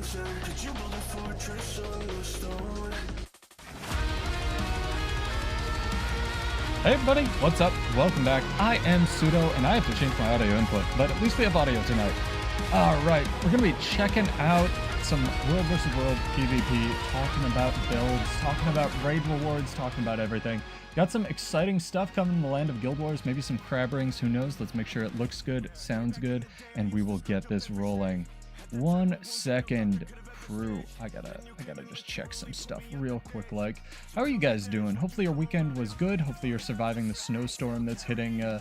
Hey everybody, what's up? Welcome back. I am Pseudo, and I have to change my audio input, but at least we have audio tonight. Alright, we're going to be checking out some World vs. World PvP, talking about builds, talking about raid rewards, talking about everything. Got some exciting stuff coming in the land of Guild Wars, maybe some crab rings, who knows? Let's make sure it looks good, sounds good, and we will get this rolling. 1 second. Crew, I gotta just check some stuff real quick. Like, how are you guys doing? Hopefully your weekend was good. Hopefully you're surviving the snowstorm that's hitting the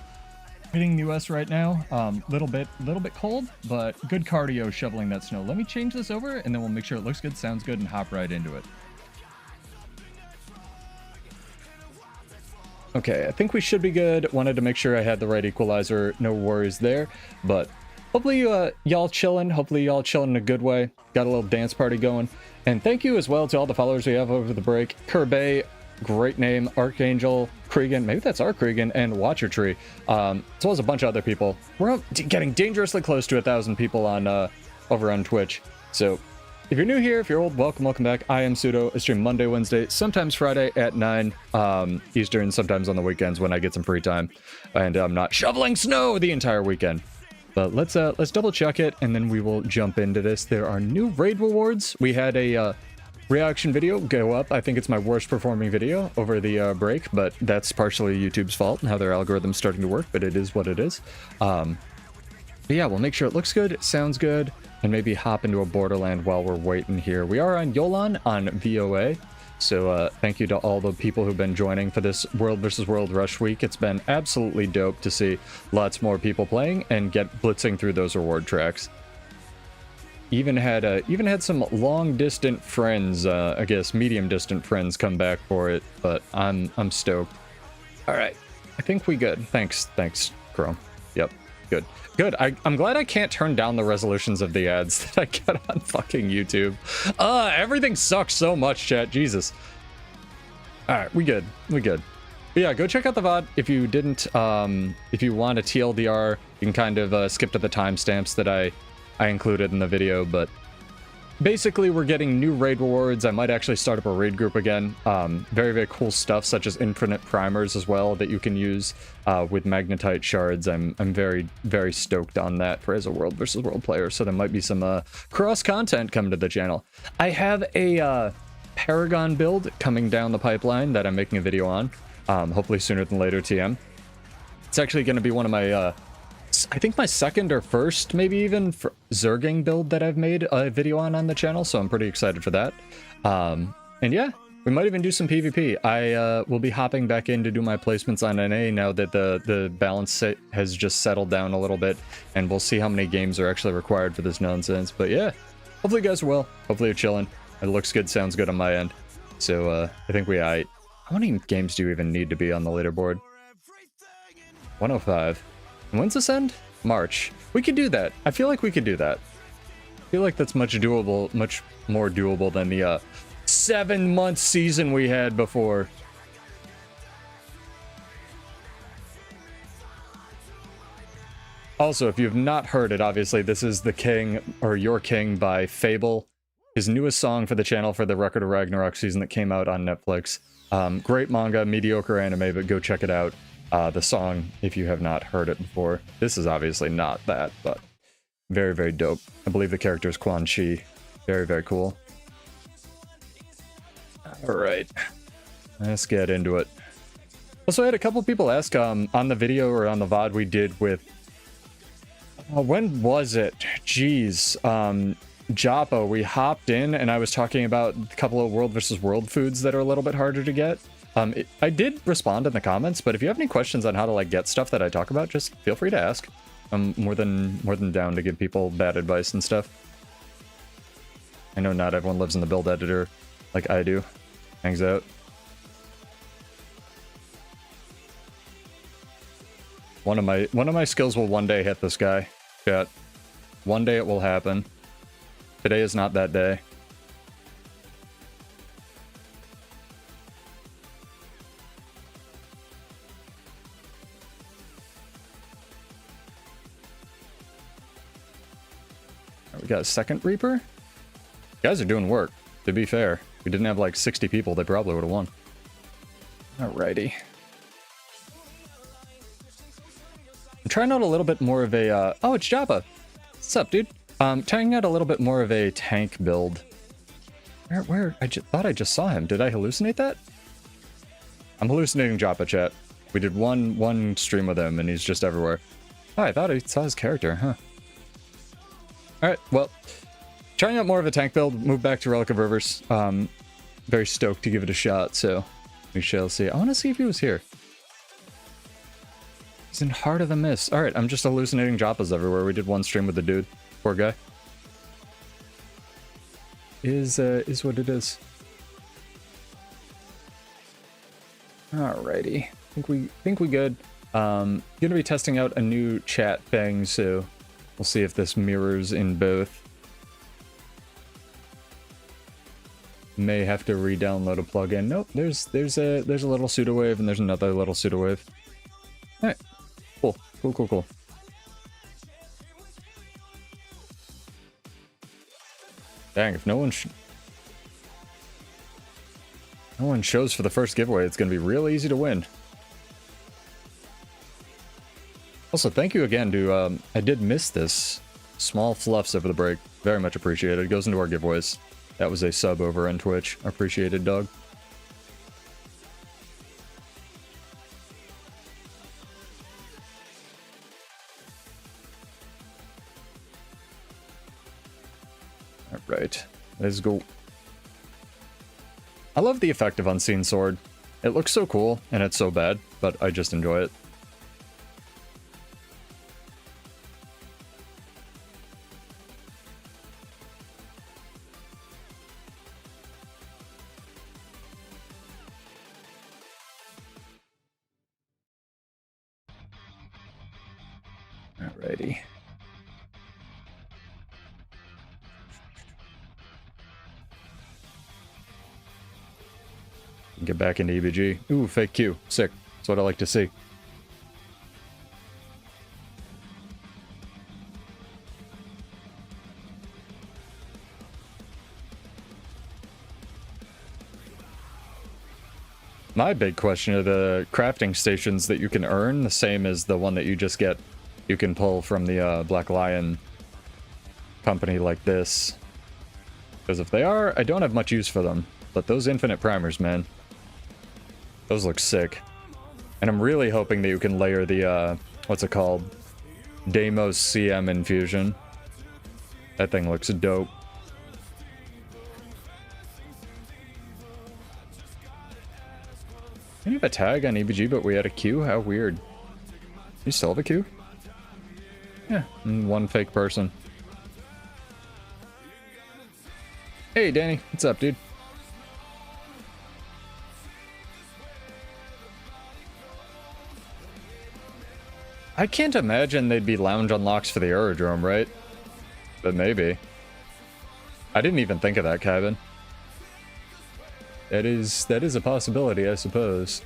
US right now. Little bit cold, but good cardio shoveling that snow. Let me change this over and then we'll make sure it looks good, sounds good, and hop right into it. Okay, I think we should be good. Wanted to make sure I had the right equalizer. No worries there, but hopefully y'all chilling. Hopefully y'all chilling in a good way. Got a little dance party going. And thank you as well to all the followers we have over the break. Kerbay, great name. Archangel, Cregan, maybe that's our Cregan, and Watcher Tree. As well as a bunch of other people. We're getting dangerously close to 1,000 people on over on Twitch. So if you're new here, if you're old, welcome back. I am Pseudo. I stream Monday, Wednesday, sometimes Friday at 9 Eastern, sometimes on the weekends when I get some free time. And I'm not shoveling snow the entire weekend. But let's double check it, and then we will jump into this. There are new raid rewards. We had a reaction video go up. I think it's my worst performing video over the break, but that's partially YouTube's fault and how their algorithm's starting to work, but it is what it is. But yeah, we'll make sure it looks good, sounds good, and maybe hop into a Borderland while we're waiting here. We are on Yolan on VOA. So thank you to all the people who've been joining for this World vs. World Rush Week. It's been absolutely dope to see lots more people playing and get blitzing through those reward tracks. Even had some long distant friends, I guess medium distant friends, come back for it. But I'm stoked. All right, I think we good. Thanks, Chrome. Yep, good. I'm glad I can't turn down the resolutions of the ads that I get on fucking YouTube. Everything sucks so much, chat. Jesus. All right, we good. But yeah, go check out the VOD. If you didn't, if you want a TLDR, you can kind of skip to the timestamps that I included in the video. But basically, we're getting new raid rewards. I might actually start up a raid group again. Very cool stuff, such as infinite primers as well, that you can use with magnetite shards. I'm very stoked on that for as a World vs. World player. So there might be some cross content coming to the channel. I have a Paragon build coming down the pipeline that I'm making a video on. Hopefully sooner than later, TM. It's actually going to be one of my I think my second or first, maybe even, Zerging build that I've made a video on the channel, so I'm pretty excited for that. And yeah, we might even do some PvP. I will be hopping back in to do my placements on NA now that the balance has just settled down a little bit, and we'll see how many games are actually required for this nonsense. But yeah, hopefully you guys are well. Hopefully you're chilling. It looks good, sounds good on my end. So I think how many games do you even need to be on the leaderboard? 105. When's this end? March. We could do that. I feel like we could do that. I feel like that's much more doable than the 7-month season we had before. Also, if you've not heard it, obviously this is The King, or Your King, by Fable. His newest song for the channel for the Record of Ragnarok season that came out on Netflix. Great manga, mediocre anime, but go check it out. The song, if you have not heard it before. This is obviously not that, but very dope. I believe the character is Quan Chi. Very cool. All right, let's get into it. Also, I had a couple people ask on the video or on the VOD we did with when was it? Jeez, Joppa. We hopped in and I was talking about a couple of World vs. World foods that are a little bit harder to get. I did respond in the comments, but if you have any questions on how to like get stuff that I talk about, just feel free to ask. I'm more than down to give people bad advice and stuff. I know not everyone lives in the build editor like I do. Hangs out. One of my skills will one day hit this guy. Chat. One day it will happen. Today is not that day. We got a second Reaper. Guys are doing work, to be fair. If we didn't have like 60 people, they probably would have won. Alrighty. I'm trying out a little bit more of a, oh, it's Jabba. What's up, dude? Trying out a little bit more of a tank build. Where? I thought I just saw him. Did I hallucinate that? I'm hallucinating Jabba, chat. We did one stream with him, and he's just everywhere. Oh, I thought I saw his character, huh? Alright, well, trying out more of a tank build, move back to Relic of Rivers. Very stoked to give it a shot, so we shall see. I want to see if he was here. He's in Heart of the Mist. Alright, I'm just hallucinating Joppas everywhere. We did one stream with the dude. Poor guy. Is what it is. Alrighty. Think we good. Gonna be testing out a new chat thing, so we'll see if this mirrors in both. May have to re-download a plugin. Nope, there's a little pseudo wave and there's another little pseudo wave. Alright. Cool. Dang, if no one shows for the first giveaway, it's gonna be real easy to win. Also, thank you again to, I did miss this. Small fluffs over the break. Very much appreciated. It goes into our giveaways. That was a sub over on Twitch. Appreciated, dog. Alright, let's go. I love the effect of Unseen Sword. It looks so cool, and it's so bad, but I just enjoy it. Alrighty. Get back into EBG. Ooh, fake Q. Sick. That's what I like to see. My big question are the crafting stations that you can earn the same as the one that you just get. You can pull from the Black Lion company like this. Because if they are, I don't have much use for them. But those infinite primers, man. Those look sick. And I'm really hoping that you can layer the, what's it called? Deimos CM infusion. That thing looks dope. Can you have a tag on EBG, but we had a Q? How weird. You still have a Q? Yeah, one fake person. Hey, Danny. What's up, dude? I can't imagine they'd be lounge unlocks for the aerodrome, right? But maybe. I didn't even think of that, Kevin. That is a possibility, I suppose.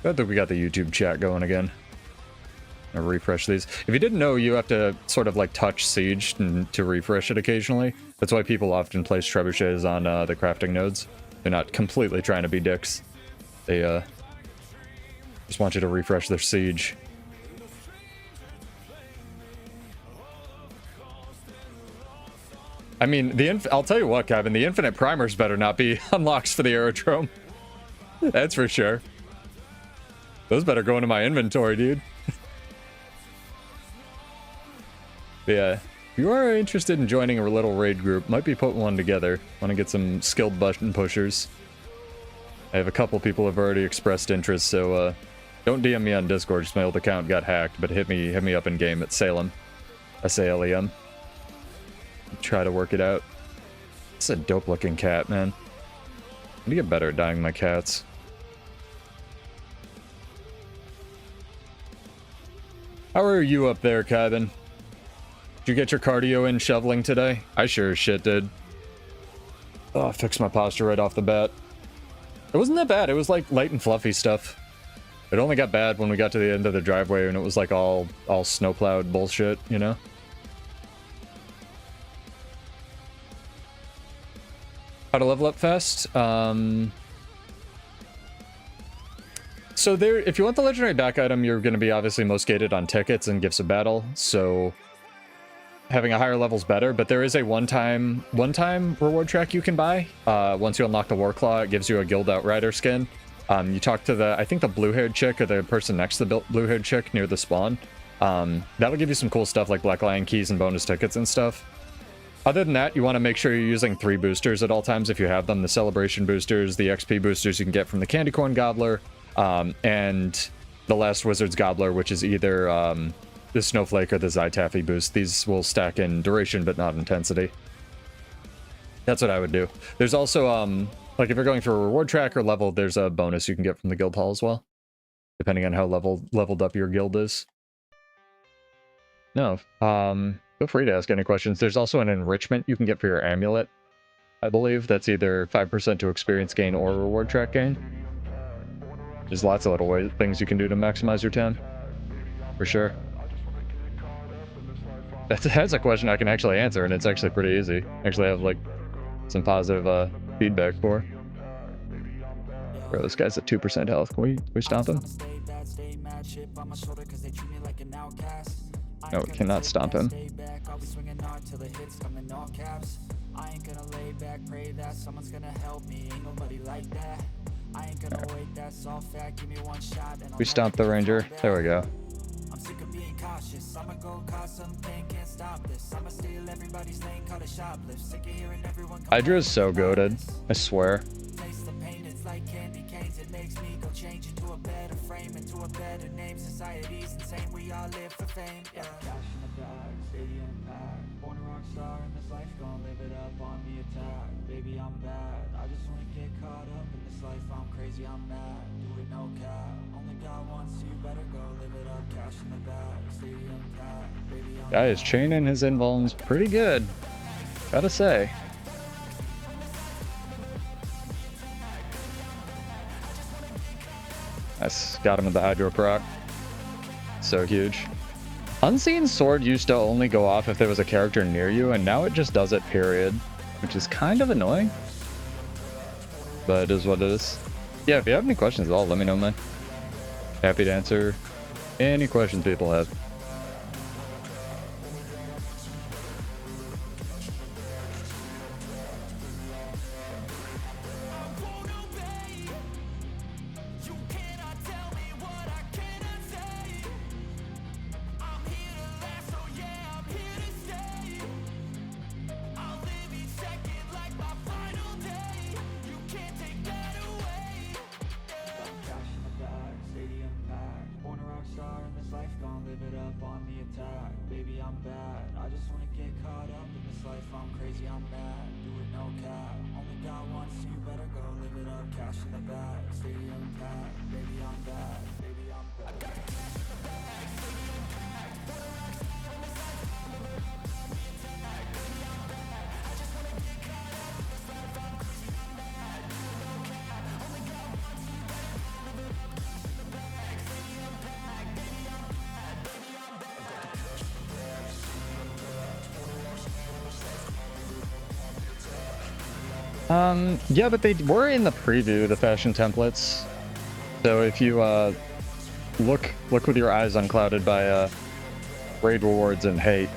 Glad that we got the YouTube chat going again. I'll refresh these. If you didn't know, you have to sort of like touch Siege to refresh it occasionally. That's why people often place trebuchets on the crafting nodes. They're not completely trying to be dicks. They just want you to refresh their Siege. I mean, I'll tell you what, Kevin, the infinite primers better not be unlocks for the aerodrome. That's for sure. Those better go into my inventory, dude. But yeah, if you are interested in joining a little raid group, might be putting one together. Want to get some skilled button pushers. I have a couple people have already expressed interest, so don't DM me on Discord. Just my old account got hacked, but hit me up in game at Salem, SALEM. Try to work it out. It's a dope looking cat, man. I need to get better at dyeing my cats. How are you up there, Kevin? Did you get your cardio in shoveling today? I sure as shit did. Oh, I fixed my posture right off the bat. It wasn't that bad. It was like light and fluffy stuff. It only got bad when we got to the end of the driveway and it was like all snowplowed bullshit, you know? How to level up fast? So there, if you want the legendary back item, you're going to be obviously most gated on tickets and gifts of battle. So having a higher level is better, but there is a one-time reward track you can buy. Once you unlock the War Claw, it gives you a Guild Outrider skin. You talk to I think the blue-haired chick or the person next to the blue-haired chick near the spawn. That'll give you some cool stuff like Black Lion keys and bonus tickets and stuff. Other than that, you want to make sure you're using 3 boosters at all times if you have them. The Celebration boosters, the XP boosters you can get from the Candy Corn Gobbler, and the Last Wizard's Gobbler, which is either the Snowflake or the Zytaffy boost. These will stack in duration, but not intensity. That's what I would do. There's also, like if you're going for a reward track or level, there's a bonus you can get from the guild hall as well, depending on how leveled up your guild is. No, feel free to ask any questions. There's also an enrichment you can get for your amulet, I believe. That's either 5% to experience gain or reward track gain. There's lots of little things you can do to maximize your town, for sure. That's a question I can actually answer, and it's actually pretty easy. Actually, I have like some positive feedback for. Bro, this guy's at 2% health. Can we stomp him? No, we cannot stomp him. We stomped the ranger. There we go. Hydra is so goated, I swear. Guy is chaining his invulns pretty good, gotta say. Nice, got him with the Hydro proc. So huge. Unseen Sword used to only go off if there was a character near you, and now it just does it, period. Which is kind of annoying. But it is what it is. Yeah, if you have any questions at all, let me know, man. Happy to answer any questions people have. Yeah, but they were in the preview, the fashion templates. So if you look with your eyes unclouded by raid rewards and hate,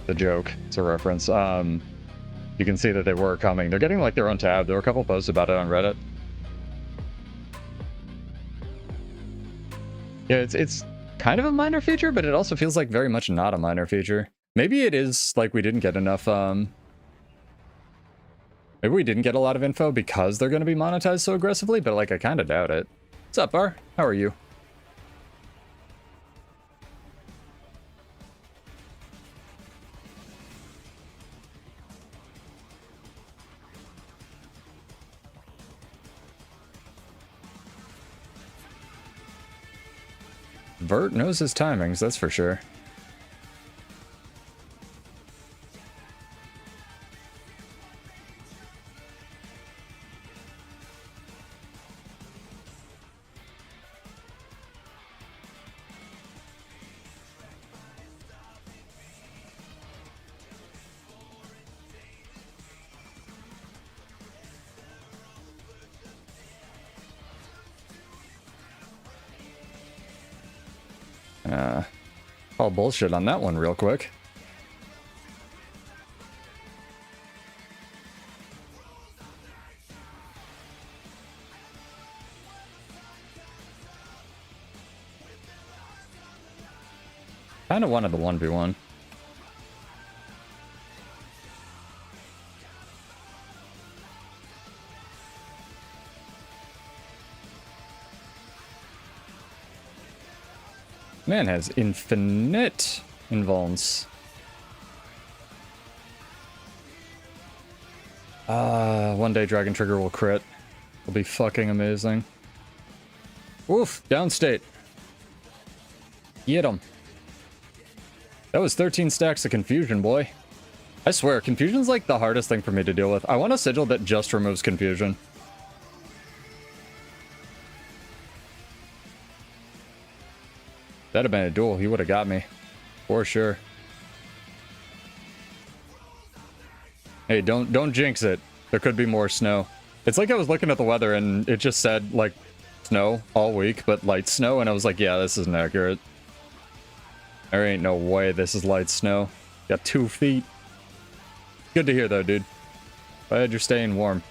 the joke, it's a reference, you can see that they were coming. They're getting like their own tab. There were a couple posts about it on Reddit. Yeah, it's kind of a minor feature, but it also feels like very much not a minor feature. Maybe it is like we didn't get enough maybe we didn't get a lot of info because they're going to be monetized so aggressively, but like I kind of doubt it. What's up, Var? How are you? Vert knows his timings, that's for sure. Call bullshit on that one real quick. Kind of wanted the 1v1. Man has infinite invulns. One day Dragon Trigger will crit. It'll be fucking amazing. Oof, downstate. Get him. That was 13 stacks of confusion, boy. I swear, confusion's like the hardest thing for me to deal with. I want a sigil that just removes confusion. That'd have been a duel. He would have got me. For sure. Hey, don't jinx it. There could be more snow. It's like I was looking at the weather and it just said, like, snow all week, but light snow, and I was like, yeah, this isn't accurate. There ain't no way this is light snow. Got 2 feet. Good to hear, though, dude. Glad you're staying warm.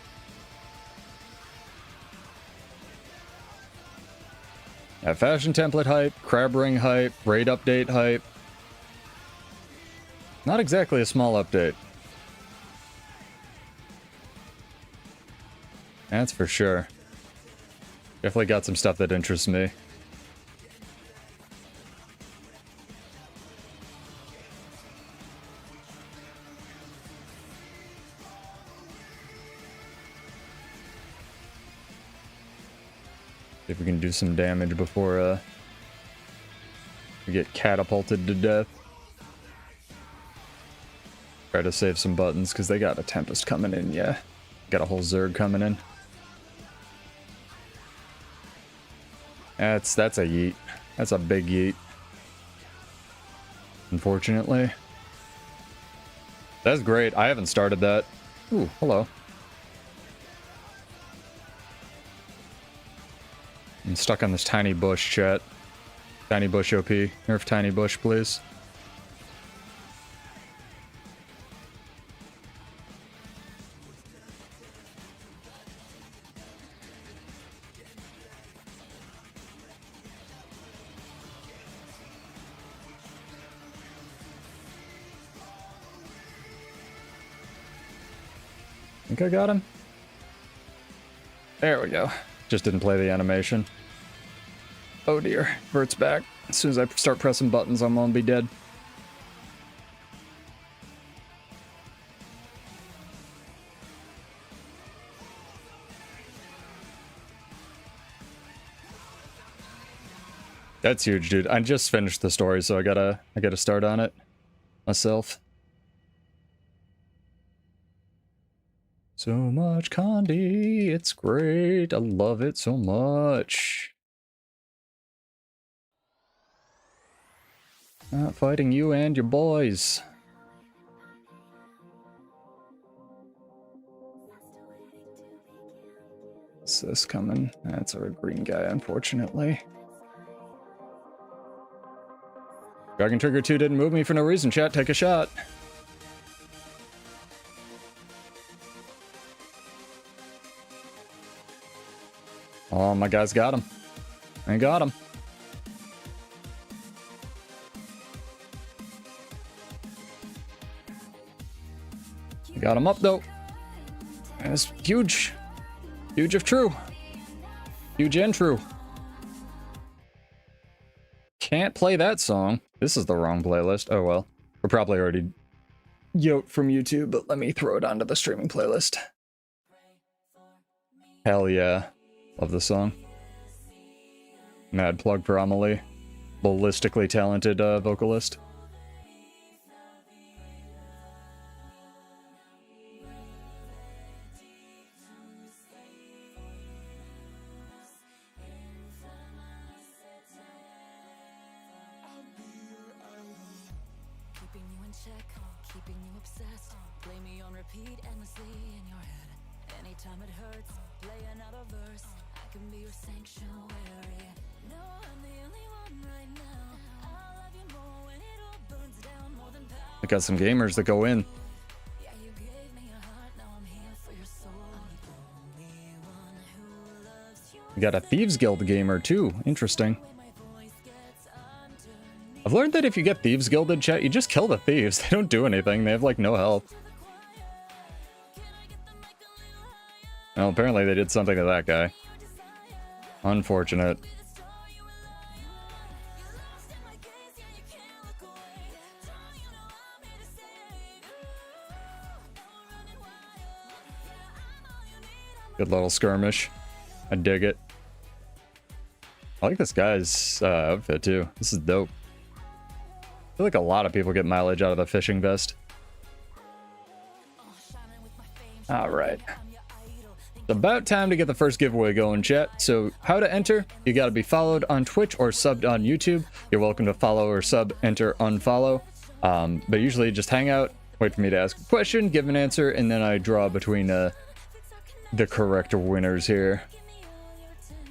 Yeah, fashion template hype, crab ring hype, raid update hype. Not exactly a small update. That's for sure. Definitely got some stuff that interests me. See if we can do some damage before we get catapulted to death. Try to save some buttons because they got a Tempest coming in, yeah. Got a whole Zerg coming in. That's a yeet. That's a big yeet. Unfortunately. That's great. I haven't started that. Ooh, hello. I'm stuck on this tiny bush, chat. Tiny bush OP. Nerf tiny bush, please. Think I got him? There we go. Just didn't play the animation. Oh dear, Vert's back. As soon as I start pressing buttons, I'm gonna be dead. That's huge, dude. I just finished the story, so I gotta start on it myself. So much Condi, it's great. I love it so much. Not fighting you and your boys. What's this coming? That's our green guy, unfortunately. Dragon Trigger 2 didn't move me for no reason, chat. Take a shot. Oh, my guy's got him. I got him. Got him up, though. That's huge. Huge if true. Huge and true. Can't play that song. This is the wrong playlist. Oh, well. We're probably already yoked from YouTube, but let me throw it onto the streaming playlist. Hell yeah. Love the song. Mad plug for Amelie. Ballistically talented vocalist. I got some gamers that go in. We got a Thieves Guild gamer too. Interesting. I've learned that if you get Thieves Guilded, chat, you just kill the thieves. They don't do anything. They have like no health. Well, apparently they did something to that guy. Unfortunate. Good little skirmish. I dig it. I like this guy's outfit too. This is dope. I feel like a lot of people get mileage out of the fishing vest. Alright. It's about time to get the first giveaway going, chat. So how to enter? You gotta be followed on Twitch or subbed on YouTube. You're welcome to follow or sub, enter, unfollow. But usually just hang out, wait for me to ask a question, give an answer, and then I draw between the correct winners here.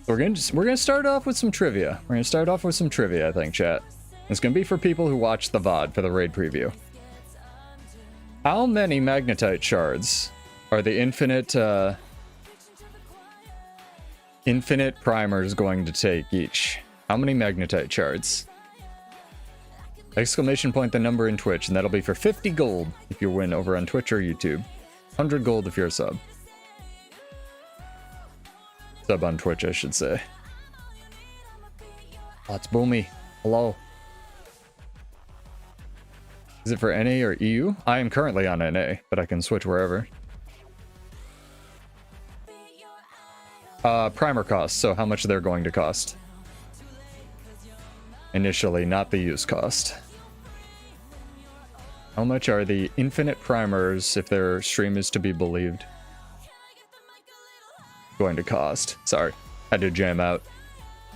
We're gonna start off with some trivia. I think, chat. It's gonna be for people who watch the VOD for the raid preview. How many magnetite shards are the infinite primers going to take each? How many magnetite shards? Exclamation point the number in Twitch, and that'll be for 50 gold if you win over on Twitch or YouTube. 100 gold if you're a sub. Sub on Twitch, I should say. Oh, it's Boomy. Hello. Is it for NA or EU? I am currently on NA, but I can switch wherever. Primer costs, so how much they're going to cost. Initially, not the use cost. How much are the infinite primers, if their stream is to be believed, going to cost? Sorry, had to jam out.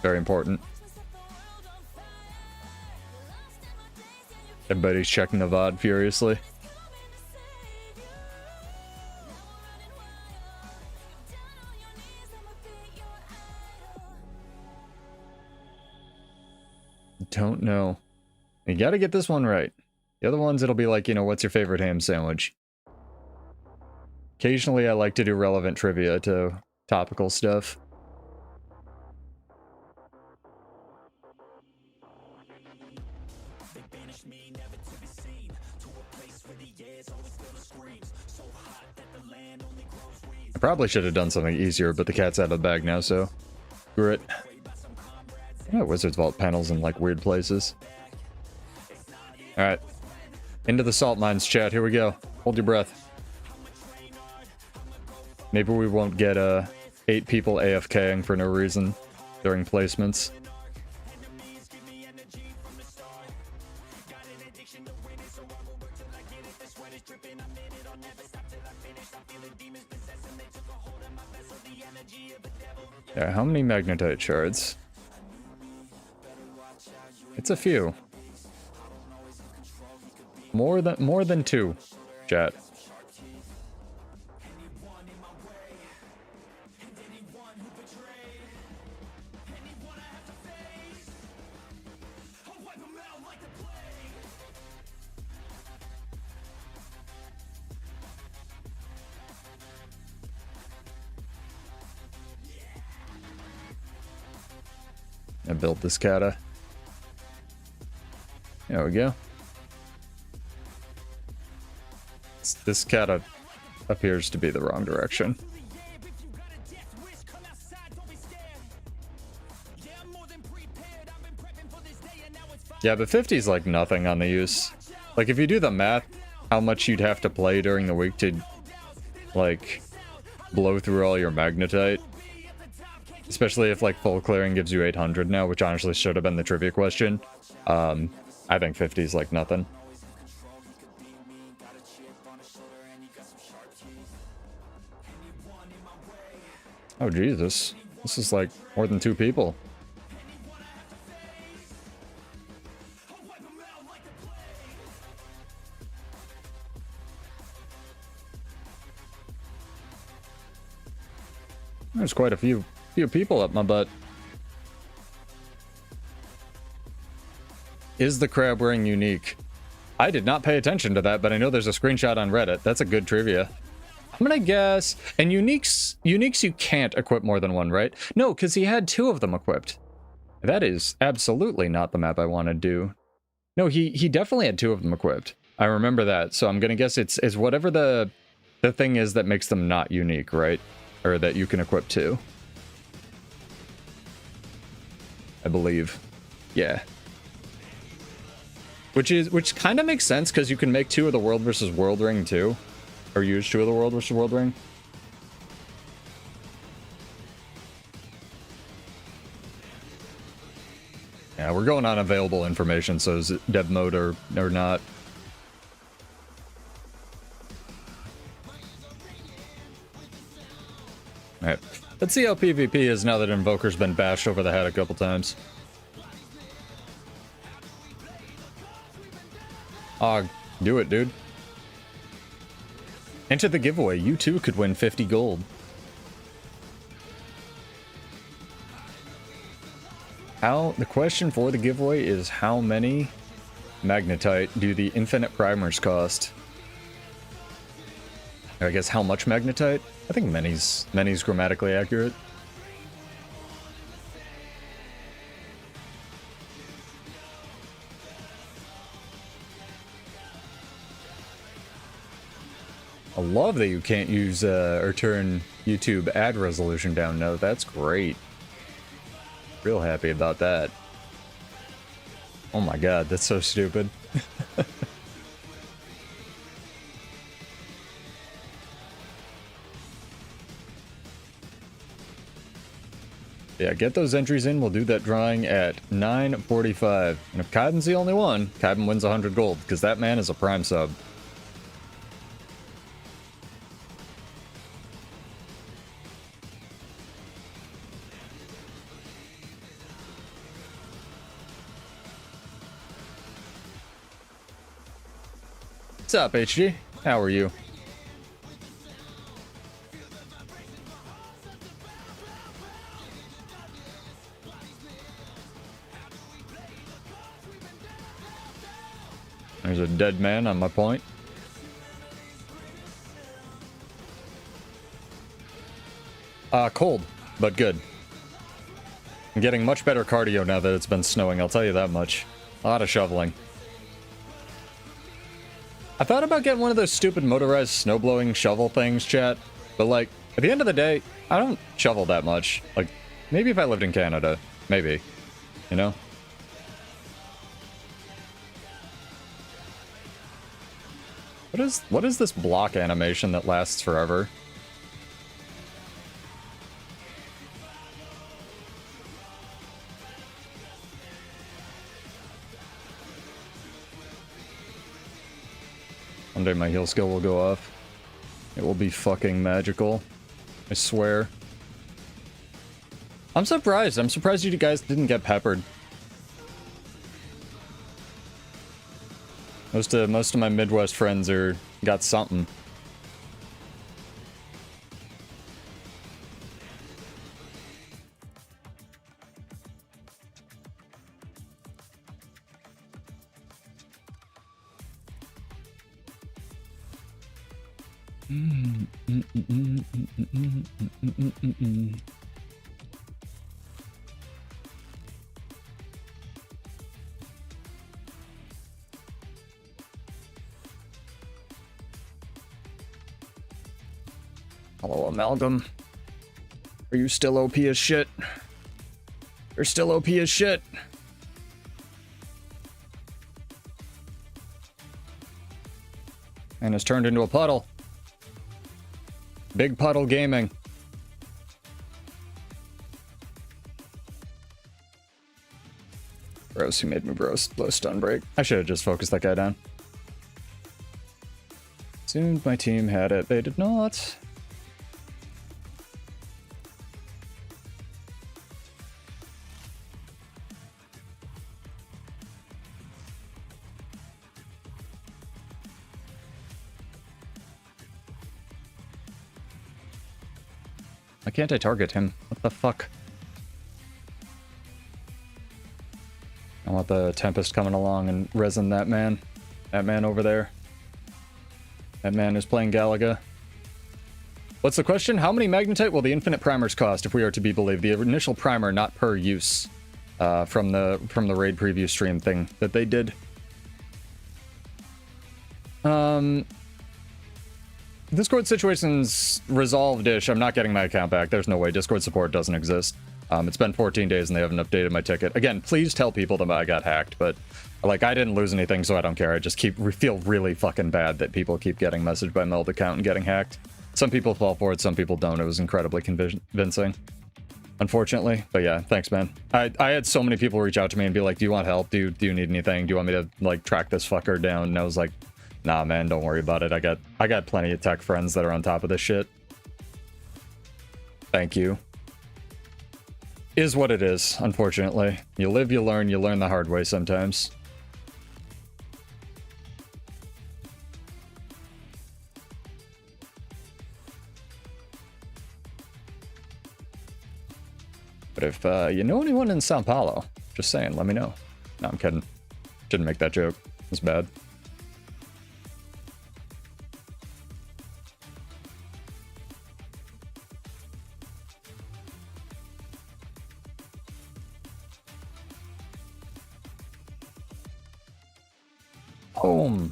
Very important. Everybody's checking the VOD furiously. Don't know. You gotta get this one right. The other ones, it'll be like, you know, what's your favorite ham sandwich? Occasionally, I like to do relevant trivia to topical stuff. I probably should have done something easier, but the cat's out of the bag now, so screw it. Yeah, Wizard's Vault panels in like weird places. Alright. Into the salt mines, chat. Here we go. Hold your breath. Maybe we won't get 8 people AFKing for no reason during placements. Yeah, how many magnetite shards? It's a few. More than 2, chat. I built this kata. There we go. This kata appears to be the wrong direction. Yeah, but 50 is like nothing on the use. Like, if you do the math, how much you'd have to play during the week to, like, blow through all your magnetite. Especially if, like, full clearing gives you 800 now, which honestly should have been the trivia question. I think 50 is like nothing. Oh, Jesus. This is like more than 2 people. There's quite a few people up my butt. Is the crab wearing unique? I did not pay attention to that, but I know there's a screenshot on Reddit. That's a good trivia. I'm gonna guess... And uniques you can't equip more than one, right? No, because he had 2 of them equipped. That is absolutely not the map I want to do. No, he definitely had 2 of them equipped. I remember that, so I'm gonna guess it's whatever the thing is that makes them not unique, right? Or that you can equip 2. I believe. Yeah. Which kind of makes sense, because you can make 2 of the World versus World Ring, too. Or use 2 of the World versus World Ring. Yeah, we're going on available information, so is it dev mode or not? Alright, let's see how PvP is now that Invoker's been bashed over the head a couple times. Do it, dude. Enter the giveaway. You too could win 50 gold. The question for the giveaway is how many magnetite do the infinite primers cost? Or I guess how much magnetite? I think many's grammatically accurate. I love that you can't use or turn YouTube ad resolution down. No, that's great. Real happy about that. Oh my god, that's so stupid. Yeah, get those entries in. We'll do that drawing at 9:45. And if Kaiben's the only one, Kaiben wins 100 gold, because that man is a prime sub. What's up, HG? How are you? There's a dead man on my point. Cold, but good. I'm getting much better cardio now that it's been snowing, I'll tell you that much. A lot of shoveling. I thought about getting one of those stupid motorized snowblowing shovel things, chat, but like, at the end of the day, I don't shovel that much. Like, maybe if I lived in Canada, maybe, you know? What is this block animation that lasts forever? One day my heal skill will go off. It will be fucking magical. I swear. I'm surprised. I'm surprised you guys didn't get peppered. Most of my Midwest friends got something. Hello, Amalgam. Are you still OP as shit? You're still OP as shit. And it's turned into a puddle. Big puddle gaming. Gross, he made me blow stun break. I should have just focused that guy down. Assumed my team had it. They did not. Why can't I target him? What the fuck? I want the Tempest coming along and resin that man. That man over there. That man is playing Galaga. What's the question? How many magnetite will the infinite primers cost if we are to be believed? The initial primer, not per use, from the raid preview stream thing that they did. Discord situation's resolved-ish. I'm not getting my account back. There's no way. Discord support doesn't exist. It's been 14 days and they haven't updated my ticket. Again, please tell people that I got hacked, but like I didn't lose anything, so I don't care. I just feel really fucking bad that people keep getting messaged by Meld account and getting hacked. Some people fall for it, some people don't. It was incredibly convincing, unfortunately. But yeah, thanks, man. I had so many people reach out to me and be like, do you want help? Do you need anything? Do you want me to like track this fucker down? And I was like, nah, man, don't worry about it. I got plenty of tech friends that are on top of this shit. Thank you. Is what it is, unfortunately. You live, you learn the hard way sometimes. But if you know anyone in Sao Paulo, just saying, let me know. No, I'm kidding. Didn't make that joke. It's bad. Boom.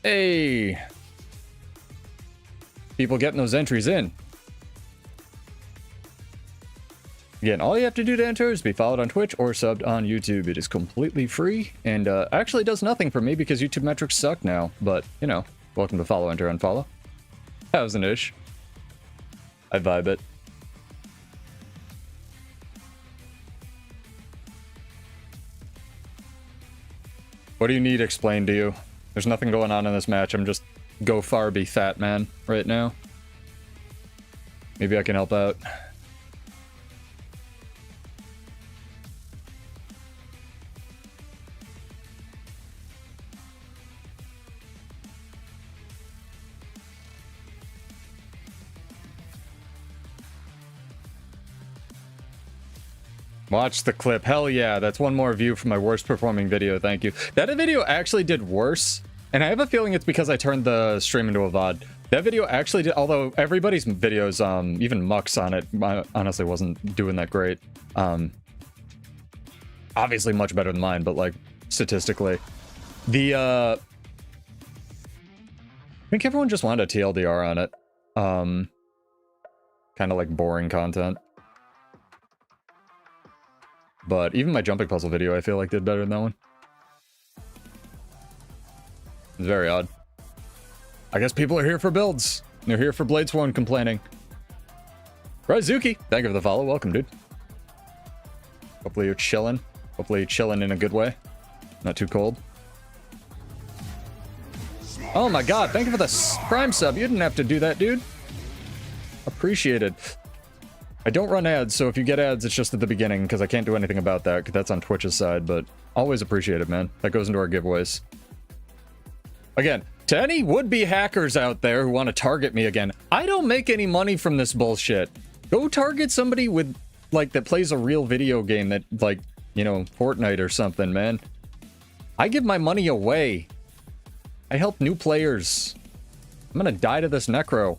Hey. People getting those entries in. Again, all you have to do to enter is be followed on Twitch or subbed on YouTube. It is completely free and actually does nothing for me because YouTube metrics suck now. But, you know, welcome to follow, enter, unfollow. 1000-ish. I vibe it. What do you need explained to you? There's nothing going on in this match. I'm just go far, be fat man right now. Maybe I can help out. Watch the clip. Hell yeah, that's one more view from my worst performing video. Thank you. That video actually did worse. And I have a feeling it's because I turned the stream into a VOD. That video actually did, although everybody's videos, even Muck's on it, honestly wasn't doing that great. Obviously much better than mine, but like, statistically. I think everyone just wanted a TLDR on it. Kind of like boring content. But even my jumping puzzle video, I feel like did better than that one. It's very odd. I guess people are here for builds. They're here for Bladesworn complaining. Raizuki, thank you for the follow. Welcome, dude. Hopefully you're chilling. Hopefully you're chilling in a good way. Not too cold. Oh my god, thank you for the Prime sub. You didn't have to do that, dude. Appreciated. I don't run ads, so if you get ads, it's just at the beginning, because I can't do anything about that, because that's on Twitch's side, but always appreciate it, man. That goes into our giveaways. Again, to any would-be hackers out there who want to target me again, I don't make any money from this bullshit. Go target somebody with, like, that plays a real video game that, like, you know, Fortnite or something, man. I give my money away. I help new players. I'm gonna die to this necro.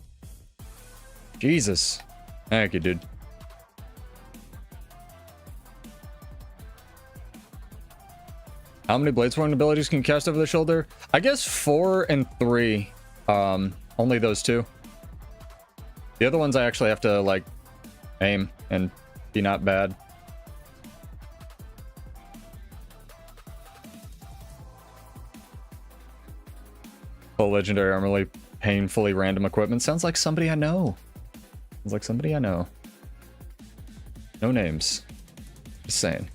Jesus. Thank you, dude. How many Bladesworn abilities can you cast over the shoulder? I guess 4 and 3. Only those two. The other ones I actually have to, like, aim and be not bad. Full legendary armorly painfully random equipment. Sounds like somebody I know. Sounds like somebody I know. No names. Just saying.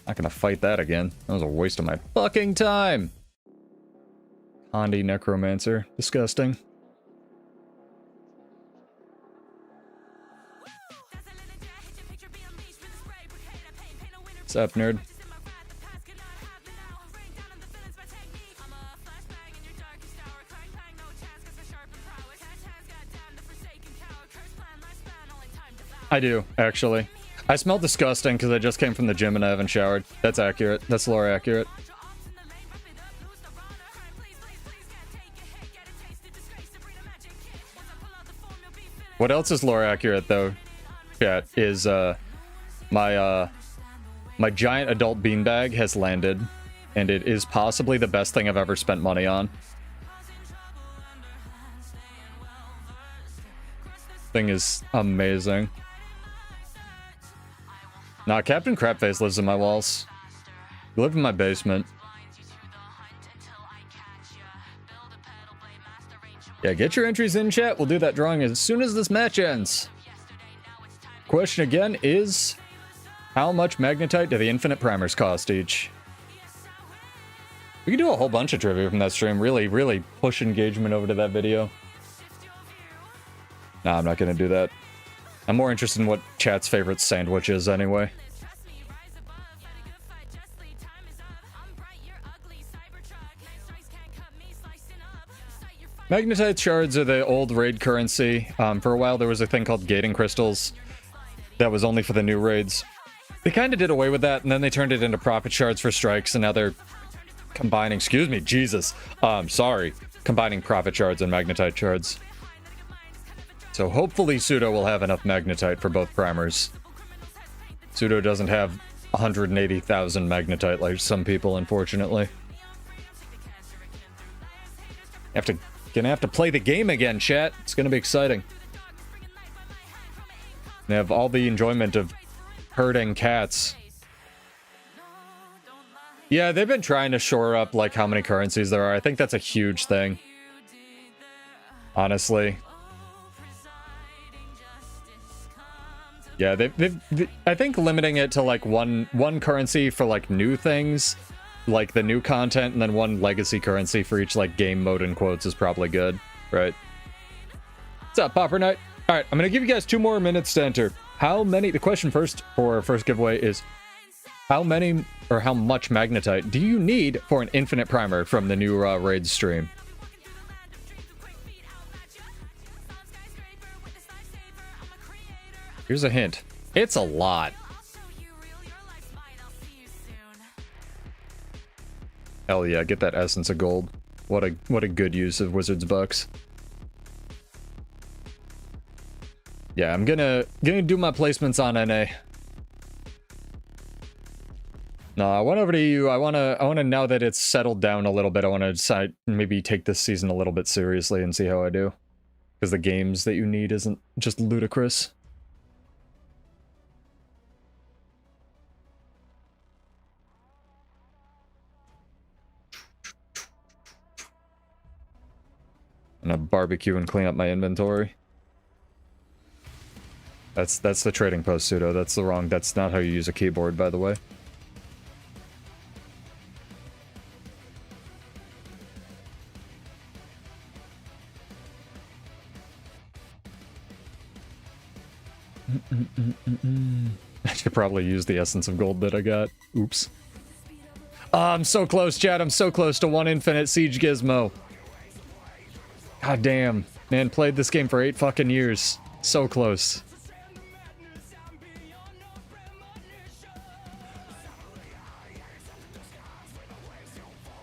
Not gonna fight that again. That was a waste of my fucking time. Condi Necromancer. Disgusting. What's up, nerd? I do, actually. I smell disgusting because I just came from the gym and I haven't showered. That's accurate. That's lore accurate. What else is lore accurate, though, chat, is my giant adult beanbag has landed, and it is possibly the best thing I've ever spent money on. Thing is amazing. Nah, Captain Crapface lives in my walls. He lived in my basement. Yeah, get your entries in, chat. We'll do that drawing as soon as this match ends. Question again is, how much magnetite do the infinite primers cost each? We can do a whole bunch of trivia from that stream. Really push engagement over to that video. Nah, I'm not gonna do that. I'm more interested in what chat's favorite sandwich is anyway. Magnetite shards are the old raid currency. For a while there was a thing called gating crystals that was only for the new raids. They kind of did away with that, and then they turned it into profit shards for strikes, and now they're combining, excuse me, Jesus. Sorry. Combining profit shards and magnetite shards. So hopefully Pseudo will have enough magnetite for both primers. Pseudo doesn't have 180,000 magnetite like some people, unfortunately. Gonna have to play the game again, chat. It's gonna be exciting. They have all the enjoyment of herding cats. Yeah, they've been trying to shore up like how many currencies there are. I think that's a huge thing. Honestly. Yeah, I think limiting it to like one currency for like new things, like the new content, and then one legacy currency for each like game mode in quotes is probably good, right? What's up, Popper Knight? All right, I'm gonna give you guys 2 more minutes to enter. How many? The question first for our first giveaway is, how many or how much magnetite do you need for an infinite primer from the new raid stream? Here's a hint. It's a lot. Hell yeah, get that essence of gold. What a good use of Wizard's Bucks. Yeah, I'm gonna do my placements on NA. No, I went over to you. I wanna now that it's settled down a little bit, I wanna decide maybe take this season a little bit seriously and see how I do. Because the games that you need isn't just ludicrous. I'm gonna barbecue and clean up my inventory. That's the trading post, Pseudo. That's not how you use a keyboard, by the way. I should probably use the essence of gold that I got. Oops. I'm so close, chat. I'm so close to 1 infinite siege gizmo. God damn. Man, played this game for 8 fucking years. So close.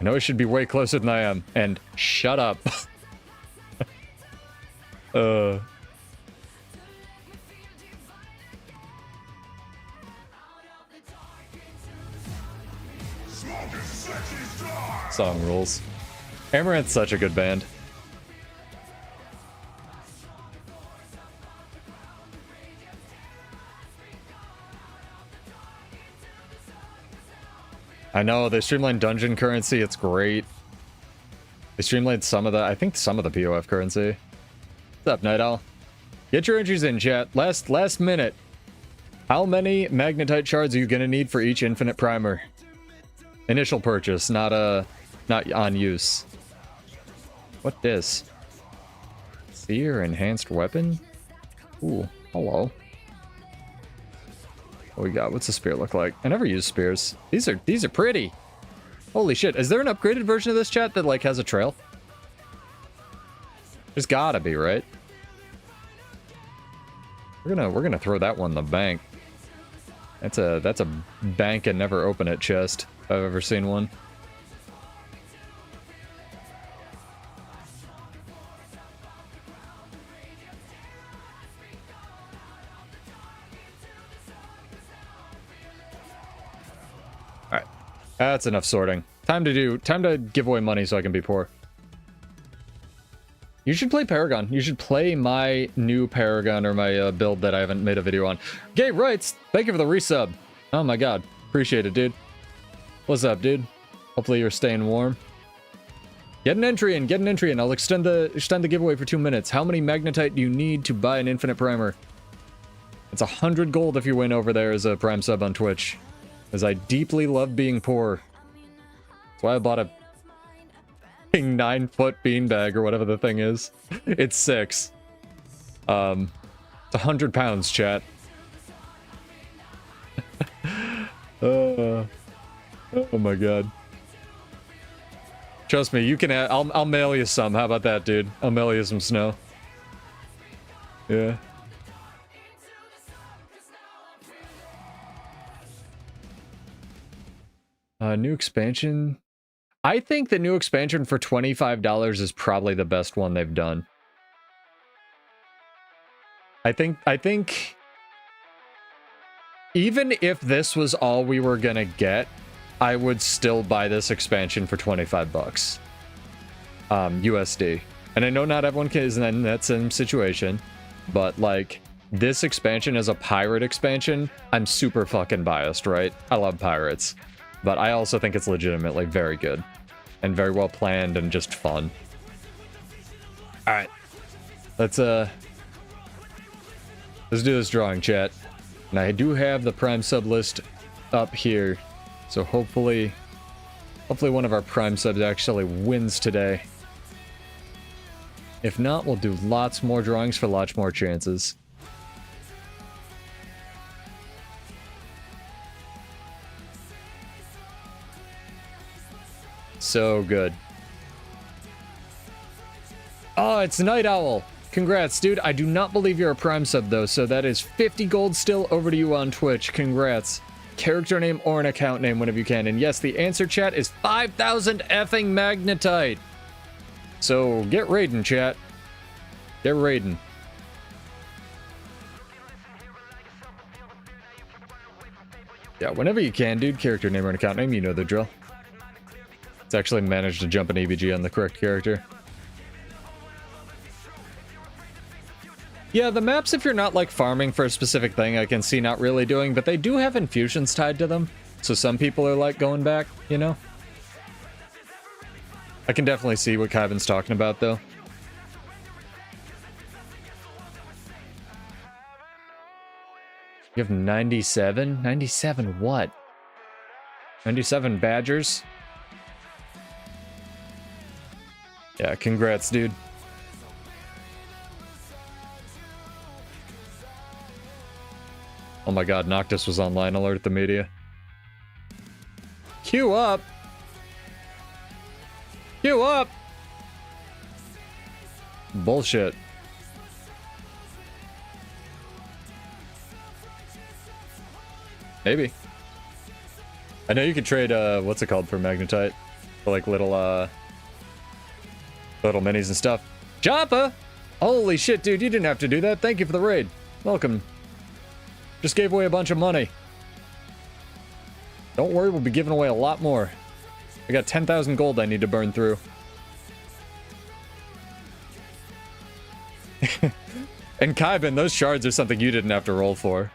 I know I should be way closer than I am. And shut up. Song rules. Amaranth's such a good band. I know, they streamlined dungeon currency, it's great. They streamlined some of the, I think some of the POF currency. What's up, Night Owl? Get your entries in, chat. Last minute. How many magnetite shards are you gonna need for each infinite primer? Initial purchase, not on use. What this? Seer enhanced weapon? Ooh, hello. What we got? What's the spear look like? I never use spears. These are pretty. Holy shit. Is there an upgraded version of this, chat, that like has a trail? There's gotta be, right? We're gonna throw that one in the bank. That's a bank and never open it chest if I've ever seen one. Alright. That's enough sorting. Time to give away money so I can be poor. You should play Paragon. You should play my new Paragon or my build that I haven't made a video on. Gabe writes, thank you for the resub. Oh my god. Appreciate it, dude. What's up, dude? Hopefully you're staying warm. Get an entry in. I'll extend the giveaway for 2 minutes. How many magnetite do you need to buy an infinite primer? It's 100 gold if you win over there as a prime sub on Twitch. As I deeply love being poor. That's why I bought a 9-foot beanbag or whatever the thing is. It's 6. It's 100 pounds, chat. Oh my god. Trust me, you can. I'll mail you some. How about that, dude? I'll mail you some snow. Yeah. New expansion. I think the new expansion for $25 is probably the best one they've done. I think even if this was all we were gonna get, I would still buy this expansion for 25 bucks. USD. And I know not everyone is in that same situation, but like this expansion as a pirate expansion, I'm super fucking biased, right? I love pirates. But I also think it's legitimately very good. And very well planned and just fun. Alright. Let's do this drawing, chat. And I do have the prime sub list up here. So hopefully one of our prime subs actually wins today. If not, we'll do lots more drawings for lots more chances. So good. Oh, it's Night Owl. Congrats, dude. I do not believe you're a prime sub, though, so that is 50 gold still over to you on Twitch. Congrats. Character name or an account name whenever you can. And yes, the answer, chat, is 5,000 effing magnetite. So get raiding, chat. Get raiding. Yeah, whenever you can, dude. Character name or an account name, you know the drill. It's actually managed to jump an EBG on the correct character. Yeah, the maps, if you're not like farming for a specific thing, I can see not really doing, but they do have infusions tied to them. So some people are like going back, you know? I can definitely see what Kyvan's talking about, though. You have 97? 97 what? 97 badgers? Yeah, congrats, dude. Oh my god, Noctis was online. Alert the media. Queue up! Queue up! Bullshit. Maybe. I know you can trade, what's it called for magnetite? For like little minis and stuff. Joppa! Holy shit, dude, you didn't have to do that. Thank you for the raid. Welcome. Just gave away a bunch of money. Don't worry, we'll be giving away a lot more. I got 10,000 gold I need to burn through. And Kyvan, those shards are something you didn't have to roll for.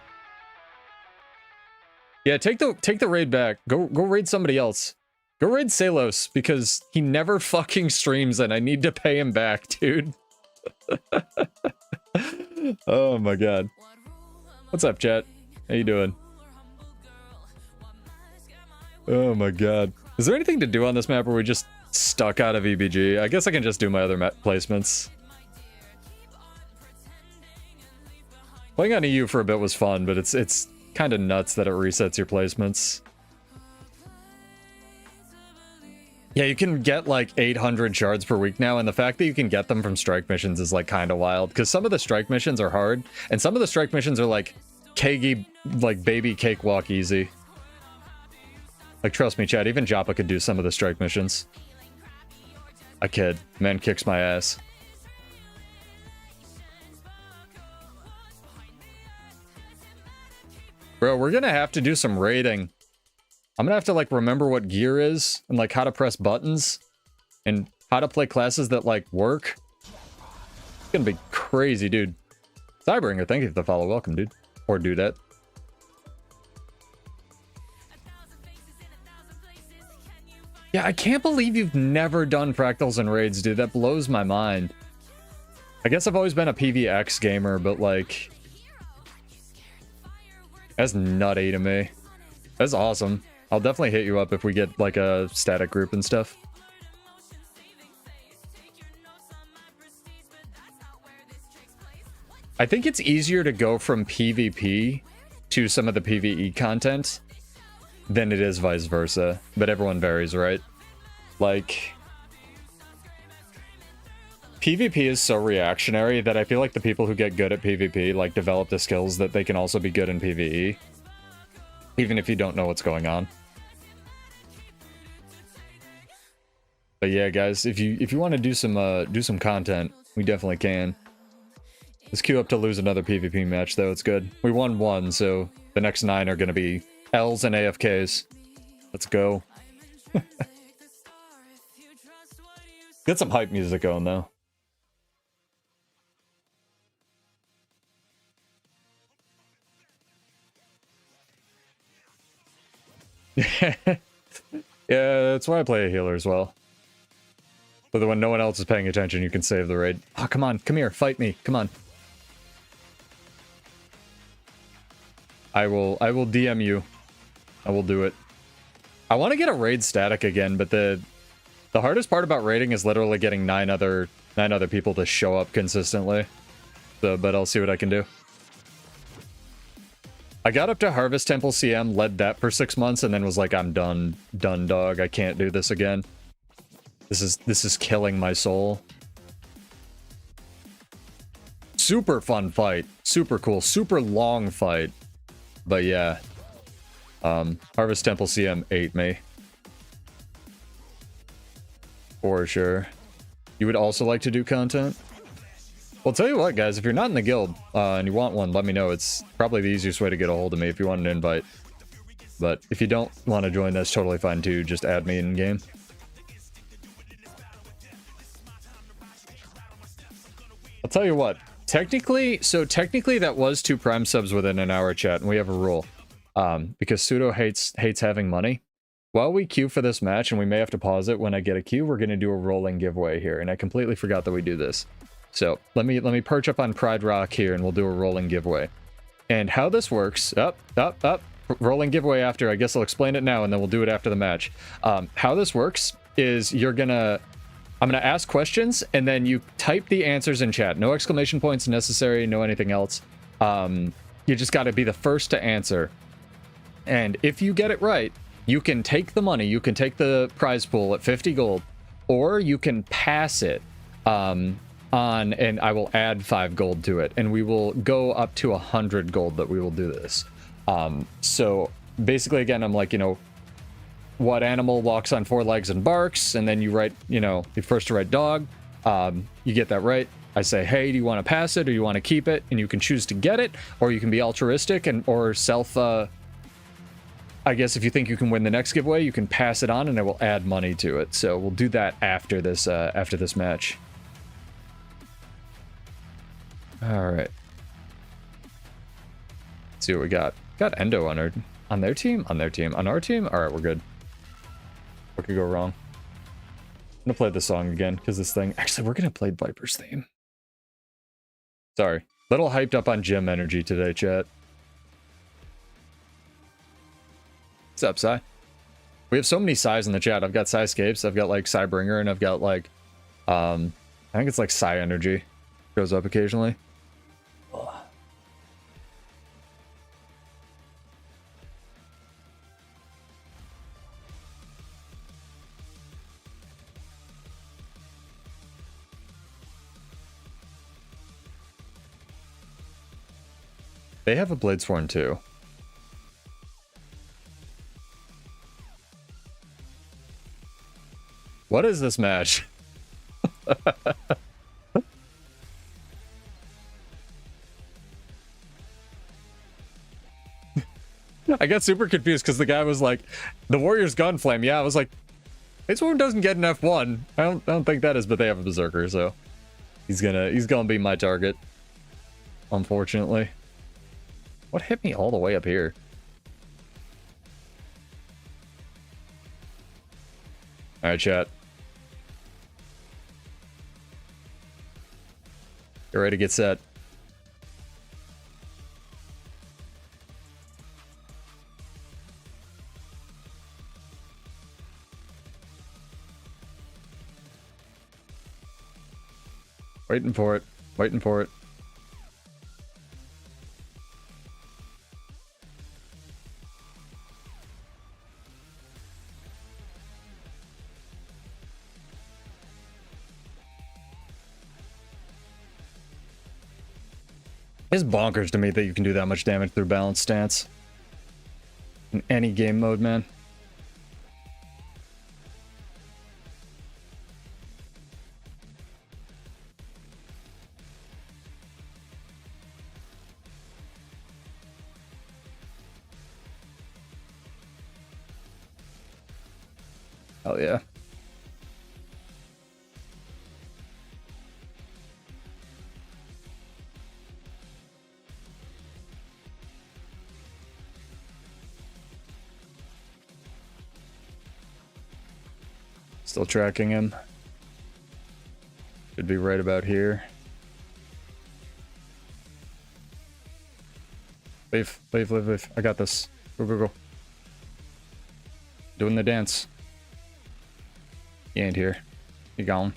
Yeah, take the raid back. Go raid somebody else. Go raid Salos, because he never fucking streams and I need to pay him back, dude. Oh my god. What's up, chat? How you doing? Oh my god. Is there anything to do on this map where we just stuck out of EBG? I guess I can just do my other map placements. Playing on EU for a bit was fun, but it's kind of nuts that it resets your placements. Yeah, you can get like 800 shards per week now, and the fact that you can get them from strike missions is like kind of wild, because some of the strike missions are hard, and some of the strike missions are like cakey, like baby cakewalk easy. Like, trust me, Chad, even Joppa could do some of the strike missions. I kid. Man kicks my ass. Bro, we're gonna have to do some raiding. I'm gonna have to, like, remember what gear is, and, like, how to press buttons, and how to play classes that, like, work. It's gonna be crazy, dude. Cybringer, thank you for the follow. Welcome, dude. Or dudette. Yeah, I can't believe you've never done fractals and raids, dude. That blows my mind. I guess I've always been a PvX gamer, but, like... that's nutty to me. That's awesome. I'll definitely hit you up if we get, like, a static group and stuff. I think it's easier to go from PvP to some of the PvE content than it is vice versa, but everyone varies, right? Like, PvP is so reactionary that I feel like the people who get good at PvP, like, develop the skills that they can also be good in PvE, even if you don't know what's going on. But yeah, guys, if you want to do some content, we definitely can. Let's queue up to lose another PvP match, though. It's good. We won one, so the next 9 are going to be L's and AFKs. Let's go. Get some hype music going, though. Yeah, that's why I play a healer as well. So that when no one else is paying attention, you can save the raid. Oh, come on. Come here. Fight me. Come on. I will DM you. I will do it. I want to get a raid static again, but the hardest part about raiding is literally getting 9 other people to show up consistently. So, but I'll see what I can do. I got up to Harvest Temple CM, led that for 6 months, and then was like, I'm done, dog. I can't do this again. This is killing my soul. Super fun fight. Super cool. Super long fight. But yeah. Harvest Temple CM ate me. For sure. You would also like to do content? Well, tell you what, guys, if you're not in the guild and you want one, let me know. It's probably the easiest way to get a hold of me if you want an invite. But if you don't want to join, that's totally fine too. Just add me in game. I'll tell you what. Technically that was 2 Prime subs within an hour, chat, and we have a rule. Because Pseudo hates having money. While we queue for this match, and we may have to pause it when I get a queue, we're going to do a rolling giveaway here, and I completely forgot that we do this. So let me perch up on Pride Rock here, and we'll do a rolling giveaway. And how this works, rolling giveaway after, I guess I'll explain it now, and then we'll do it after the match. How this works is I'm gonna ask questions, and then you type the answers in chat. No exclamation points necessary, no anything else. You just gotta be the first to answer. And if you get it right, you can take the money, you can take the prize pool at 50 gold, or you can pass it and I will add 5 gold to it, and we will go up to 100 gold that we will do this. So basically, again, I'm like, what animal walks on 4 legs and barks, and then you write, you're first to write dog. You get that right. I say, hey, do you want to pass it or you want to keep it? And you can choose to get it, or you can be altruistic or self, I guess if you think you can win the next giveaway, you can pass it on and I will add money to it. So we'll do that after this match. All right. Let's see what we got. Got Endo on their team? On their team. On our team? All right, we're good. What could go wrong? I'm gonna play the song again because this thing... Actually, we're gonna play Viper's theme. Sorry. Little hyped up on gym energy today, chat. What's up, Psy? We have so many Psys in the chat. I've got Psyscapes, I've got like Psybringer, and I've got like I think it's like Psy Energy. Shows up occasionally. They have a Bladesworn too. What is this match? I got super confused because the guy was like, the Warrior's Gunflame. Yeah, I was like, this one doesn't get an F1. I don't think that is, but they have a Berserker, so he's gonna be my target. Unfortunately. What hit me all the way up here? Alright, chat. Get ready to get set. Waiting for it. Waiting for it. It's bonkers to me that you can do that much damage through balanced stance. In any game mode, man. Hell yeah. Still tracking him. Should be right about here. Leave, leave, leave, leave. I got this. Go, go, go. Doing the dance. He ain't here. He gone.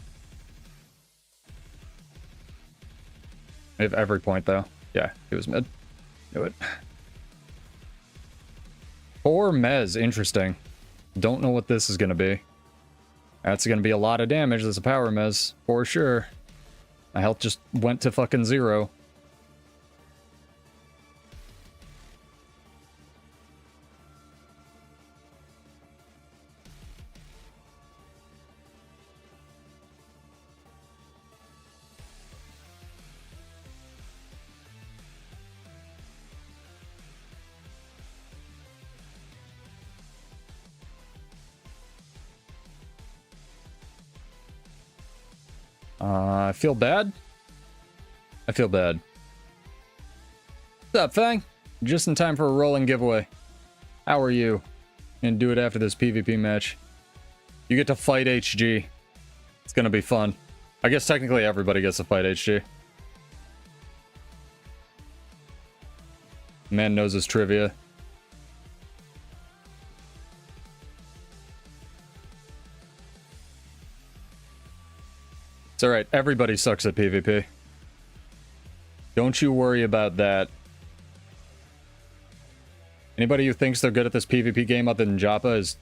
I have every point, though. Yeah, he was mid. Knew it. 4 Mez. Interesting. Don't know what this is going to be. That's going to be a lot of damage. That's a power Mez, for sure. My health just went to fucking 0. I feel bad. I feel bad. What's up, Fang? Just in time for a rolling giveaway. How are you? And do it after this PvP match. You get to fight HG. It's gonna be fun. I guess technically everybody gets to fight HG. Man knows his trivia. It's alright, everybody sucks at PvP. Don't you worry about that. Anybody who thinks they're good at this PvP game other than Joppa is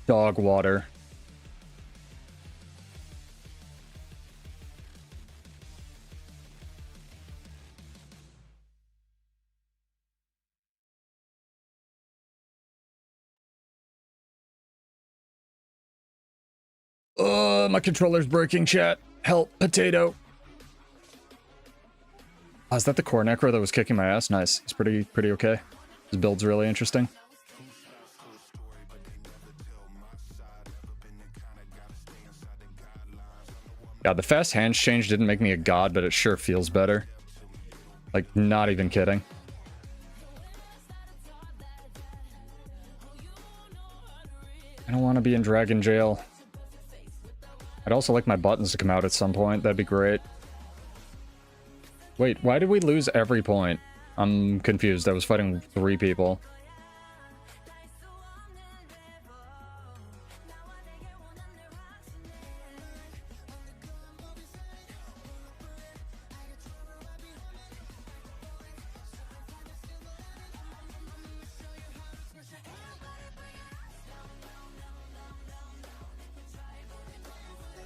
dog water. My controller's breaking, chat. Help, potato. Oh, is that the core necro that was kicking my ass? Nice. He's pretty okay. His build's really interesting. God, the fast hands change didn't make me a god, but it sure feels better. Like, not even kidding. I don't want to be in dragon jail. I'd also like my buttons to come out at some point. That'd be great. Wait, why did we lose every point? I'm confused. I was fighting 3 people.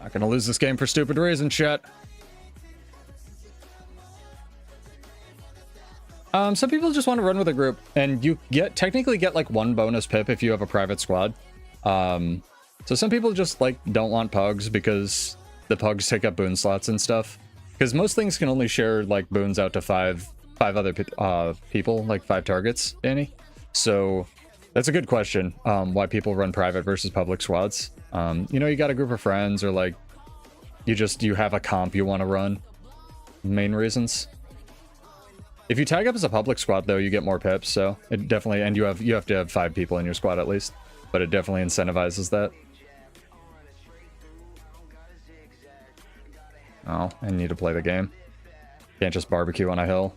Not gonna lose this game for stupid reasons, chat. Some people just want to run with a group, and you technically get like 1 bonus pip if you have a private squad. So some people just like don't want pugs because the pugs take up boon slots and stuff. Because most things can only share like boons out to five other people, like 5 targets, Danny. So that's a good question. Why people run private versus public squads. You know, you got a group of friends, or like you have a comp you want to run. Main reasons. If you tag up as a public squad though, you get more pips, so it definitely, and you have to have 5 people in your squad at least, but it definitely incentivizes that. Oh, I need to play the game. Can't just barbecue on a hill.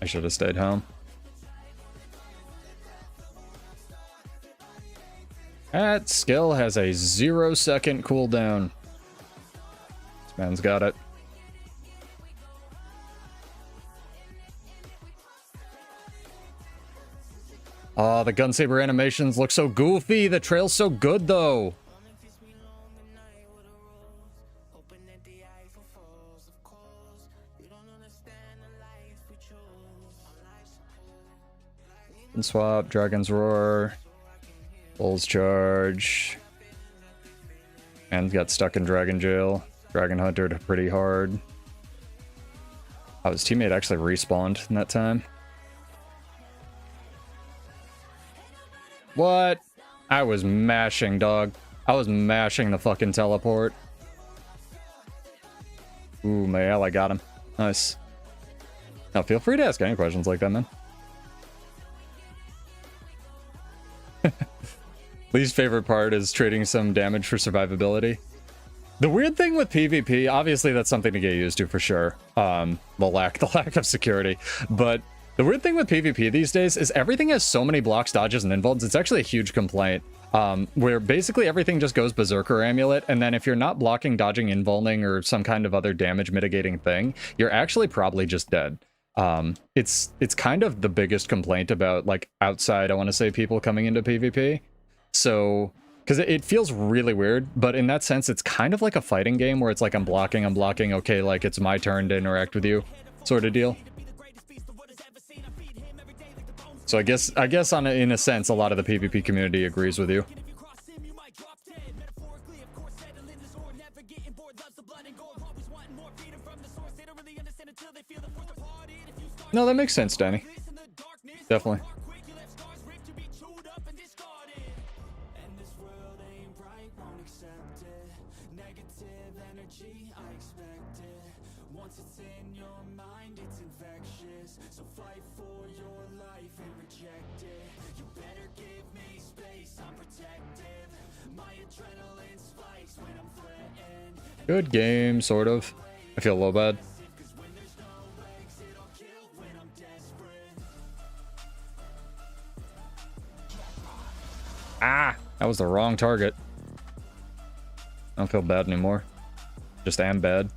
I should have stayed home. That skill has a 0-second cooldown. This man's got it. Oh, the gunsaber animations look so goofy. The trail's so good, though. And swap, Dragon's Roar, Bull's Charge, and got stuck in Dragon Jail. Dragon Huntered pretty hard. Oh, his teammate actually respawned in that time. What? I was mashing, dog. I was mashing the fucking teleport. Ooh, my ally got him. Nice. Now, feel free to ask any questions like that, man. Least favorite part is trading some damage for survivability. The weird thing with PvP, obviously that's something to get used to for sure. The lack of security. But the weird thing with PvP these days is everything has so many blocks, dodges, and invulns. It's actually a huge complaint. Where basically everything just goes Berserker Amulet, and then if you're not blocking, dodging, invulning, or some kind of other damage mitigating thing, you're actually probably just dead. It's kind of the biggest complaint about, like, outside, I want to say, people coming into PvP. So, because it feels really weird, but in that sense, it's kind of like a fighting game where it's like, I'm blocking, okay, like, it's my turn to interact with you, sort of deal. So I guess in a sense, a lot of the PvP community agrees with you. No, that makes sense, Danny. Definitely. Good game, sort of. I feel low bad. Ah, that was the wrong target. I don't feel bad anymore. Just am bad.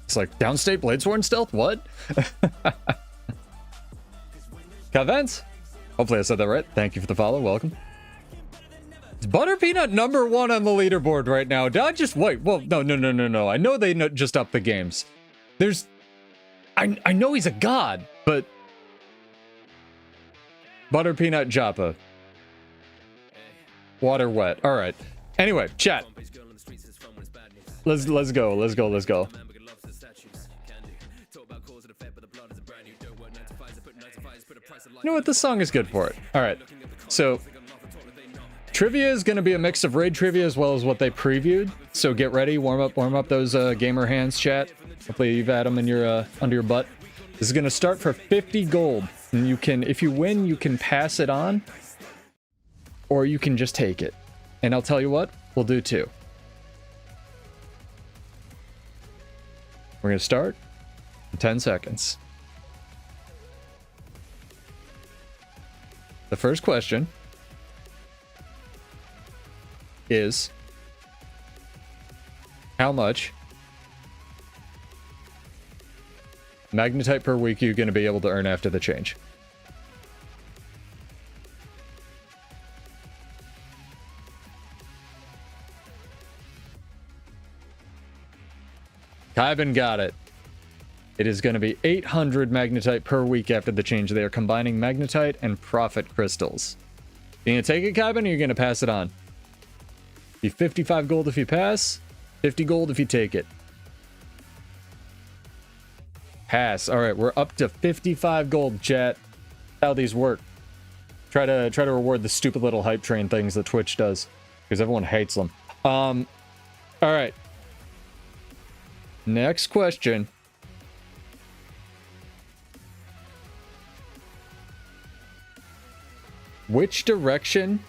It's like, downstate Bladesworn stealth? What? Cavents? Hopefully I said that right. Thank you for the follow. Welcome. It's Butter Peanut #1 on the leaderboard right now. Did I just wait? Well, no. I know they just upped the games. I know he's a god, but Butter Peanut Joppa. Water wet. All right. Anyway, chat. Let's go. You know what? This song is good for it. All right. So trivia is going to be a mix of raid trivia as well as what they previewed. So get ready, warm up those gamer hands, chat. Hopefully you've had them in your under your butt. This is going to start for 50 gold, and you can, if you win, you can pass it on, or you can just take it. And I'll tell you what, we'll do two. We're going to start in 10 seconds. The first question How much magnetite per week you're going to be able to earn after the change? Kybin got it. It is going to be 800 magnetite per week after the change. They are combining magnetite and profit crystals. You going to take it, Kybin, or you're going to pass it on? Be 55 gold if you pass, 50 gold if you take it. Pass. All right, we're up to 55 gold, chat. How these work. Try to reward the stupid little hype train things that Twitch does, because everyone hates them. All right. Next question. Which direction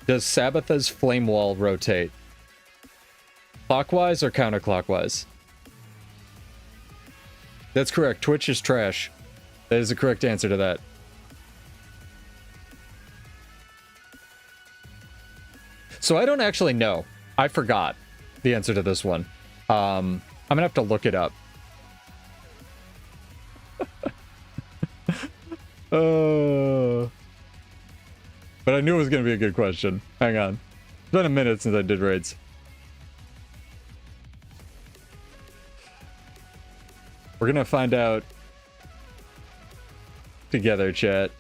does Sabbatha's flame wall rotate? Clockwise or counterclockwise? That's correct. Twitch is trash. That is the correct answer to that. So I don't actually know. I forgot the answer to this one. I'm gonna have to look it up. But I knew it was gonna be a good question. Hang on. It's been a minute since I did raids. We're gonna find out together, chat.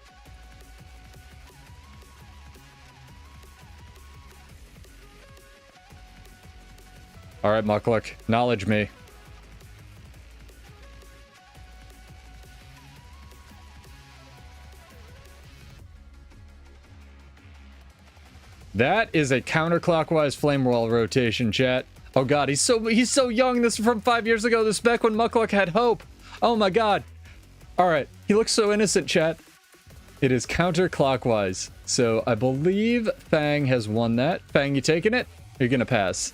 All right, Muckluck, acknowledge me. That is a counterclockwise flame wall rotation, chat. Oh god, he's so young. This is from 5 years ago. This is back when Muckluck had hope. Oh my god. All right, he looks so innocent, chat. It is counterclockwise. So I believe Fang has won that. Fang, you taking it? Or you gonna pass?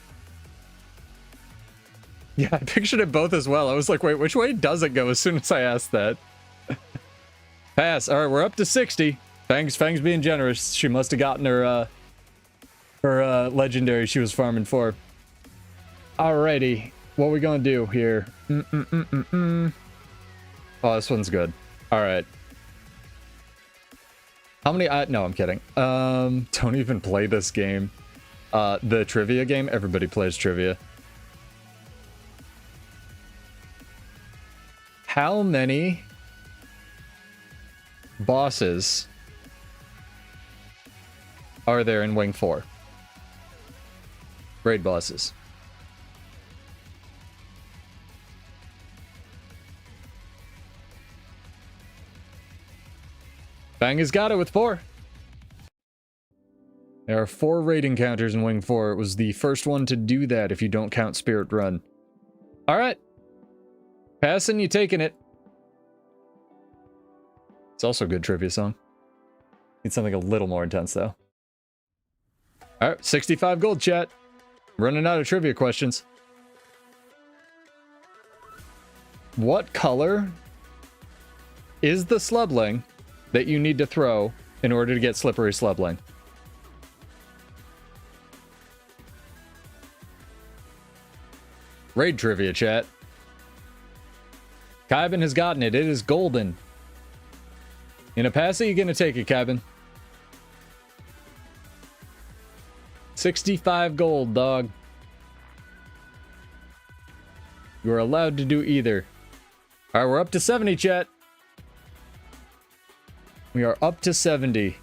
Yeah, I pictured it both as well. I was like, wait, which way does it go as soon as I asked that? Pass. All right, we're up to 60. Fang's being generous. She must have gotten her legendary she was farming for. Alrighty, what are we gonna do here? Oh, this one's good. All right. How many? No, I'm kidding. Don't even play this game. The trivia game. Everybody plays trivia. How many bosses are there in Wing 4? Raid bosses. Bang has got it with 4. There are 4 raid encounters in Wing 4. It was the first one to do that if you don't count Spirit Run. Alright. Passing, you taking it. It's also a good trivia song. Need something a little more intense, though. Alright, 65 gold, chat. Running out of trivia questions. What color is the slubling that you need to throw in order to get slippery slubling? Raid trivia, chat. Kybin has gotten it. It is golden. In a pass it, you're gonna take it, Kybin. 65 gold, dog. You are allowed to do either. Alright, we're up to 70, chat. We are up to 70.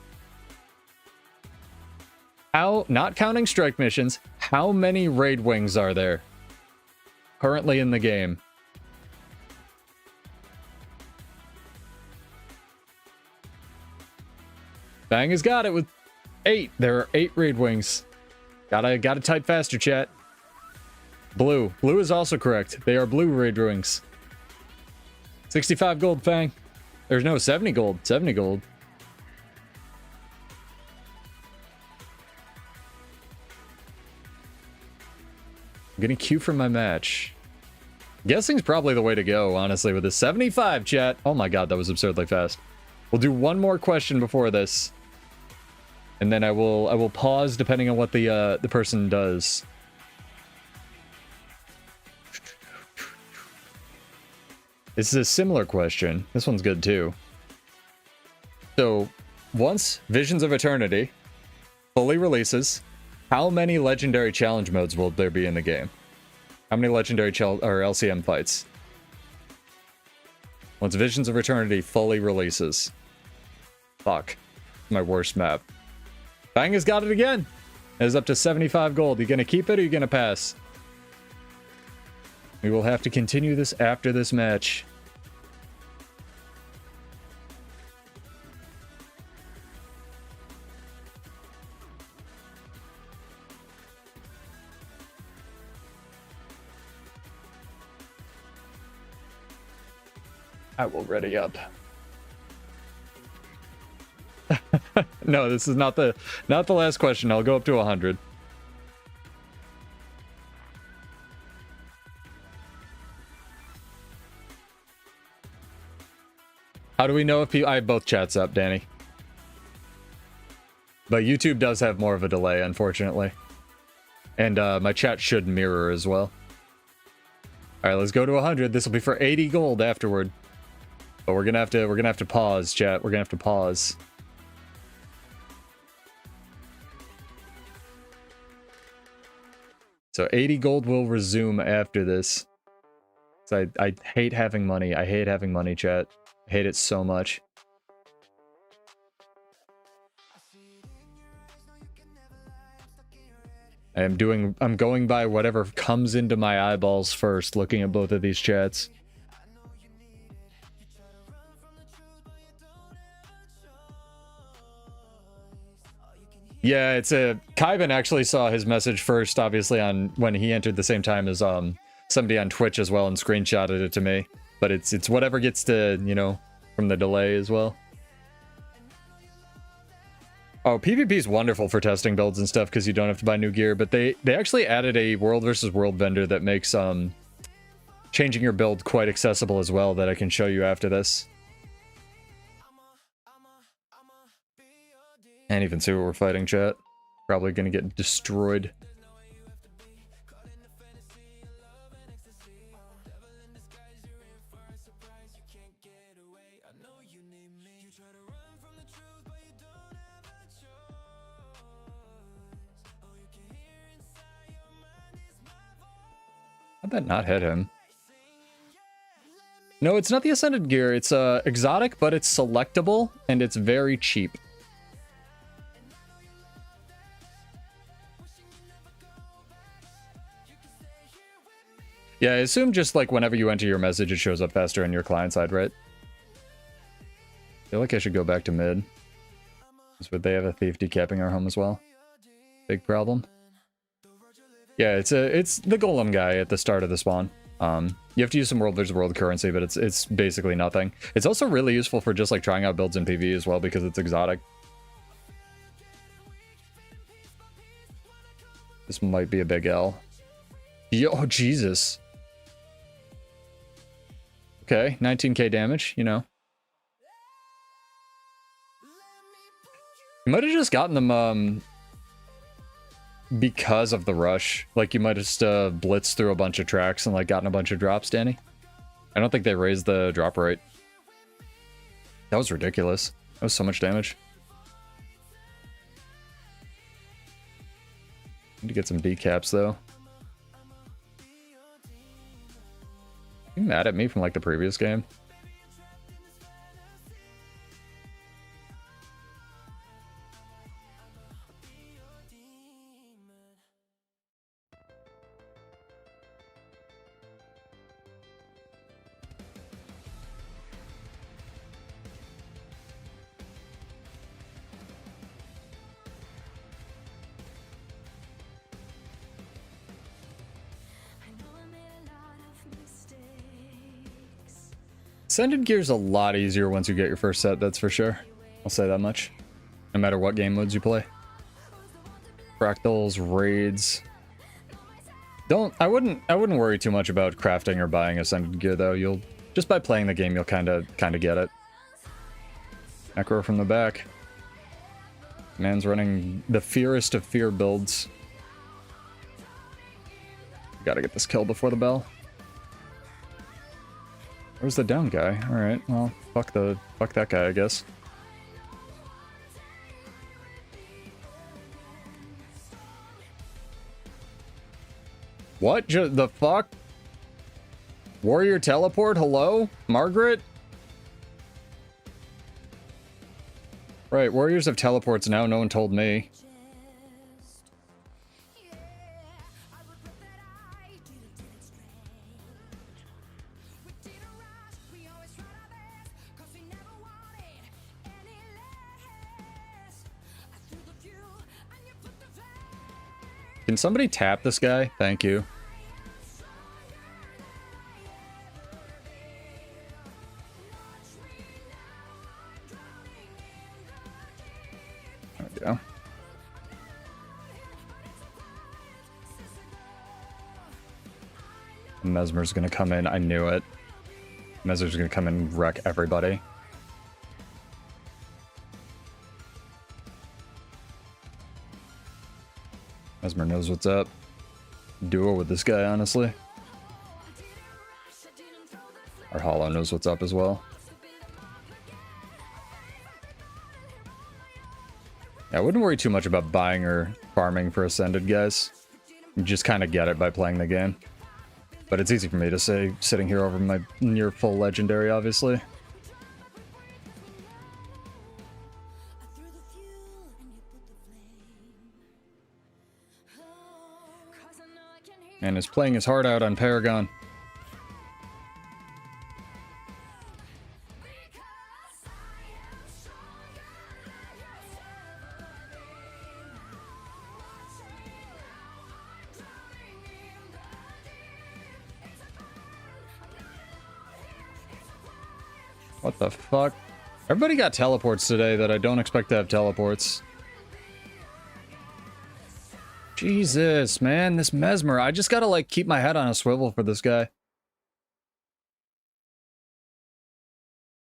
How, not counting strike missions, how many raid wings are there currently in the game? Bang has got it with 8. There are 8 raid wings. Gotta type faster, chat. Blue. Blue is also correct. They are blue raid wings. 65 gold, Fang. There's no 70 gold. 70 gold. I'm gonna queue for my match. Guessing's probably the way to go, honestly, with the 75, chat. Oh my god, that was absurdly fast. We'll do one more question before this. And then I will pause depending on what the person does. This is a similar question. This one's good too. So, once Visions of Eternity fully releases, how many legendary challenge modes will there be in the game? How many legendary or LCM fights? Once Visions of Eternity fully releases. Fuck. My worst map. Bang has got it again. It is up to 75 gold. You gonna keep it or you gonna pass? We will have to continue this after this match. I will ready up. No, this is not the last question. I'll go up to 100. How do we know if I have both chats up, Danny? But YouTube does have more of a delay, unfortunately. And my chat should mirror as well. Alright, let's go to 100. This will be for 80 gold afterward. But we're gonna have to pause, chat. We're gonna have to pause. So 80 gold will resume after this. So I hate having money. I hate having money, chat. I hate it so much. I'm going by whatever comes into my eyeballs first, looking at both of these chats. Yeah, it's a... Kyvan actually saw his message first, obviously, on when he entered the same time as somebody on Twitch as well and screenshotted it to me. But it's whatever gets to, you know, from the delay as well. Oh, PvP is wonderful for testing builds and stuff because you don't have to buy new gear, but they actually added a world versus world vendor that makes changing your build quite accessible as well that I can show you after this. Can't even see what we're fighting, chat. Probably gonna get destroyed. How'd that not hit him? No, it's not the Ascended gear. It's exotic, but it's selectable, and it's very cheap. Yeah, I assume just like whenever you enter your message, it shows up faster on your client side, right? I feel like I should go back to mid. But they have a thief decapping our home as well. Big problem. Yeah, it's the golem guy at the start of the spawn. You have to use some world versus world currency, but it's basically nothing. It's also really useful for just like trying out builds in PvE as well because it's exotic. This might be a big L. Oh, Jesus. Okay, 19k damage, you know. You might have just gotten them, because of the rush. Like, you might have just blitzed through a bunch of tracks and, like, gotten a bunch of drops, Danny. I don't think they raised the drop rate. That was ridiculous. That was so much damage. Need to get some decaps, though. You mad at me from, like, the previous game? Ascended gear's a lot easier once you get your first set, that's for sure. I'll say that much. No matter what game modes you play. Fractals, raids. I wouldn't worry too much about crafting or buying Ascended gear though. You'll just by playing the game you'll kinda get it. Necro from the back. Man's running the fearest of fear builds. Gotta get this kill before the bell. Where's the down guy? Alright, well, fuck that guy, I guess. What the fuck? Warrior teleport? Hello? Margaret? Right, warriors have teleports now, no one told me. Can somebody tap this guy? Thank you. There we go. Mesmer's gonna come in. I knew it. Mesmer's gonna come in and wreck everybody. Mesmer knows what's up. Duo with this guy, honestly. Our Hollow knows what's up as well. Yeah, I wouldn't worry too much about buying or farming for Ascended, guys. You just kind of get it by playing the game. But it's easy for me to say, sitting here over my near full legendary, obviously. And is playing his heart out on Paragon. What the fuck? Everybody got teleports today that I don't expect to have teleports. Jesus, man, this Mesmer. I just gotta, like, keep my head on a swivel for this guy.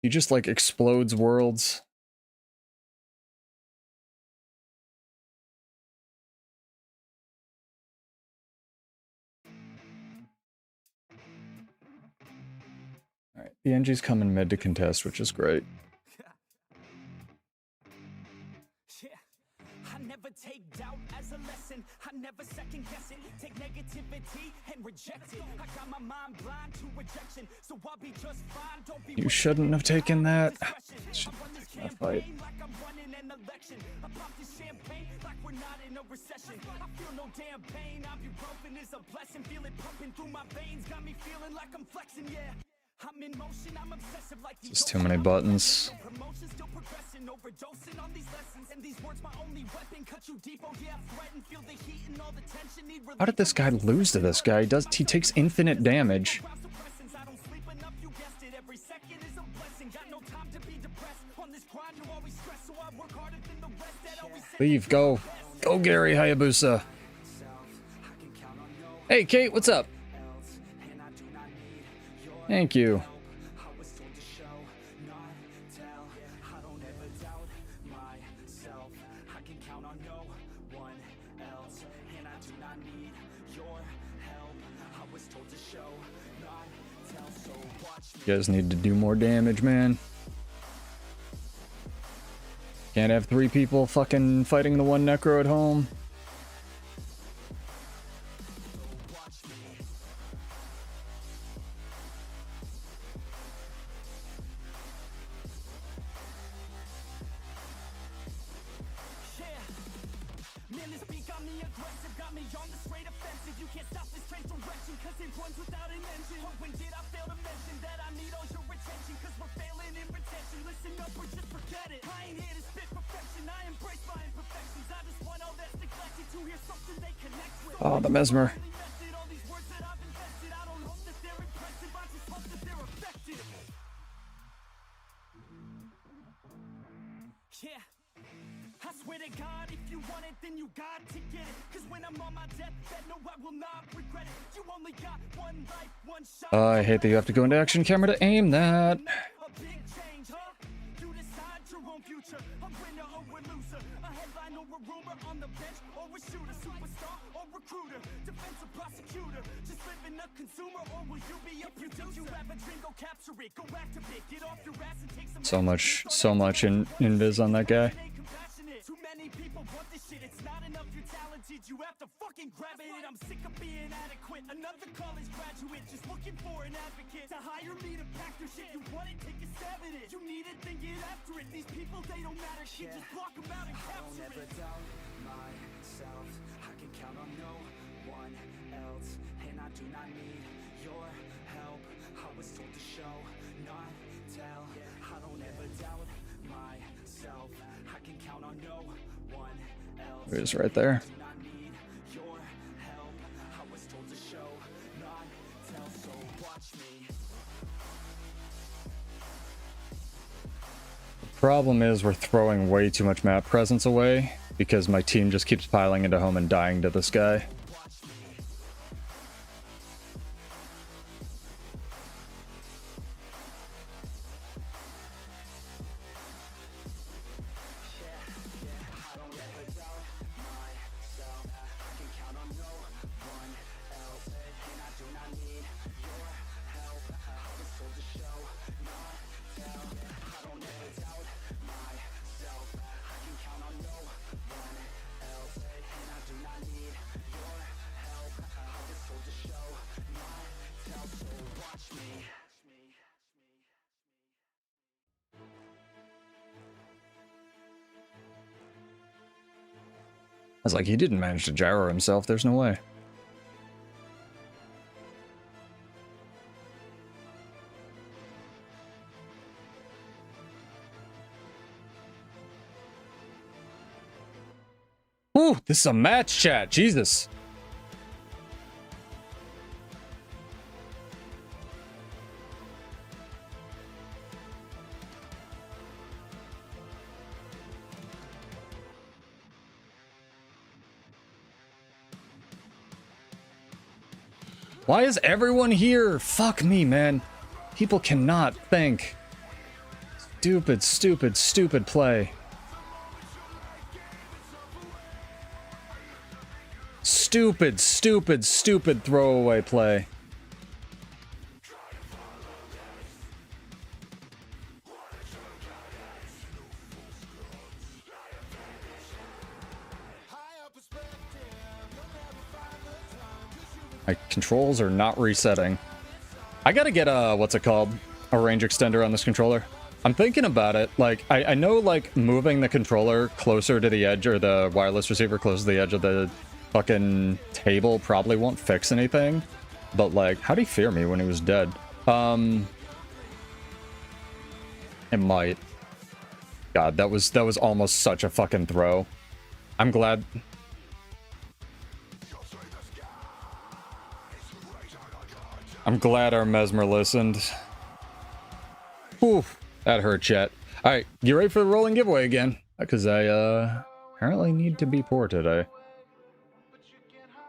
He just, like, explodes worlds. Alright, the NG's coming mid to contest, which is great. Take doubt as a lesson. I never second guess it. Take negativity and reject it. I got my mind blind to rejection, so I'll be just fine. Don't be. You shouldn't have taken that. That fight. Like I'm running an election. I pop this champagne like we're not in a recession. I feel no damn pain. Ibuprofen is a blessing. Feel it pumping through my veins. Got me feeling like I'm flexing. Yeah. I'm in motion, I'm obsessive like just too many buttons. Still progressing, overdosing on these lessons, and these words my only weapon. Cut you deep, oh yeah, threaten, feel the heat and all the tension. How did this guy lose to this guy? He takes infinite damage. Leave, go. Go, Gary Hayabusa. Hey, Kate, what's up? Thank you. You guys need to do more damage, man. Can't have 3 people fucking fighting the one necro at home. Oh, the Mesmer. Yeah, I swear to God, if you want it, then you got to get it. Cause when I'm on my deathbed, no, I will not regret it. You only got one life, one shot. I hate that you have to go into action camera to aim that. A big change, huh? You decide your own future. A winner or a loser, a headline or a rumor, on the bench or a shooter, superstar or recruiter, defensive prosecutor, just living a consumer, or will you be a producer? If you have a dream, go capture it, go activate, get off your ass and take some So much in invis on that guy. Too many people want this shit, it's not enough, you're talented, you have to fucking grab it. I'm sick of being adequate, another college graduate, just looking for an advocate to hire me to pack your shit. You want it, take a stab at it, you need it, then get after it. These people, they don't matter, shit, just block them out and capture it. I don't ever doubt myself, I can count on no one else, and I do not need your help. I was told to show, not tell. I don't ever doubt myself, I can count on no one else. It is right there. Problem is we're throwing way too much map presence away because my team just keeps piling into home and dying to this guy. I was like, he didn't manage to gyro himself, there's no way. Ooh, this is a match chat, Jesus. Why is everyone here? Fuck me, man. People cannot think. Stupid, stupid, stupid play. Stupid, stupid, stupid throwaway play. My controls are not resetting. I gotta get a, what's it called? A range extender on this controller. I'm thinking about it. Like, I know, like, moving the controller closer to the edge, or the wireless receiver closer to the edge of the fucking table probably won't fix anything. But, like, how'd he fear me when he was dead? It might. God, that was almost such a fucking throw. I'm glad... I'm glad our Mesmer listened. Whew, that hurt, chat. Alright, get ready for the rolling giveaway again. Because I, apparently need to be poor today.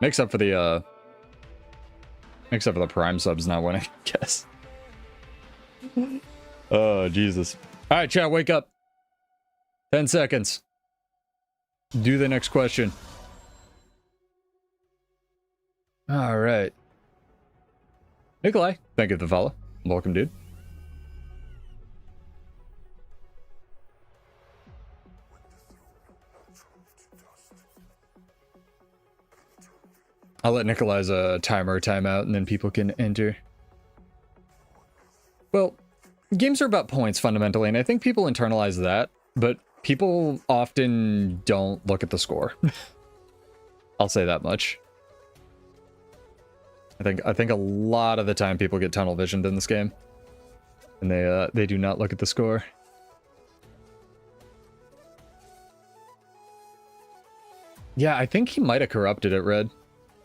Makes up for the Prime subs not winning, I guess. Oh, Jesus. Alright, chat, wake up. 10 seconds. Do the next question. Alright. Nikolai, thank you for the follow. Welcome, dude. I'll let Nikolai's timer timeout and then people can enter. Well, games are about points fundamentally, and I think people internalize that, but people often don't look at the score. I'll say that much. I think a lot of the time people get tunnel visioned in this game, and they do not look at the score. Yeah, I think he might have corrupted it, Red.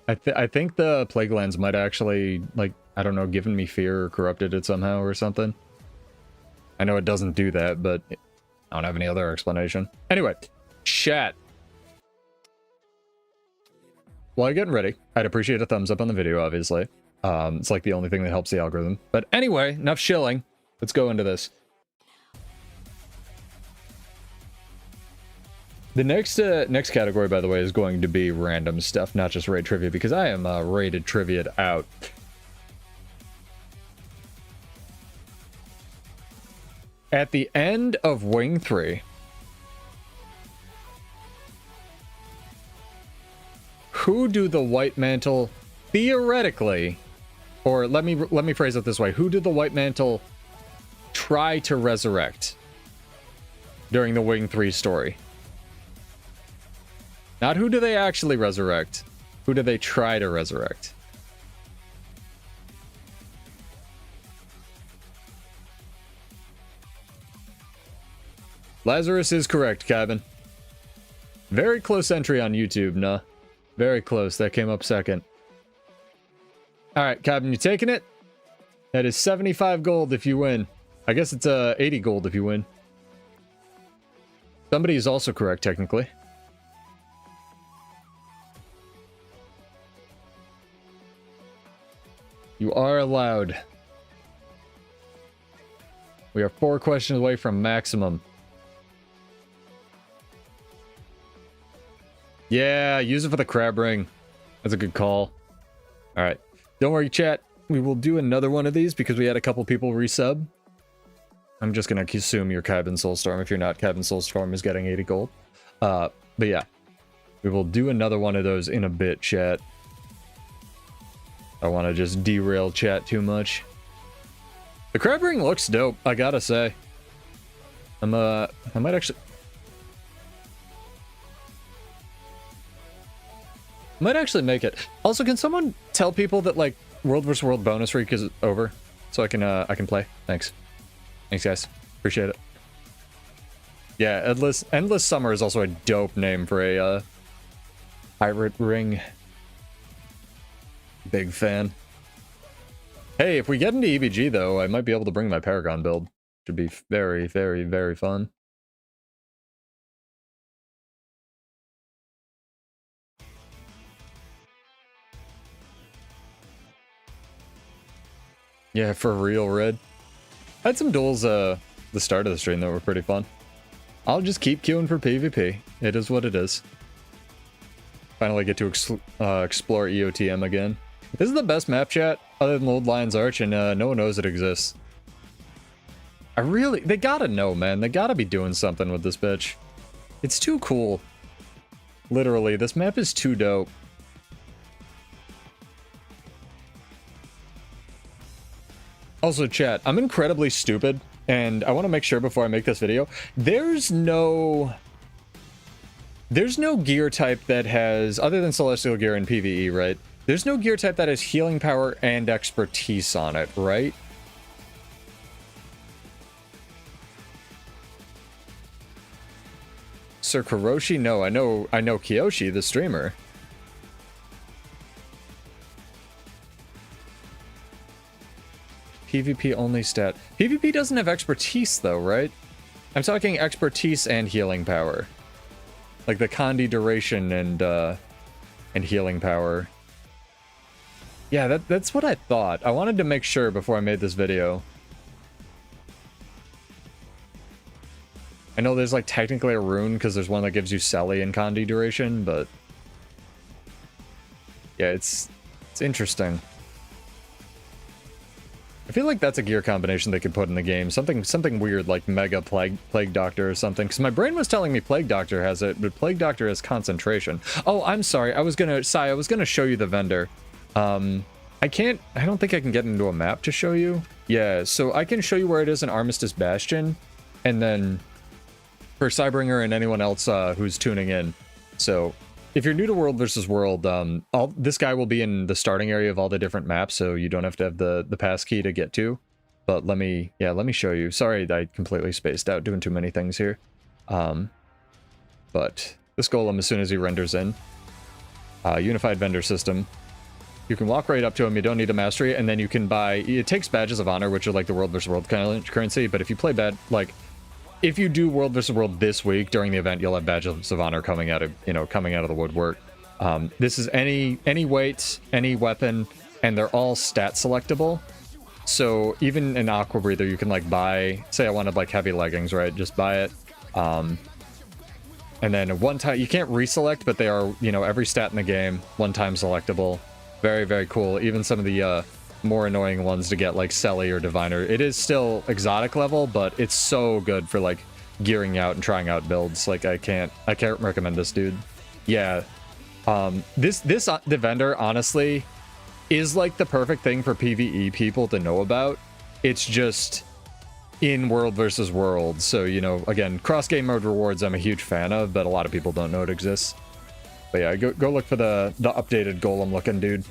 I think the Plague Lands might actually, like, I don't know, given me fear or corrupted it somehow or something. I know it doesn't do that, but I don't have any other explanation. Anyway, chat. While you're getting ready, I'd appreciate a thumbs up on the video, obviously. It's like the only thing that helps the algorithm. But anyway, enough shilling. Let's go into this. The next category, by the way, is going to be random stuff, not just raid trivia, because I am rated trivia out. At the end of Wing 3, who do the White Mantle theoretically, or let me phrase it this way, who did the White Mantle try to resurrect during the Wing 3 story? Not who do they actually resurrect, who do they try to resurrect? Lazarus is correct, Cabin. Very close entry on YouTube, nah. Very close. That came up second. Alright, Cabin, you taking it? That is 75 gold if you win. I guess it's 80 gold if you win. Somebody is also correct, technically. You are allowed. We are 4 questions away from maximum. Yeah, use it for the crab ring. That's a good call. Alright. Don't worry, chat. We will do another one of these because we had a couple people resub. I'm just going to assume you're Cabin Soulstorm. If you're not, Cabin Soulstorm is getting 80 gold. But yeah. We will do another one of those in a bit, chat. I want to just derail chat too much. The crab ring looks dope, I gotta say. I might actually... Might actually make it. Also, can someone tell people that, like, World vs. World bonus week is over? So I can play? Thanks. Thanks, guys. Appreciate it. Yeah, Endless Summer is also a dope name for a, pirate ring. Big fan. Hey, if we get into EBG, though, I might be able to bring my Paragon build. Should be very, very, very fun. Yeah, for real, Red. I had some duels, the start of the stream that were pretty fun. I'll just keep queuing for PvP. It is what it is. Finally get to explore EOTM again. This is the best map, chat, other than Old Lion's Arch, and no one knows it exists. They gotta know, man. They gotta be doing something with this bitch. It's too cool. Literally, this map is too dope. Also, chat, I'm incredibly stupid, and I want to make sure before I make this video, there's no gear type that has, other than Celestial Gear and PvE, right? There's no gear type that has healing power and expertise on it, right? Sir Kuroshi? No, I know Kiyoshi, the streamer. PvP only stat. PvP doesn't have expertise though, right? I'm talking expertise and healing power. Like the Kandi duration and healing power. Yeah, that's what I thought. I wanted to make sure before I made this video. I know there's like technically a rune because there's one that gives you Selly and Kandi duration, but yeah, it's interesting. I feel like that's a gear combination they could put in the game. Something weird like Mega Plague Doctor or something. Because my brain was telling me Plague Doctor has it, but Plague Doctor has concentration. Oh, I'm sorry. I was gonna show you the vendor. I don't think I can get into a map to show you. Yeah, so I can show you where it is in Armistice Bastion, and then for Cybringer and anyone else who's tuning in. So if you're new to World vs. World, this guy will be in the starting area of all the different maps, so you don't have to have the pass key to get to. But let me show you. Sorry, I completely spaced out doing too many things here. But this golem, as soon as he renders in, unified vendor system, you can walk right up to him. You don't need a mastery, and then you can buy. It takes badges of honor, which are like the World vs. World kind of currency. But if you play if you do World vs. World this week during the event, you'll have badges of honor coming out of the woodwork. This is any weight, any weapon, and they're all stat selectable. So even an Aqua Breather, you can like buy. Say I wanted like heavy leggings, right? Just buy it. And then one time, you can't reselect, but they are, you know, every stat in the game, one time selectable. Very, very cool. Even some of the more annoying ones to get, like Selly or Diviner. It is still exotic level, but it's so good for like gearing out and trying out builds. Like I can't recommend this dude. Yeah. The vendor honestly is like the perfect thing for PvE people to know about. It's just in world versus world. So, you know, again, cross game mode rewards I'm a huge fan of, but a lot of people don't know it exists. But yeah, go look for the updated golem looking dude.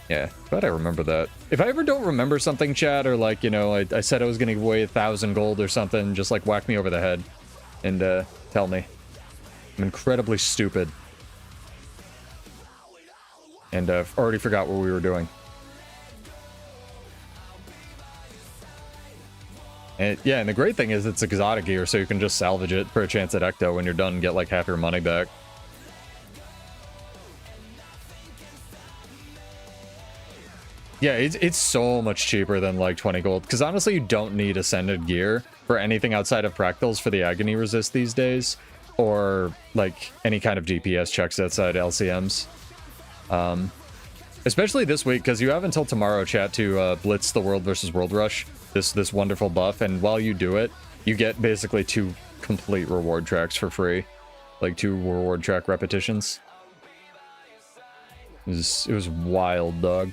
Yeah, glad I remember that. If I ever don't remember something, chat, or like, you know, I said I was gonna give away 1,000 gold or something, just like whack me over the head and tell me. I'm incredibly stupid. And already forgot what we were doing. And yeah, and the great thing is it's exotic gear, so you can just salvage it for a chance at Ecto when you're done and get like half your money back. Yeah, it's so much cheaper than like 20 gold, because honestly you don't need Ascended gear for anything outside of Fractals for the Agony Resist these days, or like any kind of DPS checks outside LCMs. Especially this week, because you have until tomorrow, chat, to blitz the World versus World Rush, this wonderful buff, and while you do it, you get basically 2 complete reward tracks for free. Like 2 reward track repetitions. It was wild, dog.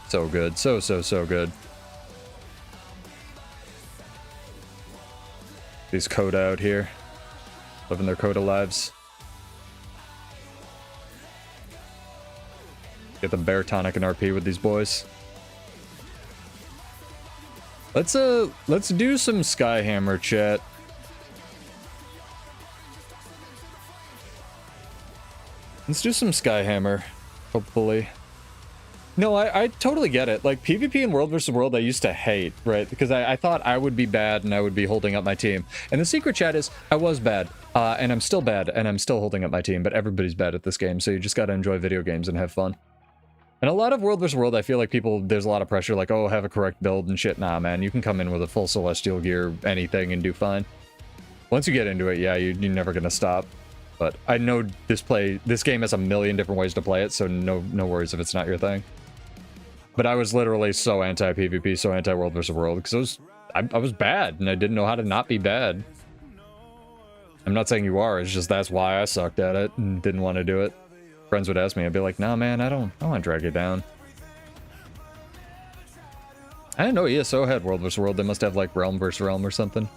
So good. So good. These Coda out here. Living their Coda lives. Get the Bear Tonic and RP with these boys. Let's do some Skyhammer, chat. Let's do some Skyhammer, hopefully. No, I totally get it. Like, PvP in World vs. World I used to hate, right? Because I thought I would be bad and I would be holding up my team. And the secret, chat, is I was bad. And I'm still bad, and I'm still holding up my team. But everybody's bad at this game, so you just gotta enjoy video games and have fun. And a lot of World vs. World, I feel like people, there's a lot of pressure, like, oh, have a correct build and shit. Nah, man, you can come in with a full Celestial gear, anything, and do fine. Once you get into it, yeah, you're never gonna stop. But I know this game has a million different ways to play it, so no worries if it's not your thing. But I was literally so anti-PvP, so anti-World vs. World, because I was bad, and I didn't know how to not be bad. I'm not saying you are, it's just that's why I sucked at it and didn't want to do it. Friends would ask me, I'd be like, nah, man, I want to drag you down. I didn't know ESO had World vs. World. They must have, like, Realm vs. Realm or something.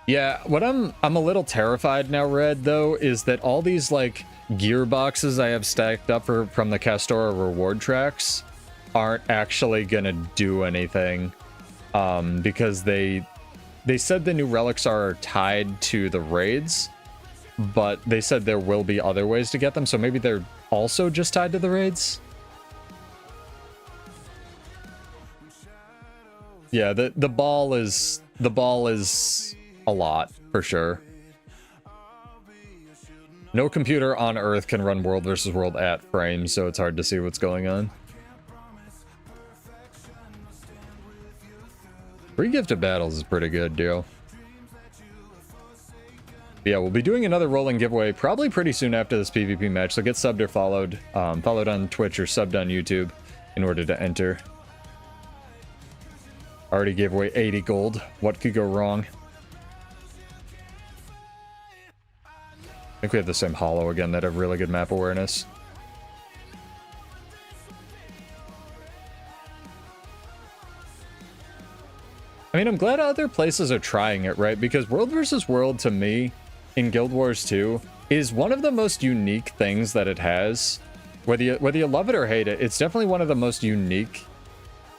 Yeah, what I'm a little terrified now, Red, though, is that all these, like, gear boxes I have stacked up from the Castora reward tracks aren't actually gonna do anything. Because they said the new relics are tied to the raids, but they said there will be other ways to get them, so maybe they're also just tied to the raids? Yeah, the ball is a lot, for sure. No computer on Earth can run World vs. World at frames, so it's hard to see what's going on. Free gift of battles is pretty good, dude. Yeah, we'll be doing another rolling giveaway probably pretty soon after this PvP match, so get subbed or followed. Followed on Twitch or subbed on YouTube in order to enter. Already gave away 80 gold. What could go wrong? I think we have the same holo again that have really good map awareness. I mean, I'm glad other places are trying it, right? Because World vs. World, to me, in Guild Wars 2, is one of the most unique things that it has. Whether you love it or hate it, it's definitely one of the most unique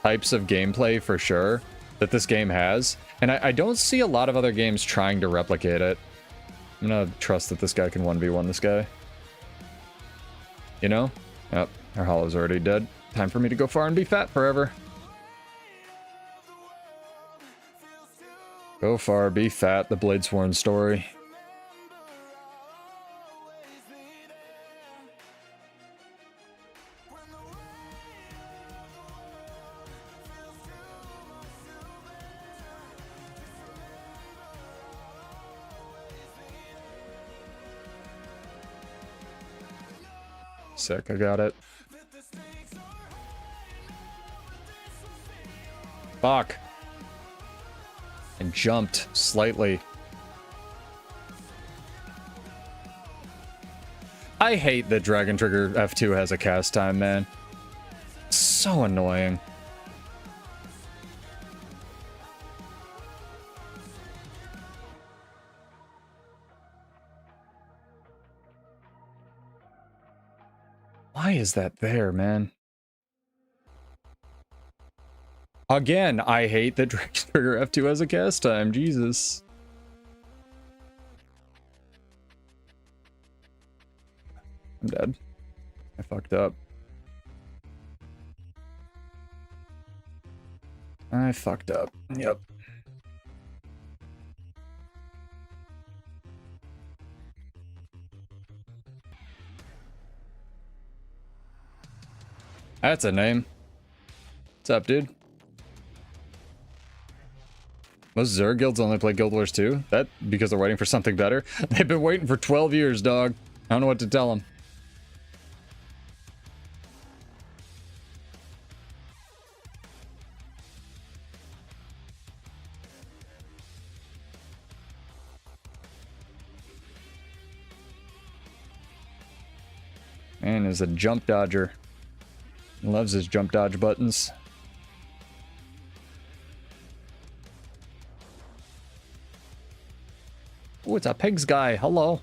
types of gameplay, for sure, that this game has. And I don't see a lot of other games trying to replicate it. I'm gonna trust that this guy can 1v1 this guy. You know? Yep, our holo's already dead. Time for me to go far and be fat forever. Go far, be fat, the Bladesworn story. Sick, I got it. Fuck. And jumped slightly. I hate that Dragon Trigger F2 has a cast time, man. So annoying. Why is that there, man? Again, I hate that Dragon Trigger F2 has a cast time. Jesus. I'm dead. I fucked up. I fucked up. Yep. That's a name. What's up, dude? Most Zerg guilds only play Guild Wars 2? That because they're waiting for something better? They've been waiting for 12 years, dog. I don't know what to tell them. Man is a jump dodger. Loves his jump dodge buttons. Oh, it's a pigs guy. Hello.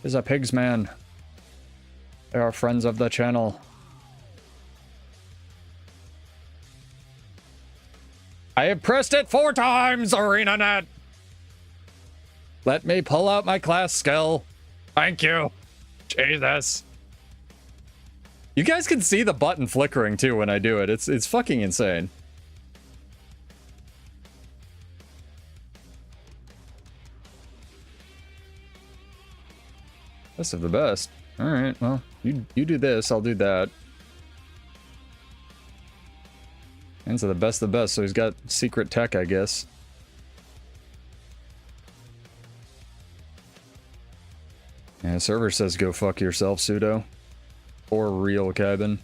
There's a pigs man. They are friends of the channel. I have pressed it 4 times, ArenaNet. Let me pull out my class skill. Thank you. Jesus. You guys can see the button flickering too when I do it. It's fucking insane. Best of the best. All right, well, you do this, I'll do that. Hands are the best of the best, so he's got secret tech, I guess. Yeah, server says go fuck yourself, pseudo. Or real cabin.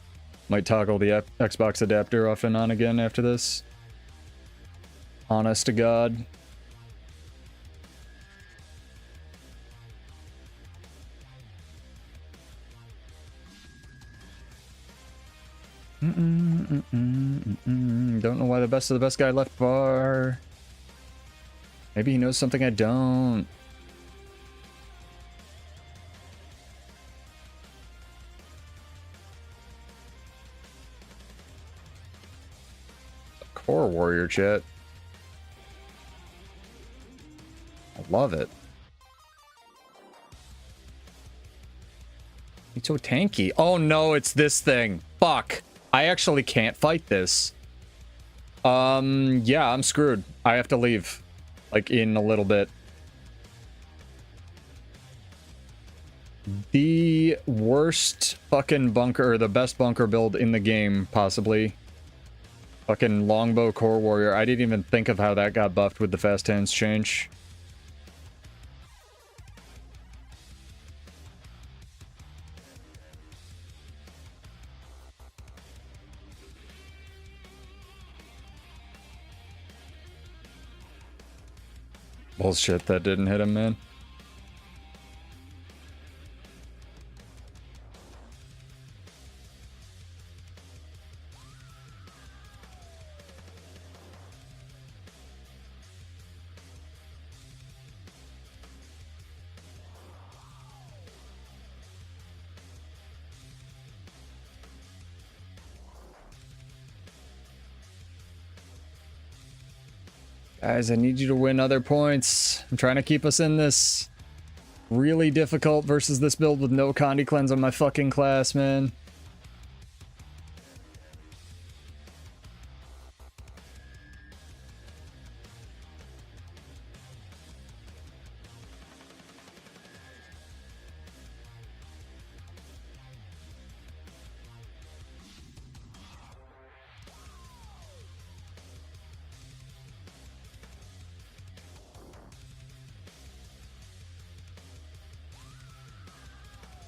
Might toggle the Xbox adapter off and on again after this. Honest to God. Don't know why the best of the best guy left bar. Maybe he knows something I don't. Core warrior chat. I love it. It's so tanky. Oh no, it's this thing. Fuck. I actually can't fight this. Yeah, I'm screwed. I have to leave. Like, in a little bit. The worst fucking bunker, or the best bunker build in the game, possibly. Fucking longbow core warrior. I didn't even think of how that got buffed with the fast hands change. Bullshit, that didn't hit him, man. Guys, I need you to win other points. I'm trying to keep us in this. Really difficult versus this build with no Condi cleanse on my fucking class, man.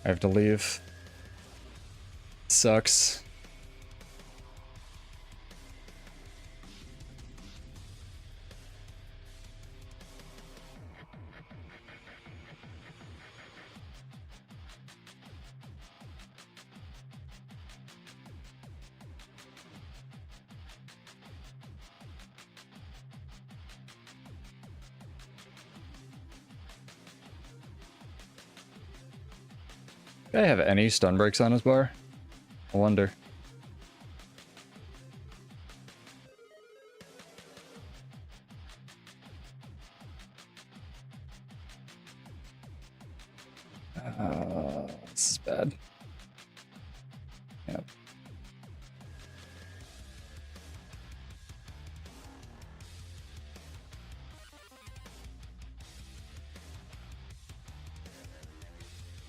I have to leave. Sucks. Do I have any stun breaks on his bar? I wonder. This is bad. Yep.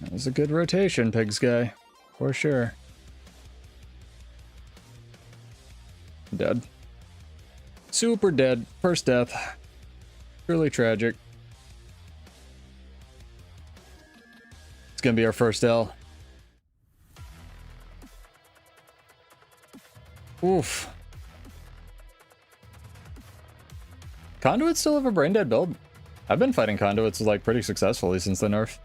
That was a good rotation, Pigs guy. For sure. Dead. Super dead. First death. Really tragic. It's gonna be our first L. Oof. Conduits still have a brain dead build. I've been fighting conduits like pretty successfully since the nerf.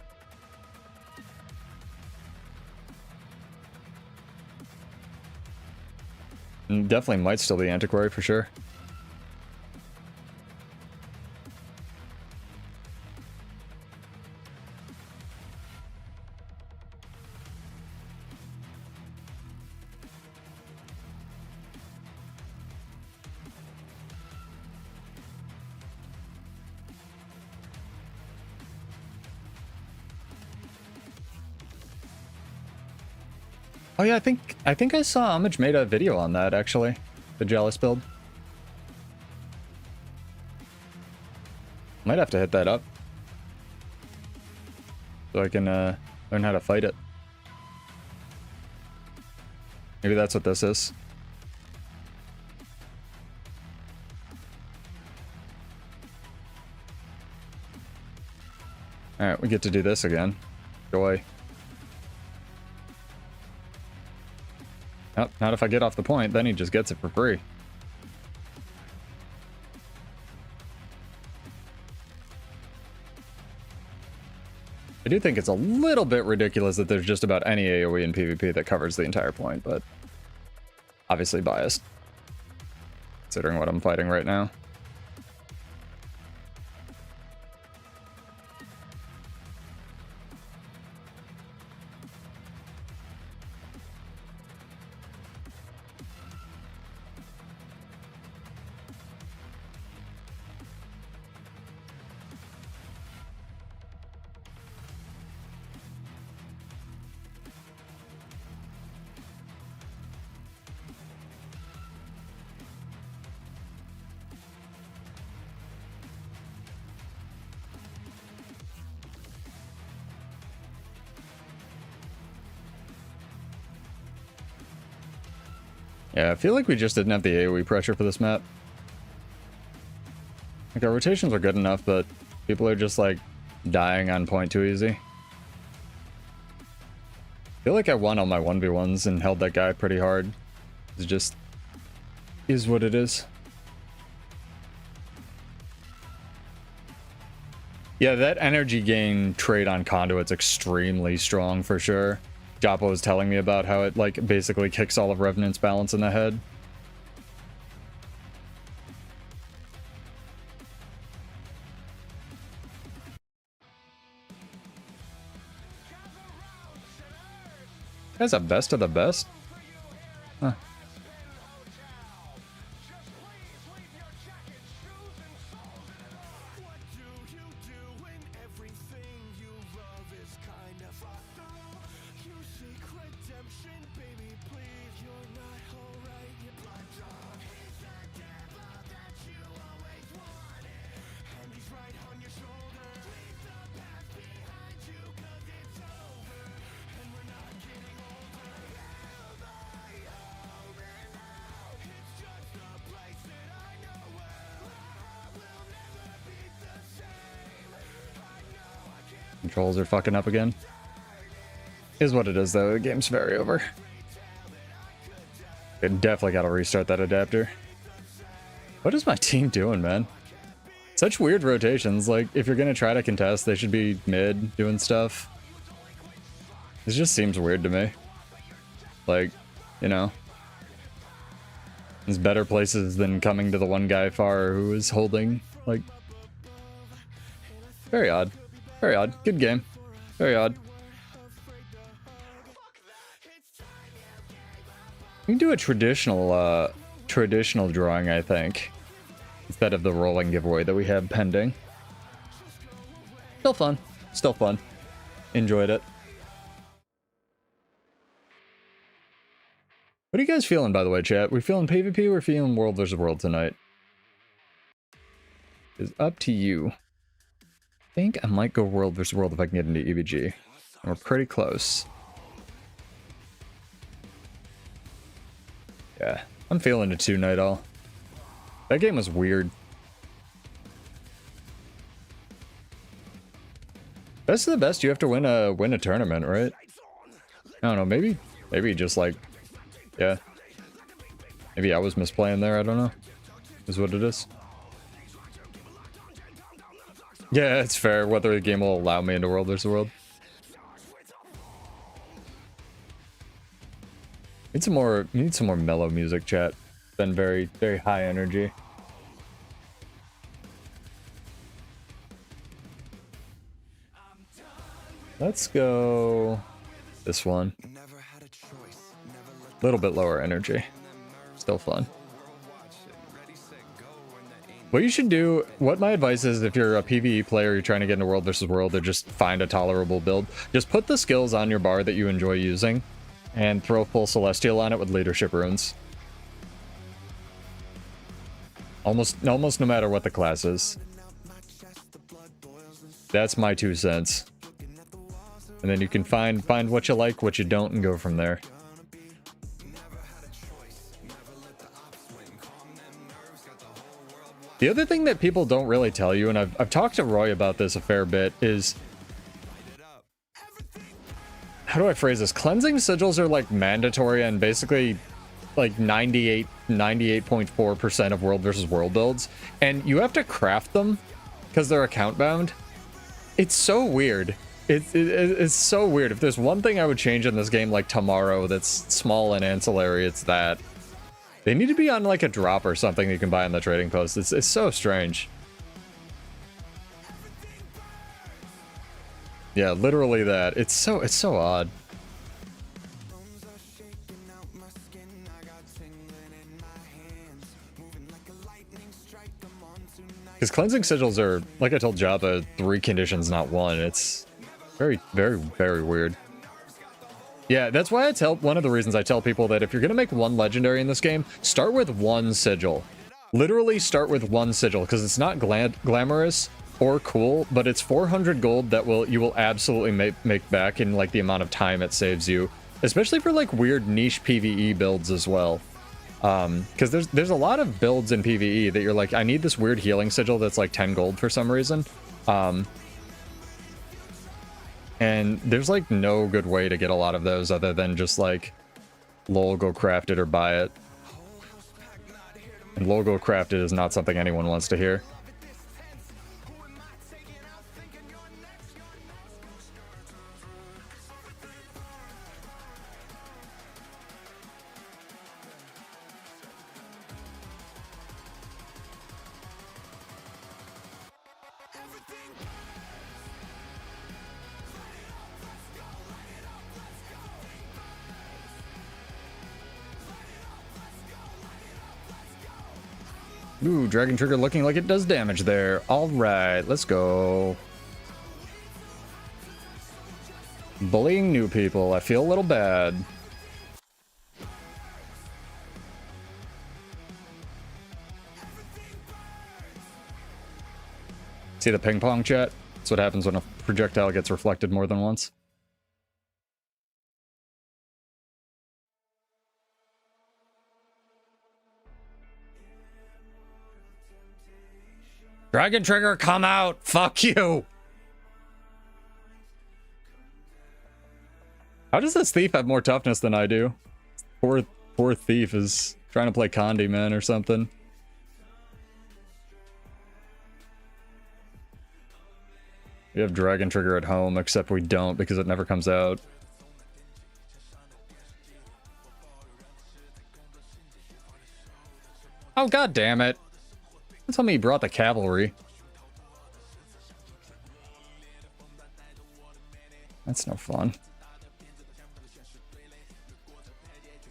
And definitely might still be Antiquary for sure. Oh yeah, I think I saw Homage made a video on that actually. The Jealous build. Might have to hit that up. So I can learn how to fight it. Maybe that's what this is. Alright, we get to do this again. Joy. Oh, not if I get off the point, then he just gets it for free. I do think it's a little bit ridiculous that there's just about any AoE in PvP that covers the entire point, but obviously biased, considering what I'm fighting right now. Yeah, I feel like we just didn't have the AoE pressure for this map. Like, our rotations are good enough, but people are just, like, dying on point too easy. I feel like I won all my 1v1s and held that guy pretty hard. It just is what it is. Yeah, that energy gain trait on Conduit's extremely strong for sure. Joppa was telling me about how it, like, basically kicks all of Revenant's balance in the head. That's a best of the best? Huh. Controls are fucking up again. Is what it is, though. The game's very over. It definitely got to restart that adapter. What is my team doing, man? Such weird rotations. Like, if you're going to try to contest, they should be mid doing stuff. This just seems weird to me. Like, you know. There's better places than coming to the one guy far who is holding. Like, very odd. Very odd. Good game. Very odd. We can do a traditional drawing, I think, instead of the rolling giveaway that we have pending. Still fun. Still fun. Enjoyed it. What are you guys feeling, by the way, chat? We feeling PvP or we're feeling World vs. World tonight? It's up to you. I think I might go World vs. World if I can get into EVG. We're pretty close. Yeah, I'm feeling it too, Night All. That game was weird. Best of the best, you have to win a tournament, right? I don't know, maybe just like, yeah. Maybe I was misplaying there, I don't know. Is what it is. Yeah, it's fair, whether the game will allow me into World vs. World. Need some more mellow music, chat. Been very, very high energy. Let's go this one. A little bit lower energy. Still fun. What you should do, what my advice is if you're a PvE player, you're trying to get into World vs. World, or just find a tolerable build, just put the skills on your bar that you enjoy using and throw full Celestial on it with leadership runes. Almost no matter what the class is. That's my 2 cents. And then you can find what you like, what you don't, and go from there. The other thing that people don't really tell you, and I've talked to Roy about this a fair bit, is... How do I phrase this? Cleansing sigils are like mandatory and basically like 98.4% of World vs. World builds. And you have to craft them because they're account bound. It's so weird. It's so weird. If there's one thing I would change in this game like tomorrow that's small and ancillary, it's that. They need to be on like a drop or something you can buy on the trading post. It's so strange. Yeah, literally that. It's so odd. Because cleansing sigils are, like I told Java, 3 conditions, not 1. It's very, very, very weird. Yeah, that's why one of the reasons I tell people that if you're gonna make 1 legendary in this game, start with 1 sigil. Literally start with 1 sigil, because it's not glamorous or cool, but it's 400 gold that you will absolutely make back in like the amount of time it saves you, especially for like weird niche PvE builds as well. Because there's a lot of builds in PvE that you're like, I need this weird healing sigil that's like 10 gold for some reason. And there's like no good way to get a lot of those other than just like lol, go craft it or buy it. And lol, go craft it is not something anyone wants to hear. Ooh, Dragon Trigger looking like it does damage there. Alright, let's go. Bullying new people. I feel a little bad. See the ping pong chat? That's what happens when a projectile gets reflected more than once. Dragon Trigger, come out! Fuck you! How does this thief have more toughness than I do? Poor thief is trying to play Condi, man, or something. We have Dragon Trigger at home, except we don't because it never comes out. Oh, god damn it. Don't tell me he brought the cavalry. That's no fun.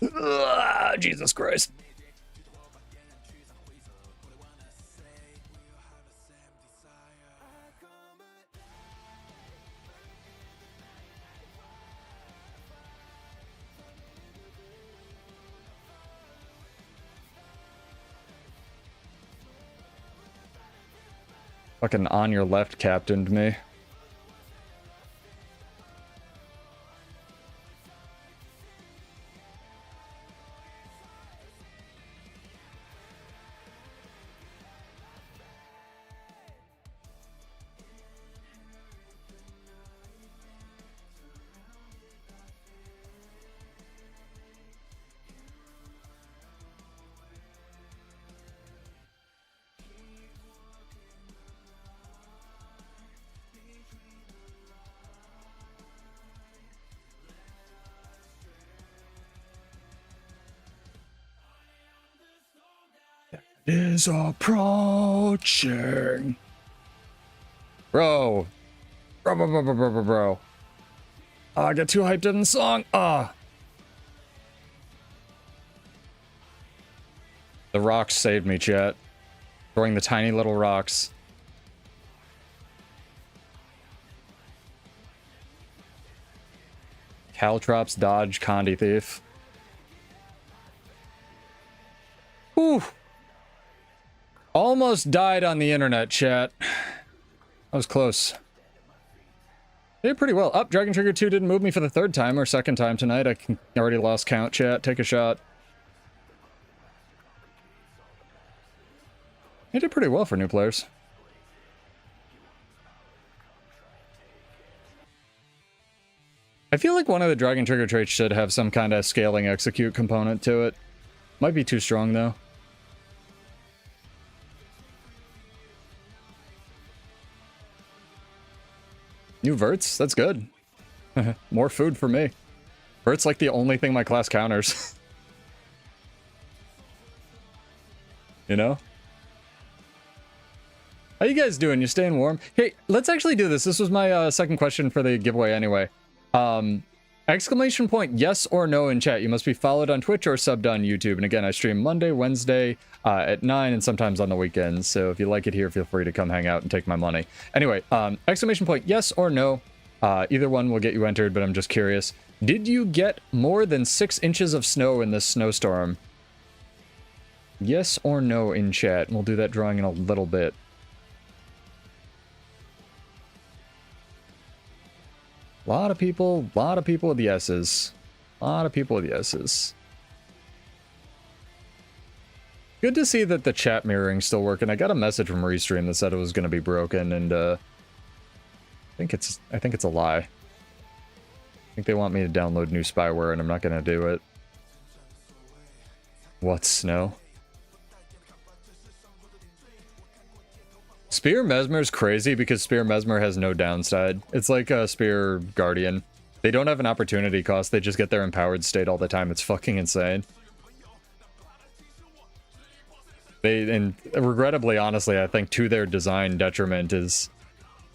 Ugh, Jesus Christ. Fucking on your left captained me. Is approaching. Bro. Bro. Oh, I get too hyped in the song. Ah. The rocks saved me, chat. Throwing the tiny little rocks. Caltrops, dodge, Condi thief. Whew. Almost died on the internet, chat. That was close. Did pretty well. Up, Dragon Trigger 2 didn't move me for the third time or second time tonight. I already lost count, chat. Take a shot. He did pretty well for new players. I feel like one of the Dragon Trigger traits should have some kind of scaling execute component to it. Might be too strong, though. New verts? That's good. More food for me. Vert's like the only thing my class counters. You know? How you guys doing? You staying warm? Hey, let's actually do this. This was my second question for the giveaway anyway. Exclamation point yes or no in chat. You must be followed on Twitch or subbed on YouTube. And again, I stream Monday, Wednesday at 9 and sometimes on the weekends. So if you like it here, feel free to come hang out and take my money. Anyway, exclamation point yes or no. Either one will get you entered, but I'm just curious. Did you get more than 6 inches of snow in this snowstorm? Yes or no in chat. We'll do that drawing in a little bit. A lot of people with yeses. A lot of people with yeses. Good to see that the chat mirroring's still working. I got a message from Restream that said it was going to be broken, and I think it's a lie. I think they want me to download new spyware, and I'm not going to do it. What, snow? Spear Mesmer is crazy because Spear Mesmer has no downside. It's like a Spear Guardian. They don't have an opportunity cost, they just get their empowered state all the time. It's fucking insane. And regrettably, honestly, I think to their design detriment is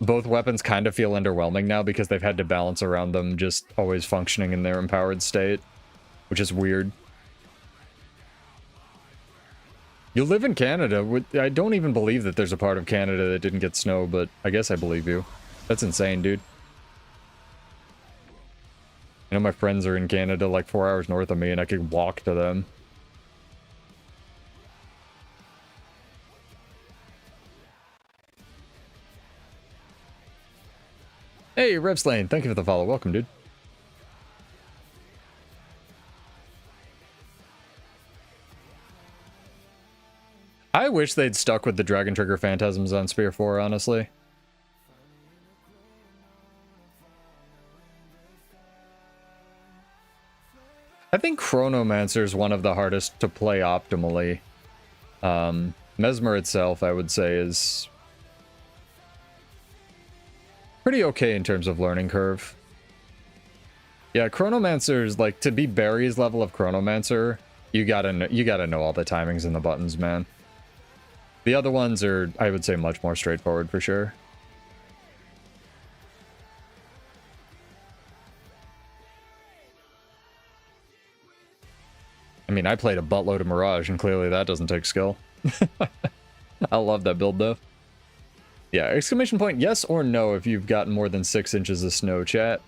both weapons kind of feel underwhelming now because they've had to balance around them just always functioning in their empowered state, which is weird. You live in Canada. I don't even believe that there's a part of Canada that didn't get snow, but I guess I believe you. That's insane, dude. I know my friends are in Canada like 4 hours north of me, and I could walk to them. Hey, Revslane, thank you for the follow. Welcome, dude. I wish they'd stuck with the Dragon Trigger Phantasms on Spear 4, honestly. I think Chronomancer is one of the hardest to play optimally. Mesmer itself, I would say, is pretty okay in terms of learning curve. Yeah, Chronomancer is like, to be Barry's level of Chronomancer, you gotta know all the timings and the buttons, man. The other ones are, I would say, much more straightforward for sure. I mean, I played a buttload of Mirage, and clearly that doesn't take skill. I love that build, though. Yeah, exclamation point, yes or no if you've gotten more than 6 inches of snow, chat.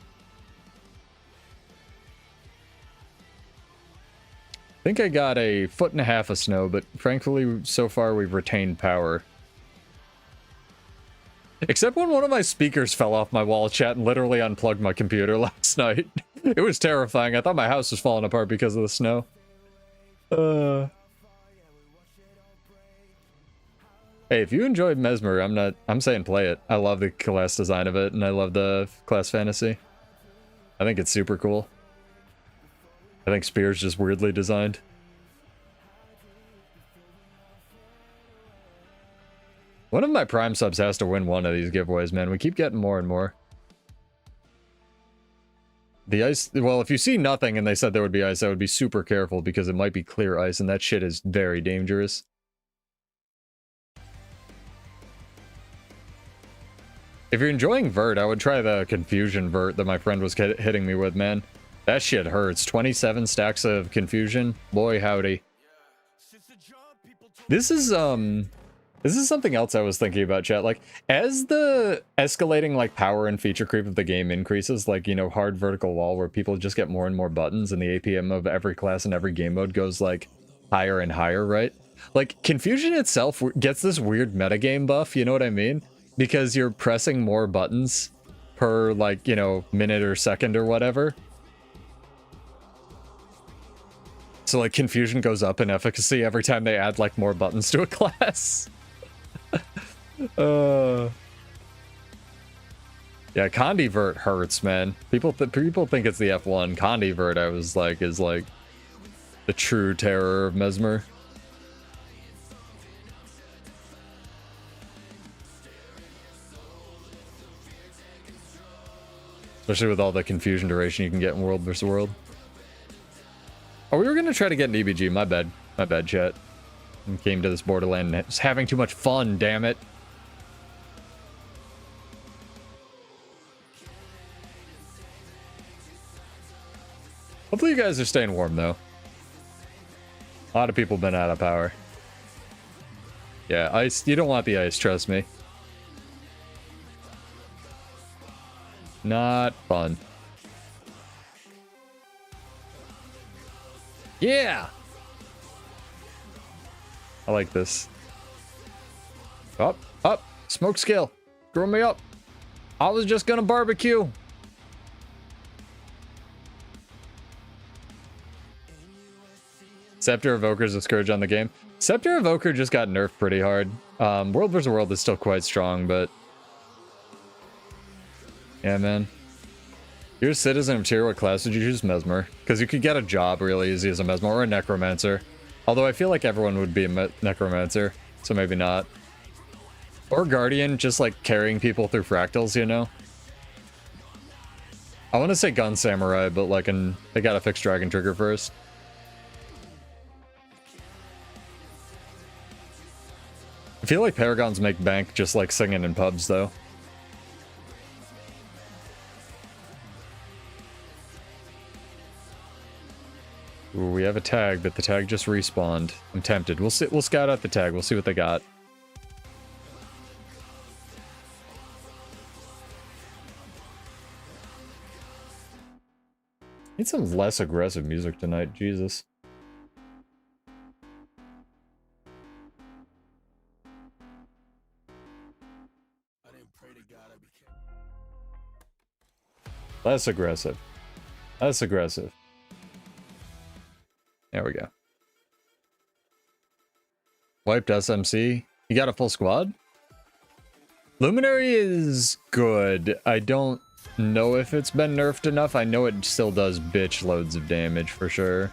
I think I got a 1.5 feet of snow, but frankly, so far we've retained power. Except when one of my speakers fell off my wall, chat, and literally unplugged my computer last night. It was terrifying. I thought my house was falling apart because of the snow. Hey, if you enjoyed Mesmer, I'm saying play it. I love the class design of it, and I love the class fantasy. I think it's super cool. I think Spear's just weirdly designed. One of my Prime subs has to win one of these giveaways, man. We keep getting more and more. The ice, well, if you see nothing and they said there would be ice, I would be super careful because it might be clear ice, and that shit is very dangerous. If you're enjoying Vert, I would try the Confusion Vert that my friend was hitting me with, man. That shit hurts. 27 stacks of Confusion. Boy, howdy. This is something else I was thinking about, chat. Like, as the escalating, like, power and feature creep of the game increases, like, you know, hard vertical wall where people just get more and more buttons and the APM of every class and every game mode goes, like, higher and higher, right? Like, Confusion itself gets this weird metagame buff, you know what I mean? Because you're pressing more buttons per, like, you know, minute or second or whatever. So, like, Confusion goes up in efficacy every time they add, like, more buttons to a class. Yeah, Condivert hurts, man. People think it's the F1. Condivert, I was like, is like the true terror of Mesmer. Especially with all the confusion duration you can get in World vs. World. Oh, we were gonna try to get an EBG. My bad. My bad, chat. And came to this Borderland and was having too much fun, damn it. Hopefully you guys are staying warm, though. A lot of people have been out of power. Yeah, ice. You don't want the ice, trust me. Not fun. Yeah! I like this. Up, up, smoke skill. Screw me up. I was just gonna barbecue. Scepter Evoker's a scourge on the game. Scepter Evoker just got nerfed pretty hard. World vs. World is still quite strong, but... yeah, man. You're a citizen of tier, what class would you choose? Mesmer. Because you could get a job really easy as a Mesmer or a Necromancer. Although I feel like everyone would be a Necromancer, so maybe not. Or Guardian, just like carrying people through fractals, you know? I want to say Gun Samurai, but like they gotta fix Dragon Trigger first. I feel like Paragons make bank just like singing in pubs, though. Ooh, we have a tag, but the tag just respawned. I'm tempted. We'll scout out the tag. We'll see what they got. Need some less aggressive music tonight, Jesus. Less aggressive. Less aggressive. There we go. Wiped SMC. You got a full squad? Luminary is good. I don't know if it's been nerfed enough. I know it still does bitch loads of damage for sure.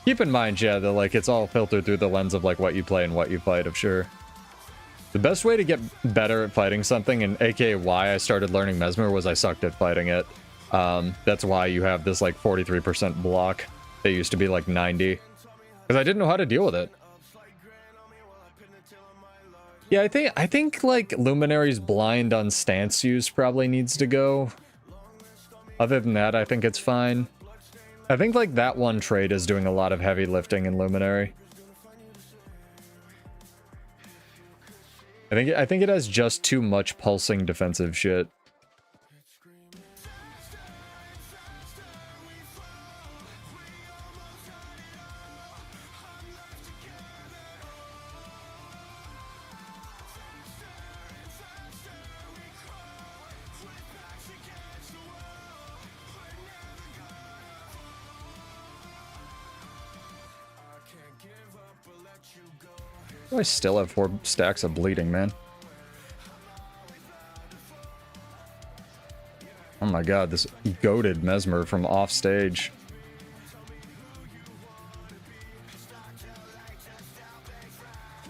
Keep in mind, yeah, that like it's all filtered through the lens of like what you play and what you fight, of sure. The best way to get better at fighting something, and aka why I started learning Mesmer, was I sucked at fighting it. That's why you have this like 43% block. They used to be like 90. Because I didn't know how to deal with it. Yeah, I think like Luminary's blind on stance use probably needs to go. Other than that, I think it's fine. I think like that one trait is doing a lot of heavy lifting in Luminary. I think it has just too much pulsing defensive shit. I still have 4 stacks of bleeding, man. Oh my god, this goated Mesmer from off stage.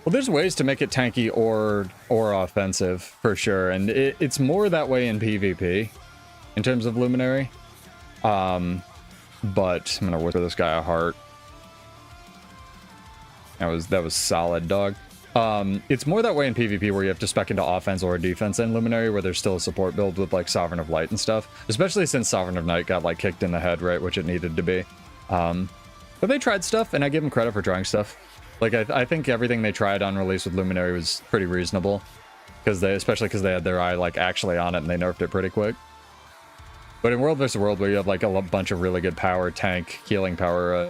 Well, there's ways to make it tanky or offensive, for sure, and it's more that way in PvP, in terms of Luminary. But I'm gonna whisper this guy a heart. That was solid, dog. It's more that way in PvP where you have to spec into offense or defense in Luminary, where there's still a support build with like Sovereign of Light and stuff. Especially since Sovereign of Night got like kicked in the head, right, which it needed to be. But they tried stuff, and I give them credit for trying stuff. Like I think everything they tried on release with Luminary was pretty reasonable, especially because they had their eye like actually on it and they nerfed it pretty quick. But in World vs. World, where you have like a bunch of really good power, tank, healing power,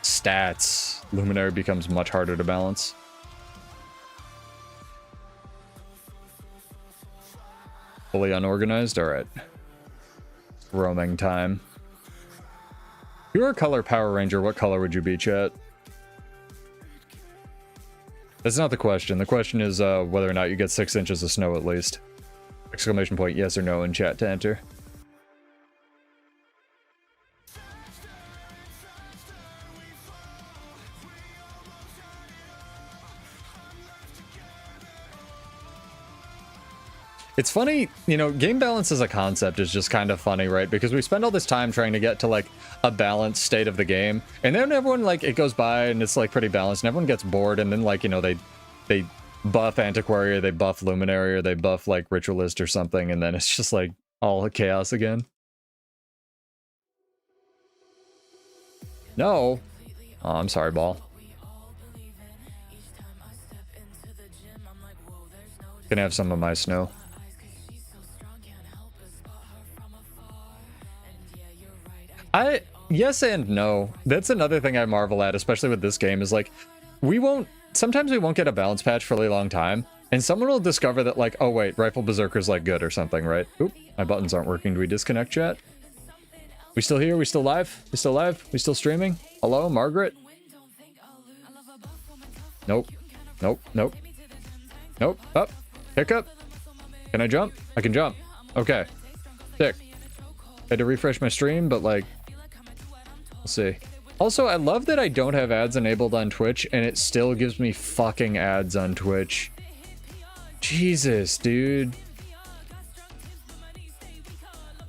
stats, Luminary becomes much harder to balance. Fully unorganized? Alright. Roaming time. If you were a color Power Ranger, what color would you be, chat? That's not the question. The question is whether or not you get 6 inches of snow at least. Exclamation point, yes or no in chat to enter. It's funny, you know, game balance as a concept is just kind of funny, right? Because we spend all this time trying to get to, like, a balanced state of the game. And then everyone, like, it goes by and it's, like, pretty balanced. And everyone gets bored. And then, like, you know, they buff Antiquary or they buff Luminary or they buff, like, Ritualist or something. And then it's just, like, all chaos again. No. Oh, I'm sorry, ball. Can have some of my snow. Yes and no. That's another thing I marvel at, especially with this game, is like, sometimes we won't get a balance patch for a really long time, and someone will discover that, like, oh wait, Rifle Berserker's like good or something, right? Oop, my buttons aren't working. Do we disconnect chat? We still here? We still live? We still live? We still streaming? Hello, Margaret? Nope. Nope. Nope. Nope. Up. Hiccup. Can I jump? I can jump. Okay. Sick. Had to refresh my stream, but like, we'll see. Also, I love that I don't have ads enabled on Twitch, and it still gives me fucking ads on Twitch. Jesus, dude.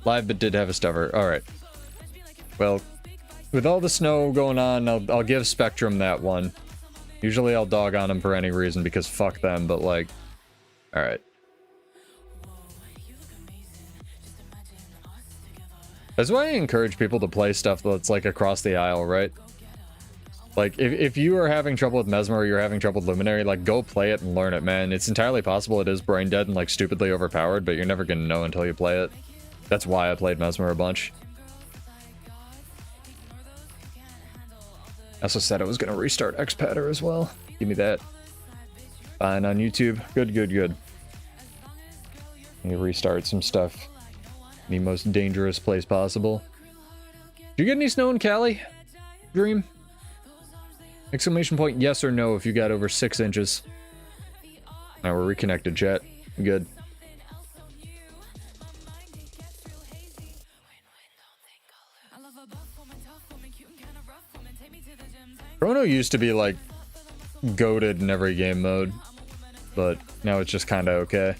Live, but did have a stuffer. All right. Well, with all the snow going on, I'll give Spectrum that one. Usually I'll dog on them for any reason because fuck them, but like, all right. That's why I encourage people to play stuff that's like across the aisle, right? Like, if you are having trouble with Mesmer or you're having trouble with Luminary, like, go play it and learn it, man. It's entirely possible it is brain dead and like stupidly overpowered, but you're never gonna know until you play it. That's why I played Mesmer a bunch. I also said I was gonna restart XPadder as well. Give me that. Fine on YouTube. Good, good, good. Let me restart some stuff. The most dangerous place possible. Did you get any snow in Cali? Dream? Exclamation point yes or no if you got over 6 inches. Now we're reconnected, chat. Good. Chrono used to be like goated in every game mode, but now it's just kind of okay.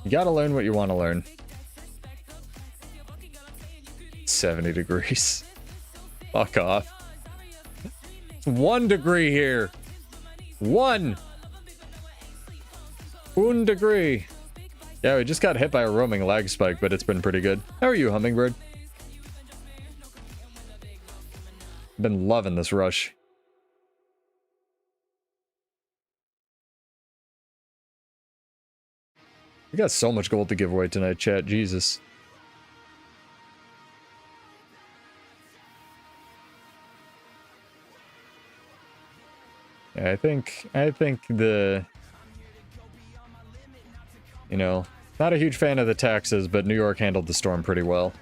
You gotta learn what you want to learn. 70 degrees. Fuck off. It's 1 degree here. 1 degree. Yeah, we just got hit by a roaming lag spike, but it's been pretty good. How are you, Hummingbird? Been loving this rush. We got so much gold to give away tonight, chat. Jesus. Yeah, I think the, you know, not a huge fan of the taxes, but New York handled the storm pretty well.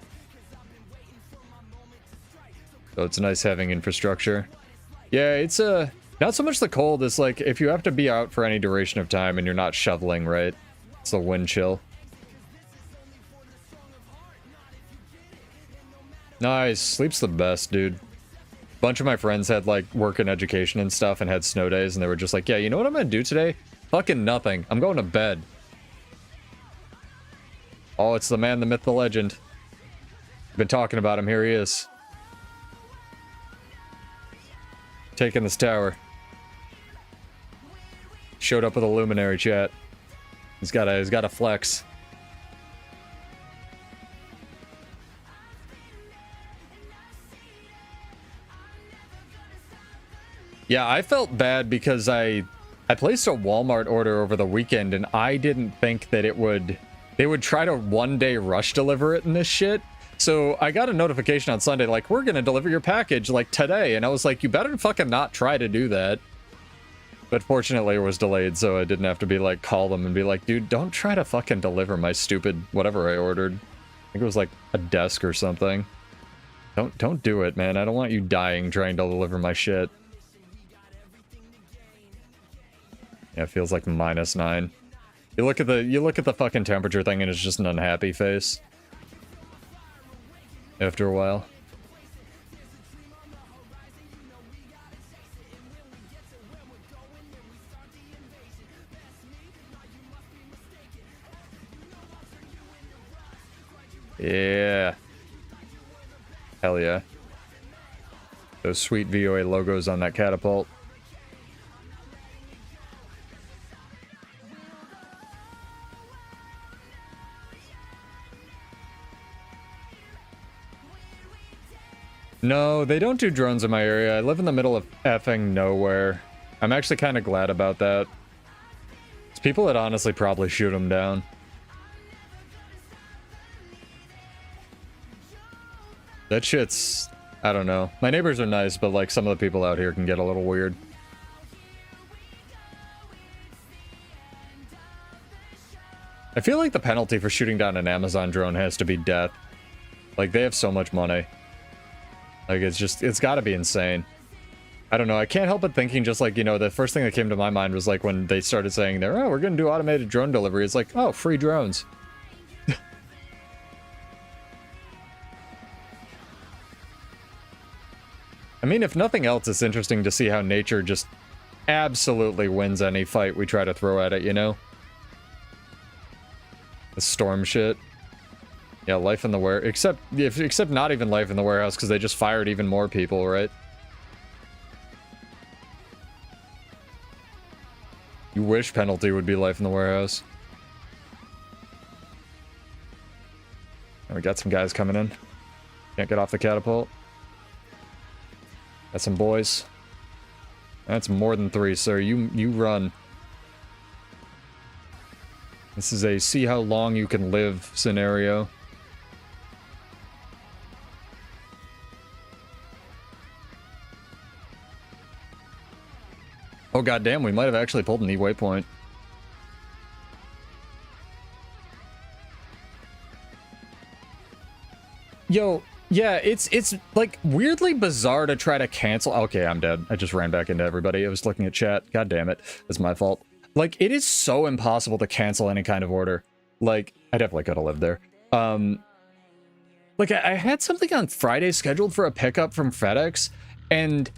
So it's nice having infrastructure. Yeah, it's not so much the cold, it's like if you have to be out for any duration of time and you're not shoveling, right? It's the wind chill. Nice. Sleep's the best, dude. Bunch of my friends had like work and education and stuff and had snow days, and they were just like, yeah, you know what I'm gonna do today? Fucking nothing. I'm going to bed. Oh, it's the man, the myth, the legend. Been talking about him. Here he is. Taking this tower. Showed up with a luminary, chat. He's got a flex. Yeah, I felt bad because I placed a Walmart order over the weekend, and I didn't think that they would try to one-day rush deliver it in this shit. So I got a notification on Sunday, like, we're gonna deliver your package, like, today. And I was like, you better fucking not try to do that. But fortunately, it was delayed, so I didn't have to be like, call them and be like, dude, don't try to fucking deliver my stupid whatever I ordered. I think it was like a desk or something. Don't do it, man. I don't want you dying trying to deliver my shit. Yeah, it feels like -9. You look at the fucking temperature thing and it's just an unhappy face. After a while. Yeah. Hell yeah. Those sweet VOA logos on that catapult. No, they don't do drones in my area. I live in the middle of effing nowhere. I'm actually kind of glad about that. It's people that honestly probably shoot them down. That shit's... I don't know. My neighbors are nice, but like some of the people out here can get a little weird. I feel like the penalty for shooting down an Amazon drone has to be death. Like, they have so much money. Like, it's gotta be insane. I don't know, I can't help but thinking just like, you know, the first thing that came to my mind was like when they started saying there, oh, we're gonna do automated drone delivery. It's like, oh, free drones. I mean, if nothing else, it's interesting to see how nature just absolutely wins any fight we try to throw at it, you know? The storm shit. Yeah, life in the warehouse. Except not even life in the warehouse, because they just fired even more people, right? You wish penalty would be life in the warehouse. And we got some guys coming in. Can't get off the catapult. Got some boys. That's more than 3, sir. You run. This is a see how long you can live scenario. Oh goddamn, we might have actually pulled an E-waypoint. Yo, yeah, it's like weirdly bizarre to try to cancel. Okay, I'm dead. I just ran back into everybody. I was looking at chat. God damn it. It's my fault. Like, it is so impossible to cancel any kind of order. Like, I definitely could have lived there. Like, I had something on Friday scheduled for a pickup from FedEx, and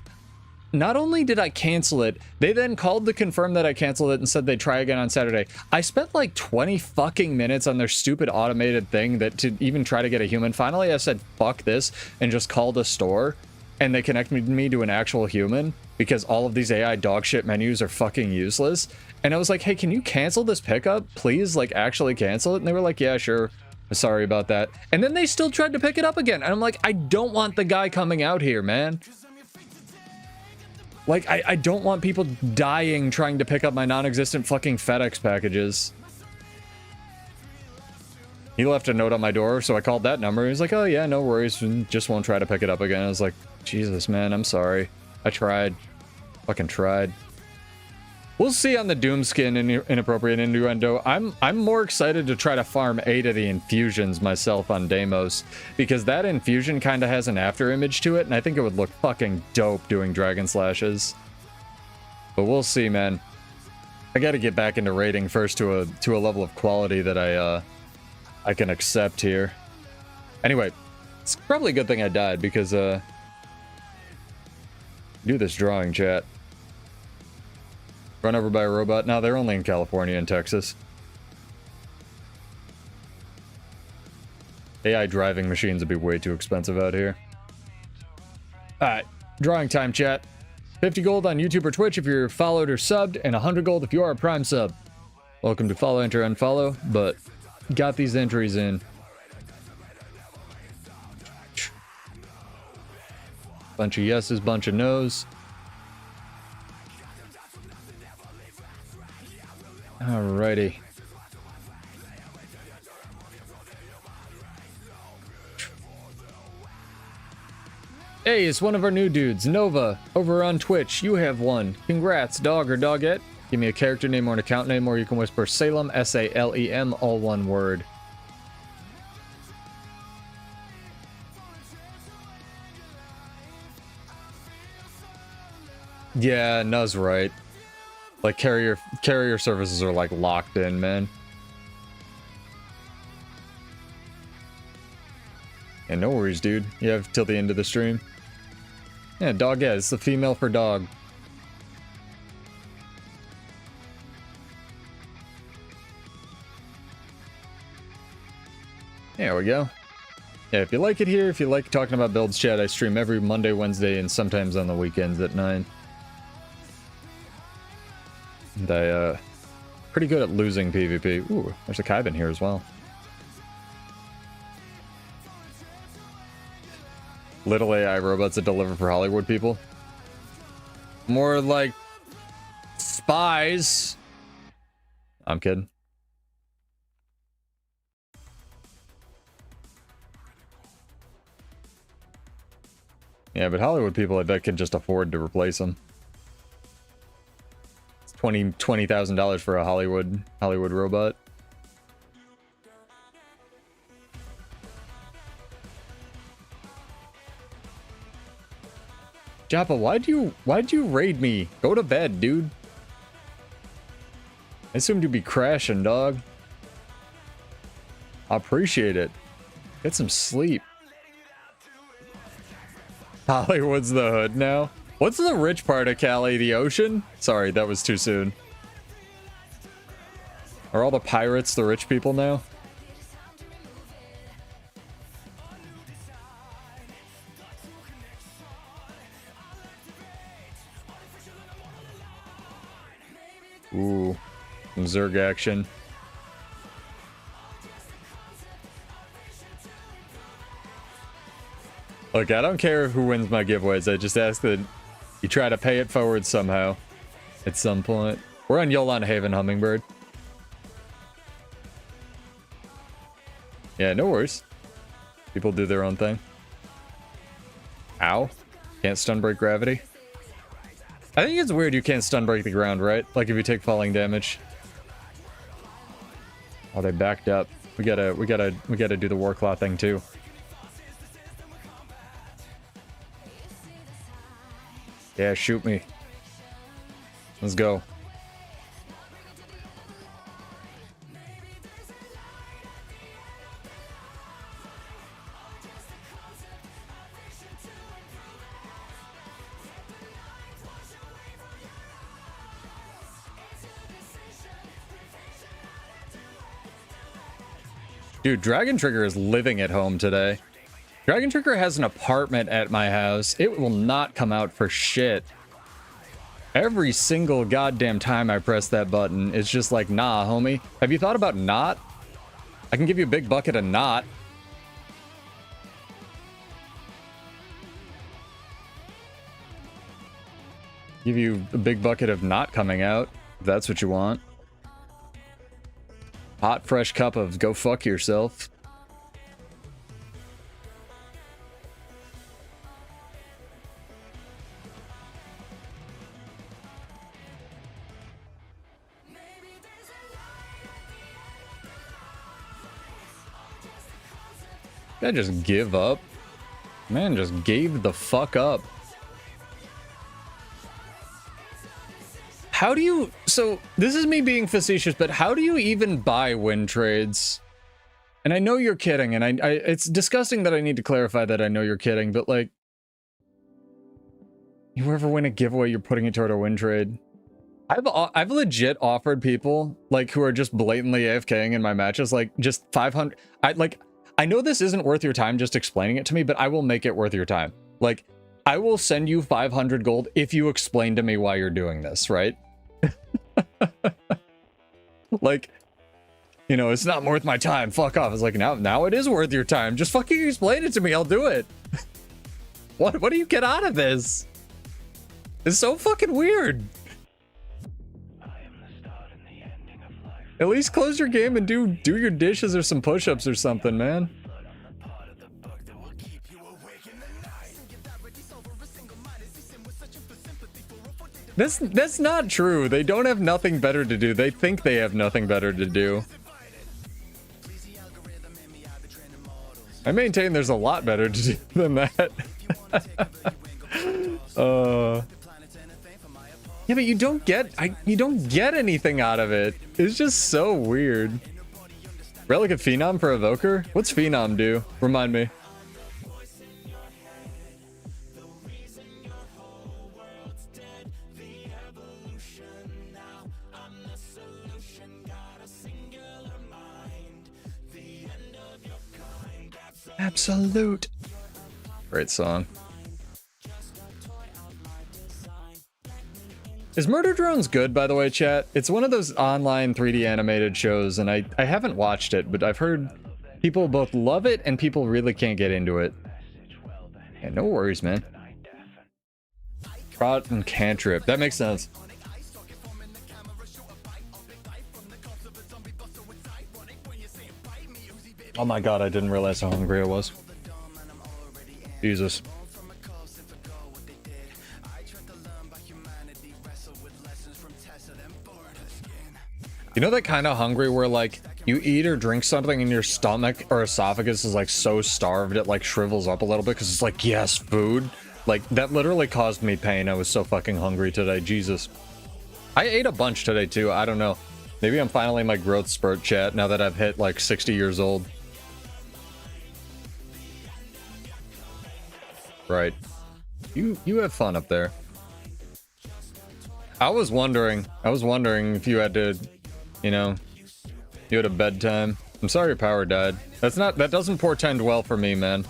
not only did I cancel it, they then called to confirm that I canceled it and said they'd try again on Saturday. I spent like 20 fucking minutes on their stupid automated thing that to even try to get a human. Finally, I said, fuck this, and just called a store, and they connected me to an actual human because all of these AI dogshit menus are fucking useless. And I was like, hey, can you cancel this pickup? Please, like, actually cancel it? And they were like, yeah, sure. Sorry about that. And then they still tried to pick it up again. And I'm like, I don't want the guy coming out here, man. Like, I don't want people dying trying to pick up my non-existent fucking FedEx packages. He left a note on my door, so I called that number. He was like, oh yeah, no worries, just won't try to pick it up again. I was like, Jesus, man, I'm sorry. I tried. Fucking tried. We'll see on the Doomskin inappropriate innuendo. I'm more excited to try to farm 8 of the infusions myself on Deimos, because that infusion kind of has an after image to it, and I think it would look fucking dope doing dragon slashes. But we'll see, man. I got to get back into raiding first to a level of quality that I can accept here. Anyway, it's probably a good thing I died, because do this drawing, chat. Run over by a robot. No, they're only in California and Texas. AI driving machines would be way too expensive out here. Alright, drawing time, chat. 50 gold on YouTube or Twitch if you're followed or subbed, and 100 gold if you are a Prime sub. Welcome to follow, enter, unfollow, but got these entries in. Bunch of yeses, bunch of nos. Alrighty. Hey, it's one of our new dudes, Nova, over on Twitch. You have one. Congrats, dog or dogette. Give me a character name or an account name, or you can whisper Salem, S-A-L-E-M, all one word. Yeah, Nuz right. Like, carrier services are, like, locked in, man. Yeah, no worries, dude. You have till the end of the stream. Yeah, dog, yeah, it's the female for dog. There we go. Yeah, if you like it here, if you like talking about builds, chat, I stream every Monday, Wednesday, and sometimes on the weekends at 9. And I, pretty good at losing PvP. Ooh, there's a Kaiban here as well. Little AI robots that deliver for Hollywood people. More like spies. I'm kidding. Yeah, but Hollywood people, I bet, can just afford to replace them. $20,000 for a Hollywood robot. Joppa, why'd you raid me? Go to bed, dude. I assumed you'd be crashing, dog. I appreciate it. Get some sleep. Hollywood's the hood now. What's the rich part of Cali? The ocean? Sorry, that was too soon. Are all the pirates the rich people now? Ooh, some Zerg action. Look, I don't care who wins my giveaways. I just ask that you try to pay it forward somehow at some point. We're on Yolan Haven, Hummingbird. Yeah, no worries. People do their own thing. Ow. Can't stun break gravity. I think it's weird you can't stun break the ground, right? Like if you take falling damage. Oh, they backed up. We gotta do the war claw thing too. Yeah, shoot me. Let's go. Dude, Dragon Trigger is living at home today. Dragon Trigger has an apartment at my house. It will not come out for shit. Every single goddamn time I press that button, it's just like, nah, homie. Have you thought about not? I can give you a big bucket of not. Give you a big bucket of not coming out, if that's what you want. Hot, fresh cup of go fuck yourself. I just give up. Man, just gave the fuck up. How do you... So, this is me being facetious, but how do you even buy win trades? And I know you're kidding, and I it's disgusting that I need to clarify that I know you're kidding, but like... You ever win a giveaway, you're putting it toward a win trade? I've legit offered people, like, who are just blatantly AFKing in my matches, like, just 500... I know this isn't worth your time just explaining it to me, but I will make it worth your time. Like, I will send you 500 gold if you explain to me why you're doing this, right? Like, you know, it's not worth my time. Fuck off. It's like, now it is worth your time. Just fucking explain it to me. I'll do it. What do you get out of this? It's so fucking weird. At least close your game and do your dishes or some push-ups or something, man. That's not true. They don't have nothing better to do. They think they have nothing better to do. I maintain there's a lot better to do than that. Yeah, but you don't get anything out of it. It's just so weird. Relic of Phenom for Evoker? What's Phenom do? Remind me. Absolute. Great song. Is Murder Drones good, by the way, chat? It's one of those online 3D animated shows, and I haven't watched it, but I've heard people both love it and people really can't get into it. Yeah, no worries, man. Prot and Cantrip. That makes sense. Oh my god, I didn't realize how hungry I was. Jesus. You know that kind of hungry where like you eat or drink something and your stomach or esophagus is like so starved it like shrivels up a little bit because it's like, yes, food. Like that literally caused me pain. I was so fucking hungry today. Jesus. I ate a bunch today too. I don't know. Maybe I'm finally in my growth spurt, chat, now that I've hit like 60 years old. Right. You have fun up there. I was wondering if you had to, you know, you had a bedtime. I'm sorry your power died. That doesn't portend well for me, man.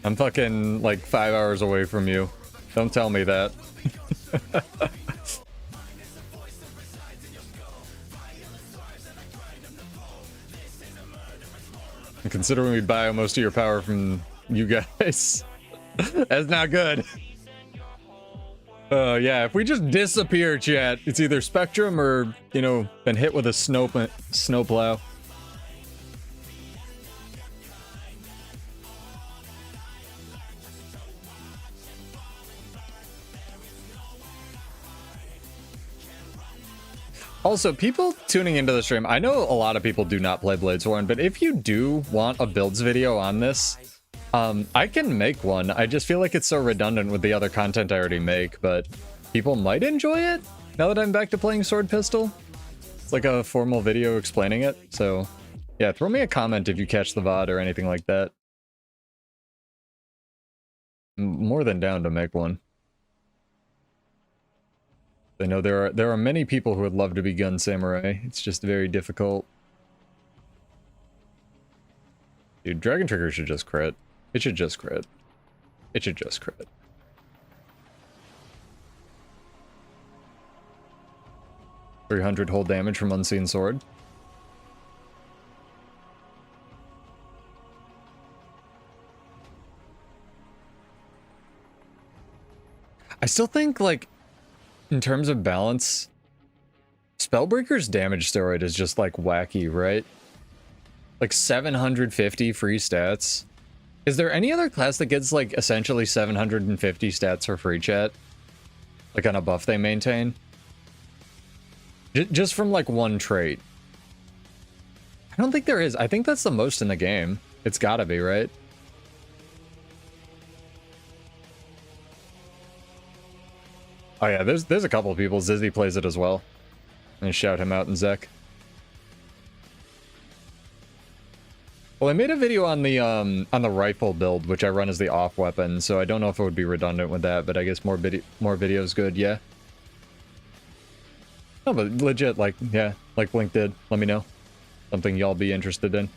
I'm fucking like 5 hours away from you. Don't tell me that. And considering we buy most of your power from you guys, that's not good. Yeah, if we just disappear, chat, it's either Spectrum or, you know, been hit with a snowplow. Also, people tuning into the stream, I know a lot of people do not play Bladesworn, but if you do want a builds video on this, I can make one. I just feel like it's so redundant with the other content I already make, but people might enjoy it now that I'm back to playing Sword Pistol. It's like a formal video explaining it, so yeah, throw me a comment if you catch the VOD or anything like that. I'm more than down to make one. I know there are many people who would love to be Gun Samurai. It's just very difficult. Dude, Dragon Trigger should just crit. It should just crit. It should just crit. $300 whole damage from Unseen Sword. I still think, like, in terms of balance, Spellbreaker's damage steroid is just, like, wacky, right? Like, 750 free stats. Is there any other class that gets, like, essentially 750 stats for free, chat? Like, on a buff they maintain? Just from, like, one trait. I don't think there is. I think that's the most in the game. It's gotta be, right? Oh yeah, there's a couple of people. Zizzy plays it as well. And shout him out in Zek. Well, I made a video on the rifle build, which I run as the off weapon, so I don't know if it would be redundant with that, but I guess more videos good, yeah. No, but legit, like, yeah, like Blink did. Let me know. Something y'all be interested in.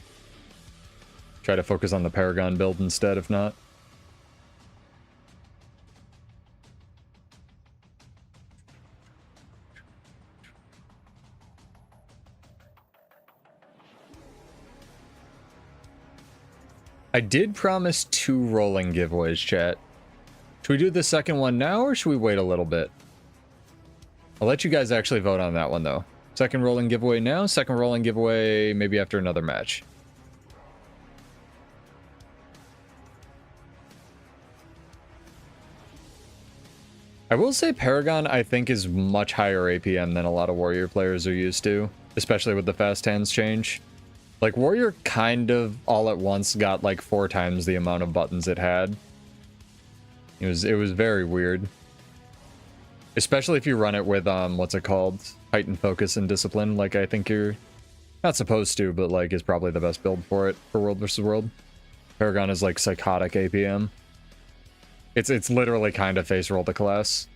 Try to focus on the Paragon build instead, if not. I did promise 2 rolling giveaways, chat. Should we do the second one now, or should we wait a little bit? I'll let you guys actually vote on that one, though. Second rolling giveaway now, second rolling giveaway maybe after another match. I will say Paragon, I think, is much higher APM than a lot of Warrior players are used to, especially with the fast hands change. Like, Warrior kind of all at once got like 4 times the amount of buttons it had. It was very weird. Especially if you run it with, what's it called? Heightened focus and discipline, like I think you're not supposed to, but like is probably the best build for it for World vs. World. Paragon is like psychotic APM. It's literally kind of face roll the class.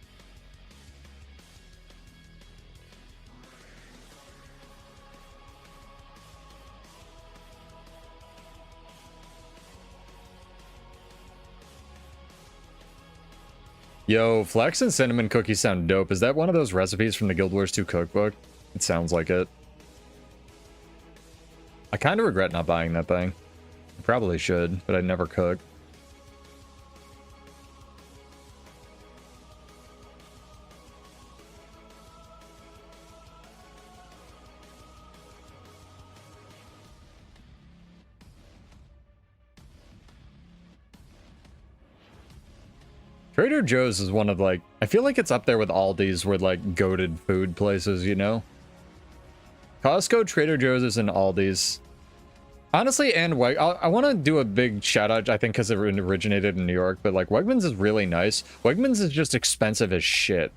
Yo, Flex and Cinnamon Cookies sound dope. Is that one of those recipes from the Guild Wars 2 cookbook? It sounds like it. I kind of regret not buying that thing. I probably should, but I never cook. Trader Joe's is one of, like, I feel like it's up there with Aldi's with, like, goated food places, you know? Costco, Trader Joe's, and Aldi's. Honestly, and I want to do a big shout out, I think, because it originated in New York, but, like, Wegmans is really nice. Wegmans is just expensive as shit.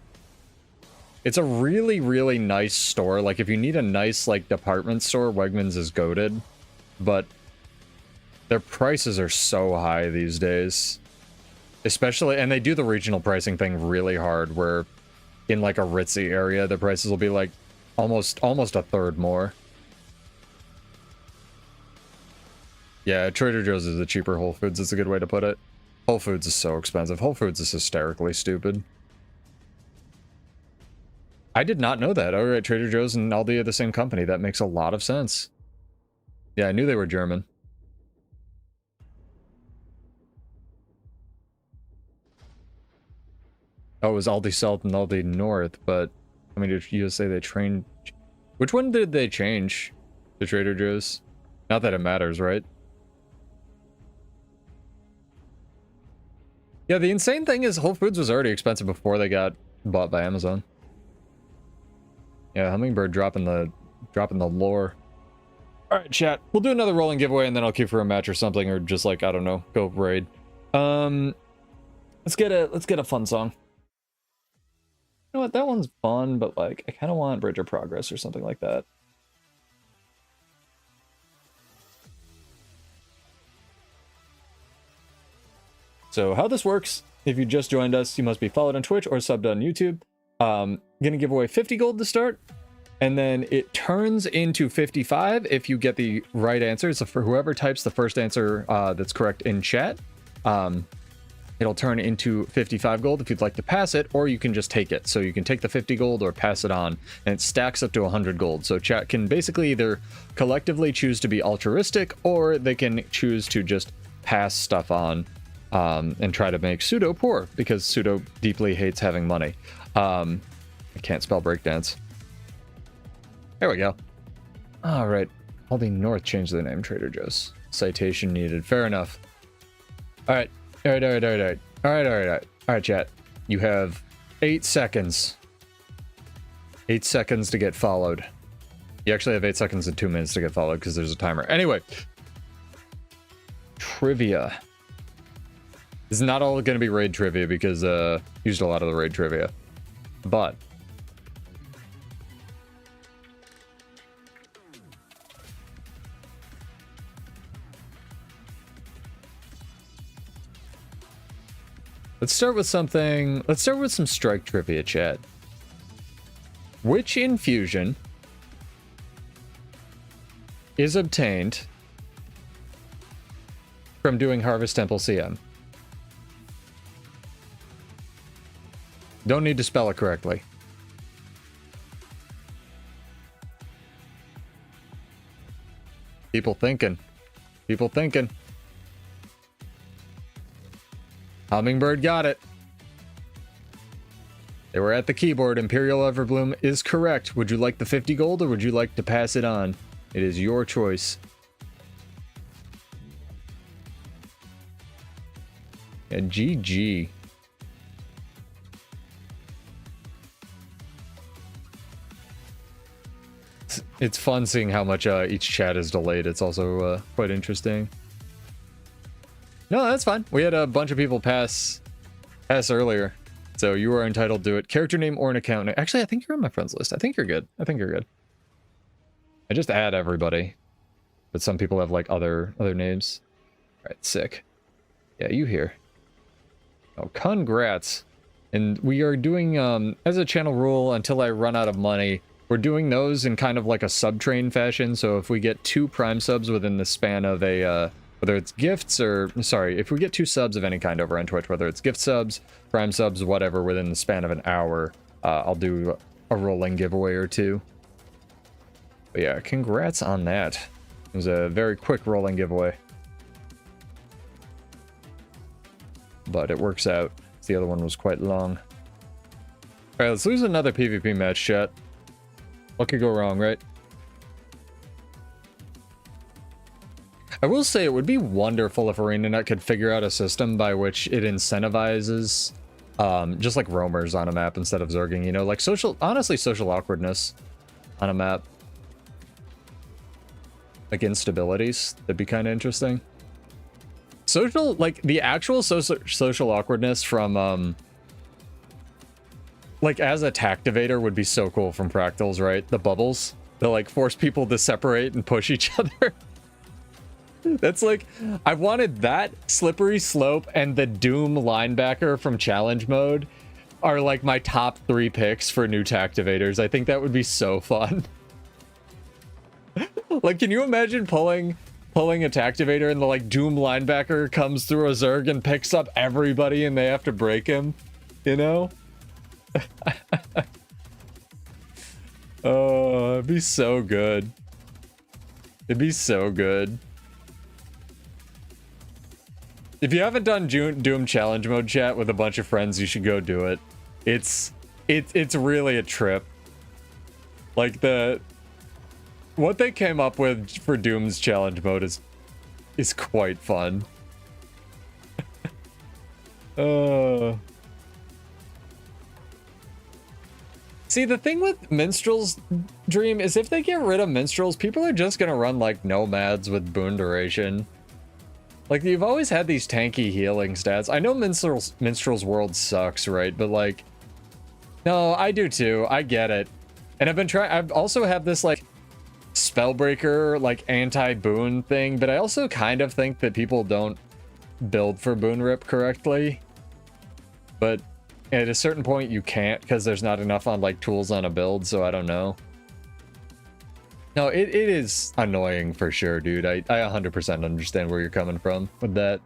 It's a really, really nice store. Like, if you need a nice, like, department store, Wegmans is goated. But their prices are so high these days. Especially, and they do the regional pricing thing really hard, where in like a ritzy area, the prices will be like almost a third more. Yeah, Trader Joe's is the cheaper Whole Foods, is a good way to put it. Whole Foods is so expensive. Whole Foods is hysterically stupid. I did not know that. Alright, Trader Joe's and Aldi are the same company. That makes a lot of sense. Yeah, I knew they were German. Oh, it was Aldi South and Aldi North, but I mean, did you just say they trained? Which one did they change? The Trader Joe's? Not that it matters, right? Yeah, the insane thing is Whole Foods was already expensive before they got bought by Amazon. Yeah, Hummingbird dropping the lore. Alright, chat. We'll do another rolling giveaway and then I'll queue for a match or something, or just like, I don't know, go raid. Let's get a fun song. You know what, that one's fun, but like, I kind of want Bridge of Progress or something like that. So how this works, if you just joined us, you must be followed on Twitch or subbed on YouTube. Gonna give away 50 gold to start. and then it turns into 55 if you get the right answer. So for whoever types the first answer that's correct in chat, it'll turn into 55 gold if you'd like to pass it, or you can just take it. So you can take the 50 gold or pass it on, and it stacks up to 100 gold. So chat can basically either collectively choose to be altruistic, or they can choose to just pass stuff on and try to make Pseudo poor, because Pseudo deeply hates having money. I can't spell breakdance. There we go. All right. Holding North changed the name Trader Joe's. Citation needed. Fair enough. All right. All right, chat. You have 8 seconds. 8 seconds to get followed. You actually have 8 seconds and 2 minutes to get followed because there's a timer. Anyway. Trivia. This is not all going to be raid trivia because used a lot of the raid trivia. But let's start with something. Let's start with some strike trivia, chat. Which infusion is obtained from doing Harvest Temple CM? Don't need to spell it correctly. People thinking. People thinking. Hummingbird got it. They were at the keyboard. Imperial Everbloom is correct. Would you like the 50 gold or would you like to pass it on? It is your choice. And GG. It's fun seeing how much each chat is delayed. It's also quite interesting. No, that's fine. We had a bunch of people pass earlier, so you are entitled to it. Character name or an account name. Actually, I think you're on my friends list. I think you're good. I think you're good. I just add everybody, but some people have like other names. All right, sick. Yeah, you here. Oh, congrats. And we are doing as a channel rule until I run out of money. We're doing those in kind of like a sub-train fashion, so if we get 2 prime subs within the span of a, whether it's gifts or, sorry, if we get 2 subs of any kind over on Twitch, whether it's gift subs, prime subs, whatever, within the span of an hour, I'll do a rolling giveaway or 2. But yeah, congrats on that. It was a very quick rolling giveaway. But it works out. The other one was quite long. Alright, let's lose another PvP match, chat. What could go wrong, right? I will say it would be wonderful if ArenaNet could figure out a system by which it incentivizes just like roamers on a map instead of zerging, you know, like honestly social awkwardness on a map. Like instabilities, that'd be kind of interesting. Social, like the actual social awkwardness from like as a tactivator would be so cool from Fractals, right? The bubbles that like force people to separate and push each other. That's like, I wanted that slippery slope and the Doom linebacker from challenge mode are like my top 3 picks for new tactivators. I think that would be so fun. Like, can you imagine pulling a tactivator and the like Doom linebacker comes through a Zerg and picks up everybody and they have to break him, you know? Oh, it'd be so good. It'd be so good. If you haven't done Doom challenge mode, chat, with a bunch of friends, you should go do it. It's really a trip. Like what they came up with for Doom's challenge mode is quite fun. See, the thing with Minstrel's Dream is if they get rid of Minstrels, people are just gonna run like Nomads with boon duration. Like, you've always had these tanky healing stats. I know Minstrel's World sucks, right? But like, no, I do too. I get it. And I've also have this like Spellbreaker, like anti-boon thing, but I also kind of think that people don't build for boon rip correctly. But at a certain point you can't because there's not enough on like tools on a build, so I don't know. No, it is annoying for sure, dude. I 100% understand where you're coming from with that.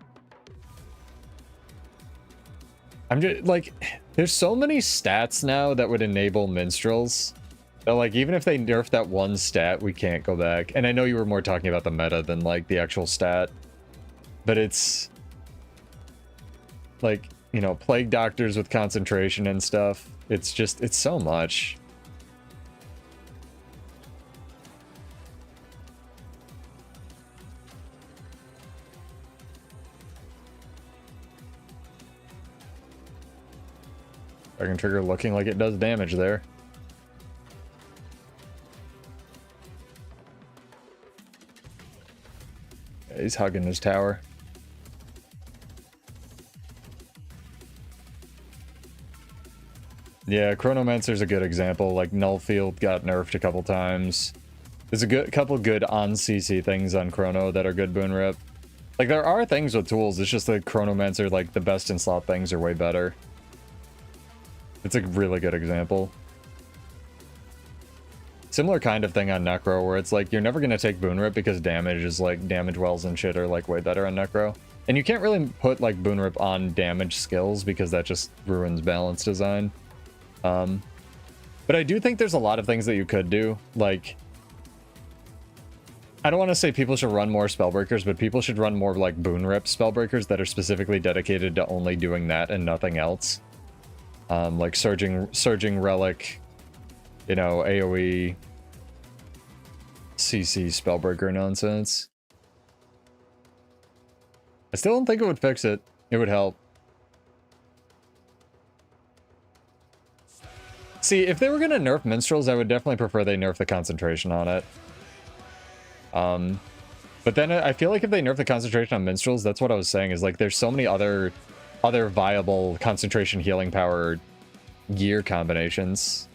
I'm just like, there's so many stats now that would enable minstrels. That, like, even if they nerf that one stat, we can't go back. And I know you were more talking about the meta than like the actual stat, but it's like, you know, plague doctors with concentration and stuff. It's just, it's so much. Dragon Trigger looking like it does damage there. Yeah, he's hugging his tower. Yeah, Chronomancer's a good example. Like, Nullfield got nerfed a couple times. There's a couple good on CC things on Chrono that are good boon rip. Like, there are things with tools, it's just that Chronomancer, like, the best in slot things are way better. It's a really good example. Similar kind of thing on Necro, where it's like, you're never going to take boon rip because damage is like, damage wells and shit are like way better on Necro. And you can't really put like boon rip on damage skills because that just ruins balance design. But I do think there's a lot of things that you could do. Like, I don't want to say people should run more Spellbreakers, but people should run more like boon rip Spellbreakers that are specifically dedicated to only doing that and nothing else. Like Surging Relic, you know, AoE, CC Spellbreaker nonsense. I still don't think it would fix it. It would help. See, if they were going to nerf Minstrels, I would definitely prefer they nerf the concentration on it. But then I feel like if they nerf the concentration on Minstrels, that's what I was saying, is like there's so many other viable concentration healing power gear combinations.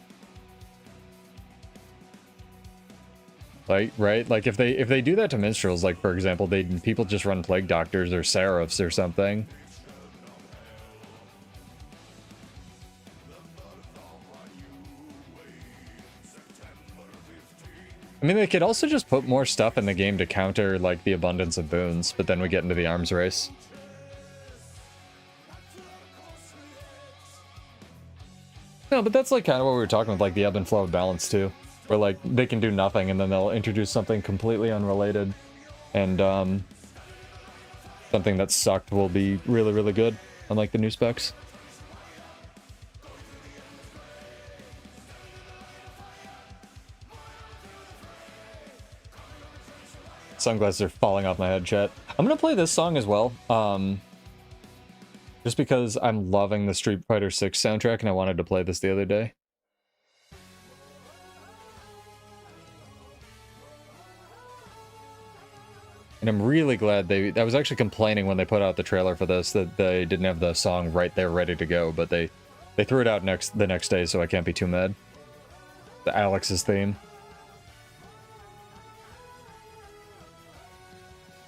Like, right? Like if they do that to Minstrels, like for example, people just run Plague Doctors or Seraphs or something. I mean, they could also just put more stuff in the game to counter, like, the abundance of boons, but then we get into the arms race. No, but that's, like, kind of what we were talking with, like, the ebb and flow of balance, too. Where, like, they can do nothing, and then they'll introduce something completely unrelated. And, something that sucked will be really, really good, unlike the new specs. Sunglasses are falling off my head, chat. I'm gonna play this song as well, just because I'm loving the Street Fighter 6 soundtrack and I wanted to play this the other day. And I'm really glad I was actually complaining when they put out the trailer for this that they didn't have the song right there ready to go, but they threw it out the next day, so I can't be too mad. The Alex's theme.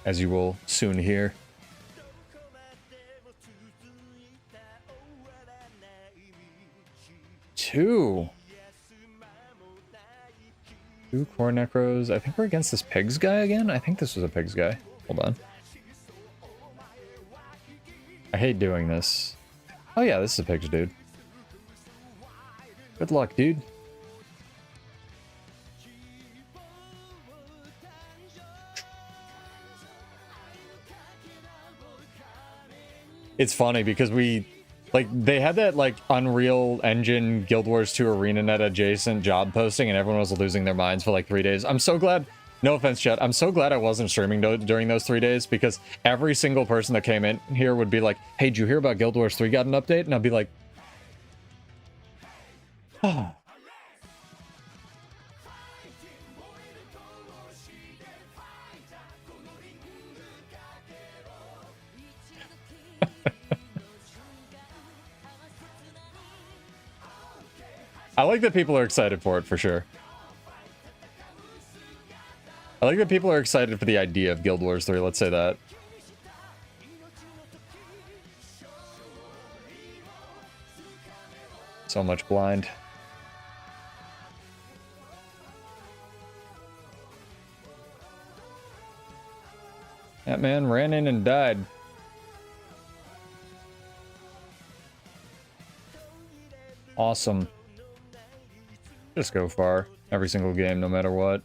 As you will soon hear. Two core necros. I think we're against this pigs guy again. I think this was a pigs guy. Hold on. I hate doing this. Oh yeah, this is a pigs dude. Good luck, dude. It's funny because they had that like Unreal Engine Guild Wars 2 ArenaNet adjacent job posting and everyone was losing their minds for like 3 days. I'm so glad, no offense chat, I'm so glad I wasn't streaming during those 3 days because every single person that came in here would be like, hey, did you hear about Guild Wars 3 got an update? And I'd be like, oh. I like that people are excited for it, for sure. I like that people are excited for the idea of Guild Wars 3, let's say that. So much blind. That man ran in and died. Awesome. Just go far. Every single game, no matter what.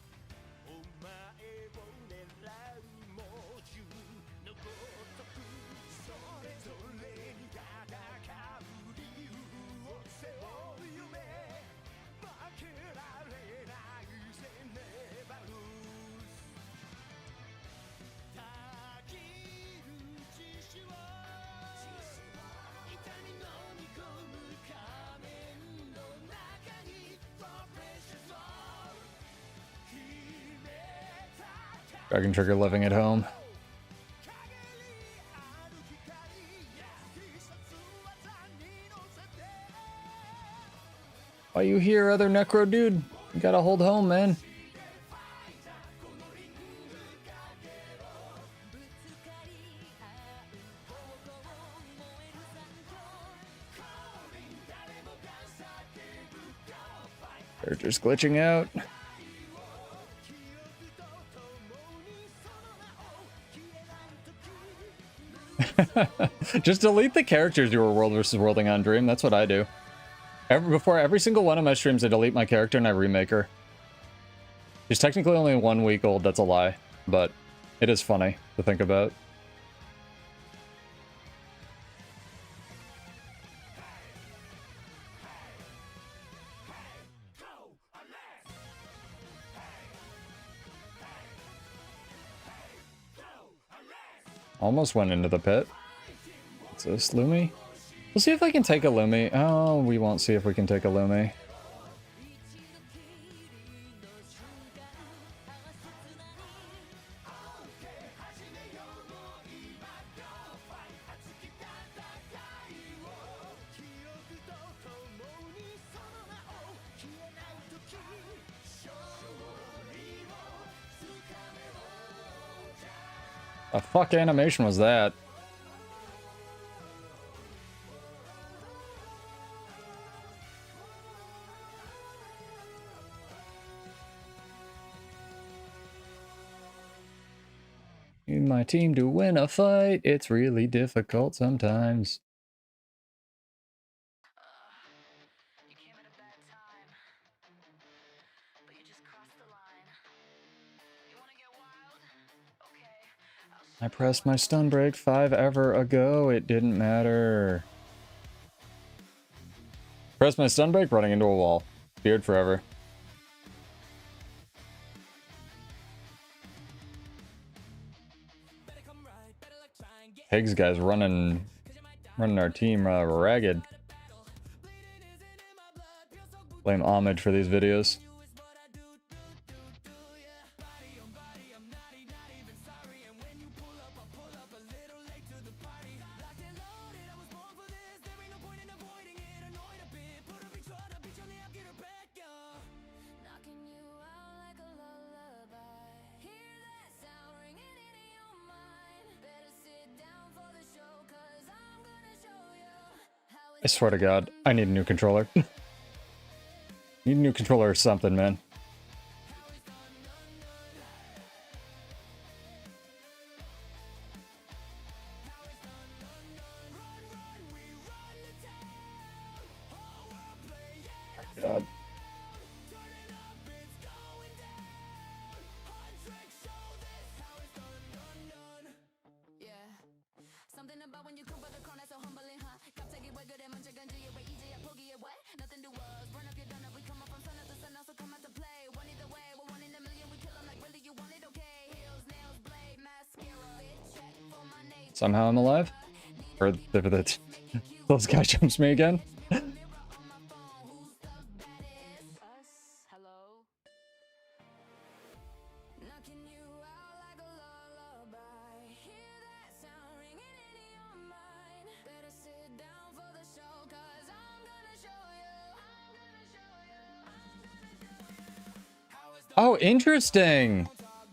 Dragon Trigger living at home. Why you here, other Necro dude? You gotta hold home, man. Character's glitching out. Just delete the characters you were world versus worlding on, Dream. That's what I do. Before every single one of my streams, I delete my character and I remake her. She's technically only 1 week old, that's a lie. But it is funny to think about. Almost went into the pit. What's this, Lumi? We'll see if I can take a Lumi. Oh, we won't see if we can take a Lumi. The fuck animation was that? Need my team to win a fight. It's really difficult sometimes. You came at a bad time, but you just crossed the line. You wanna get wild? Okay. I pressed my stun break 5 ever ago. It didn't matter. Pressed my stun break running into a wall. Beard forever. Higgs guy's running our team ragged. Blame Homage for these videos. I swear to God, I need a new controller. Need a new controller or something, man. God. Somehow I'm alive? Or those guy jumps me again? Oh, interesting.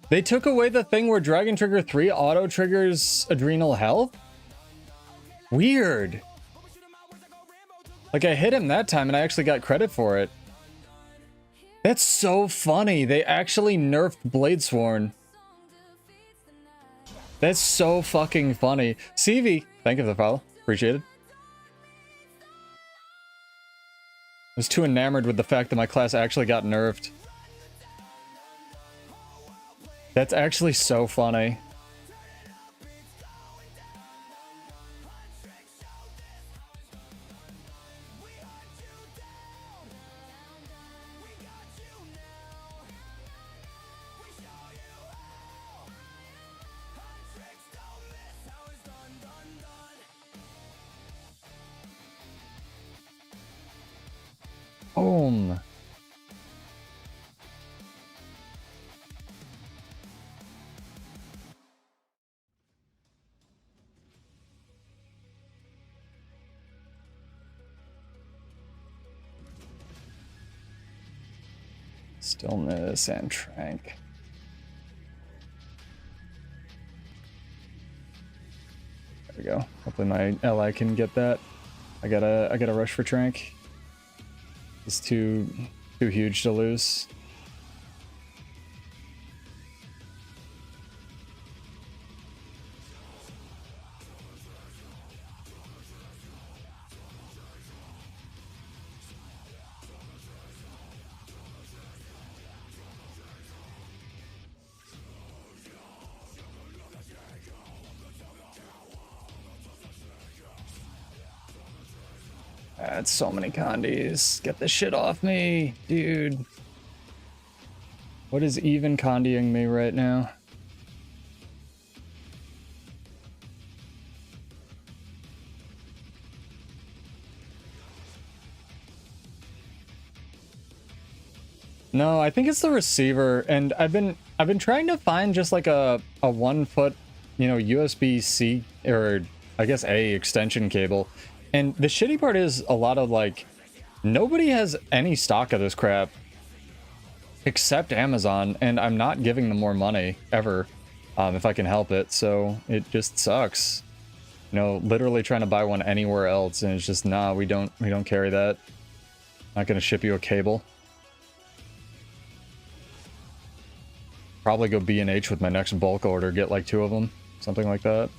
They took away the thing where Dragon Trigger 3 auto triggers adrenal health? Weird. Like, I hit him that time and I actually got credit for it. That's so funny. They actually nerfed Bladesworn. That's so fucking funny. CV, thank you for the follow. Appreciate it. I was too enamored with the fact that my class actually got nerfed. That's actually so funny. Boom. Stillness and Trank. There we go. Hopefully my ally can get that. I gotta rush for Trank. It's too huge to lose. That's so many condies. Get this shit off me, dude. What is even condying me right now? No, I think it's the receiver, and I've been trying to find just like a 1 foot, you know, USB-C or I guess A extension cable. And the shitty part is a lot of like nobody has any stock of this crap except Amazon, and I'm not giving them more money ever if I can help it. So it just sucks. You know, literally trying to buy one anywhere else, and it's just nah, we don't carry that. Not gonna ship you a cable. Probably go B&H with my next bulk order, get like 2 of them, something like that.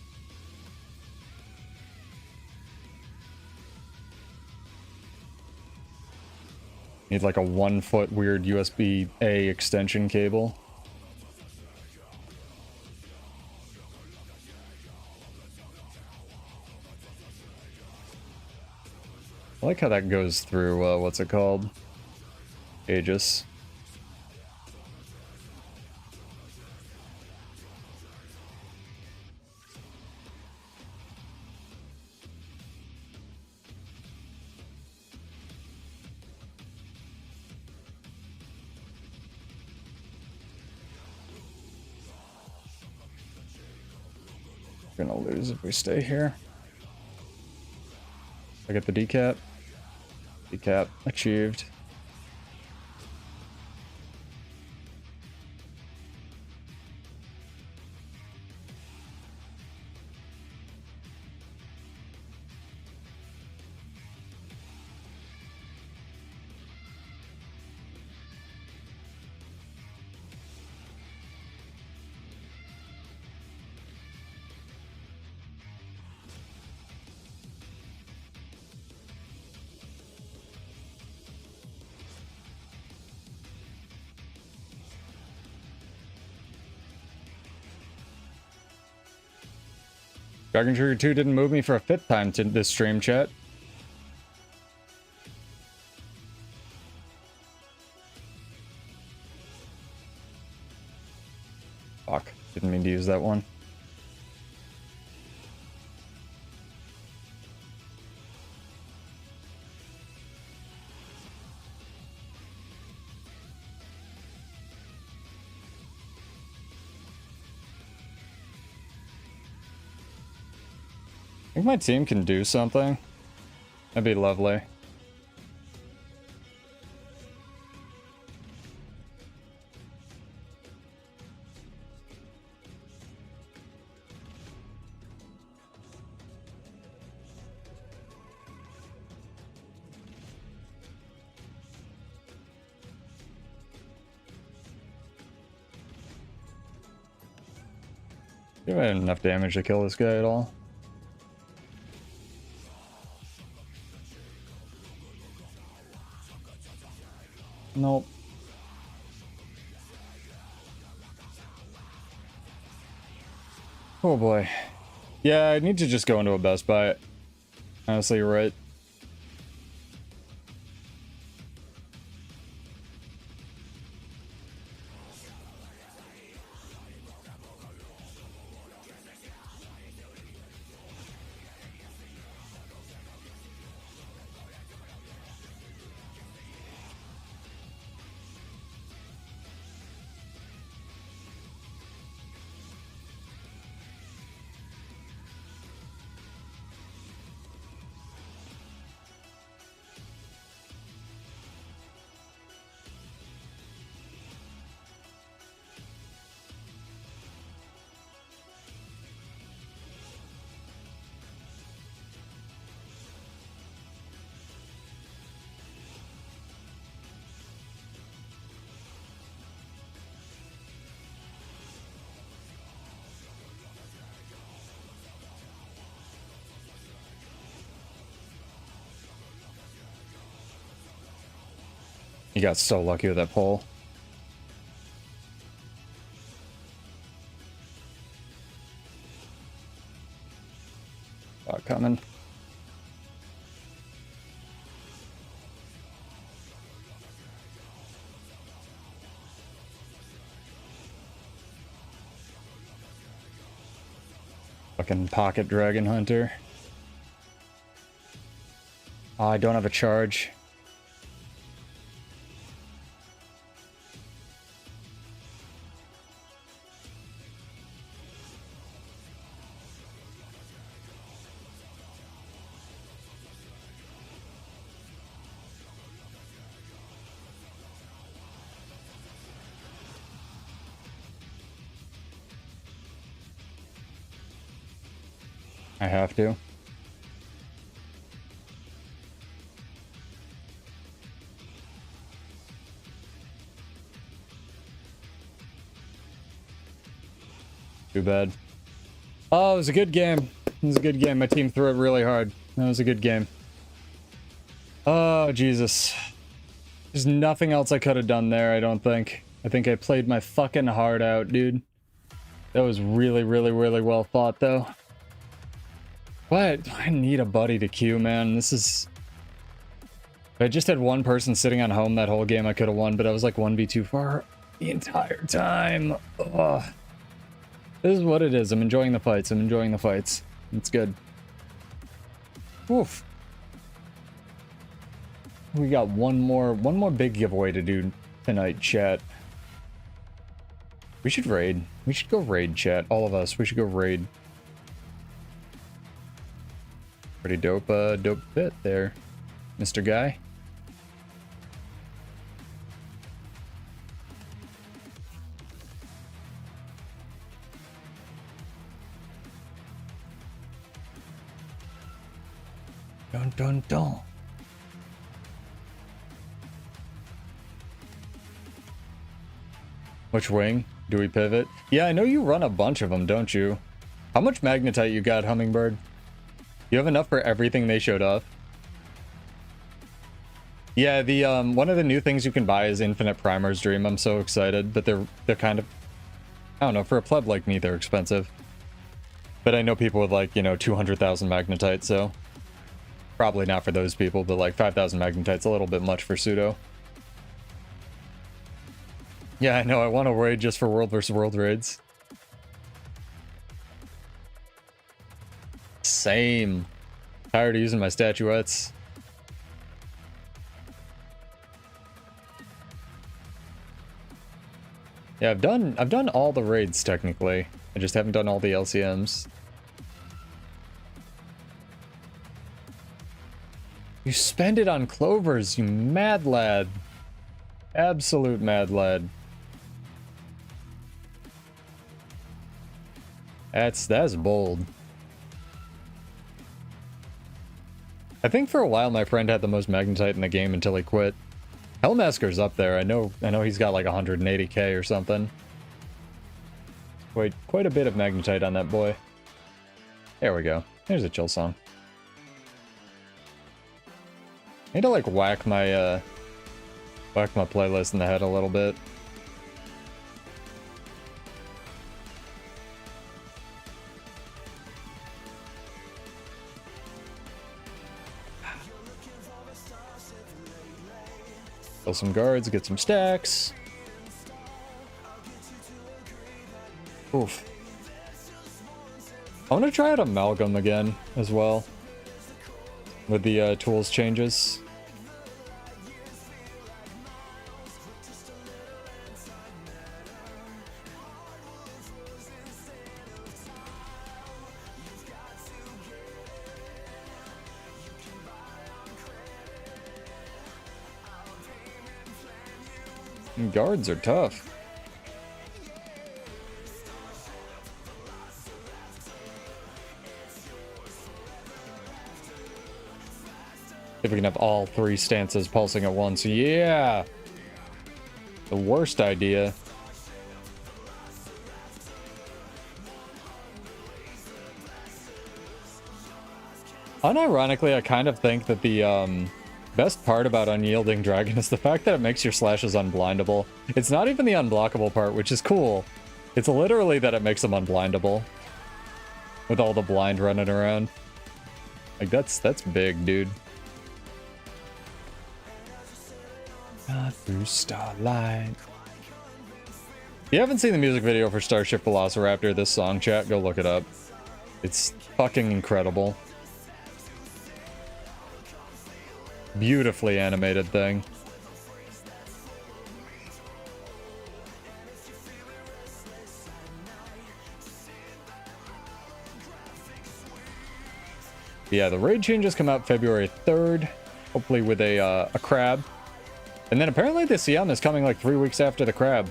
Need like a 1 foot weird USB-A extension cable. I like how that goes through, what's it called? Aegis. Gonna lose if we stay here. I get the decap. Decap achieved. Dragon Trigger 2 didn't move me for a 5th time to this stream, chat. Fuck, didn't mean to use that one. I think my team can do something. That'd be lovely. Do I have enough damage to kill this guy at all? Nope. Oh boy. Yeah, I need to just go into a Best Buy. Honestly, you're right. You got so lucky with that pole. Coming. Fucking pocket dragon hunter. Oh, I don't have a charge. I have to. Too bad. Oh, it was a good game. It was a good game. My team threw it really hard. That was a good game. Oh, Jesus. There's nothing else I could have done there, I don't think. I think I played my fucking heart out, dude. That was really, really, really well thought, though. What? I need a buddy to queue, man. This is... If I just had one person sitting on home that whole game, I could have won, but I was like 1v2 for the entire time. Ugh. This is what it is. I'm enjoying the fights. I'm enjoying the fights. It's good. Oof. We got one more big giveaway to do tonight, chat. We should raid. We should go raid, chat. All of us. We should go raid. Pretty dope, dope bit there, Mr. Guy. Dun dun dun. Which wing? Do we pivot? Yeah, I know you run a bunch of them, don't you? How much magnetite you got, Hummingbird? You have enough for everything they showed off? Yeah, the one of the new things you can buy is Infinite Primer's Dream. I'm so excited, but they're kind of, I don't know, for a pleb like me, they're expensive. But I know people with like, you know, 200,000 magnetite, so probably not for those people, but like 5,000 magnetite's a little bit much for pseudo. Yeah, I know, I want to raid just for world versus world raids. Same. Tired of using my statuettes. Yeah, I've done all the raids technically. I just haven't done all the LCMs. You spend it on clovers, you mad lad. Absolute mad lad. That's bold. I think for a while my friend had the most magnetite in the game until he quit. Hellmasker's up there. I know he's got like 180k or something. Quite a bit of magnetite on that boy. There we go. There's a chill song. I need to like whack my playlist in the head a little bit. Kill some guards, get some stacks. Oof. I want to try out Amalgam again as well. With the tools changes. And guards are tough. If we can have all three stances pulsing at once. Yeah! The worst idea. Unironically, I kind of think that the best part about Unyielding Dragon is the fact that it makes your slashes unblindable. It's not even the unblockable part, which is cool. It's literally that it makes them unblindable. With all the blind running around. Like, that's big, dude. Not through starlight. If you haven't seen the music video for Starship Velociraptor, this song, chat, go look it up. It's fucking incredible. Beautifully animated thing. Yeah, the raid changes come out February 3rd, hopefully with a crab. And then apparently the CM is coming like 3 weeks after the crab.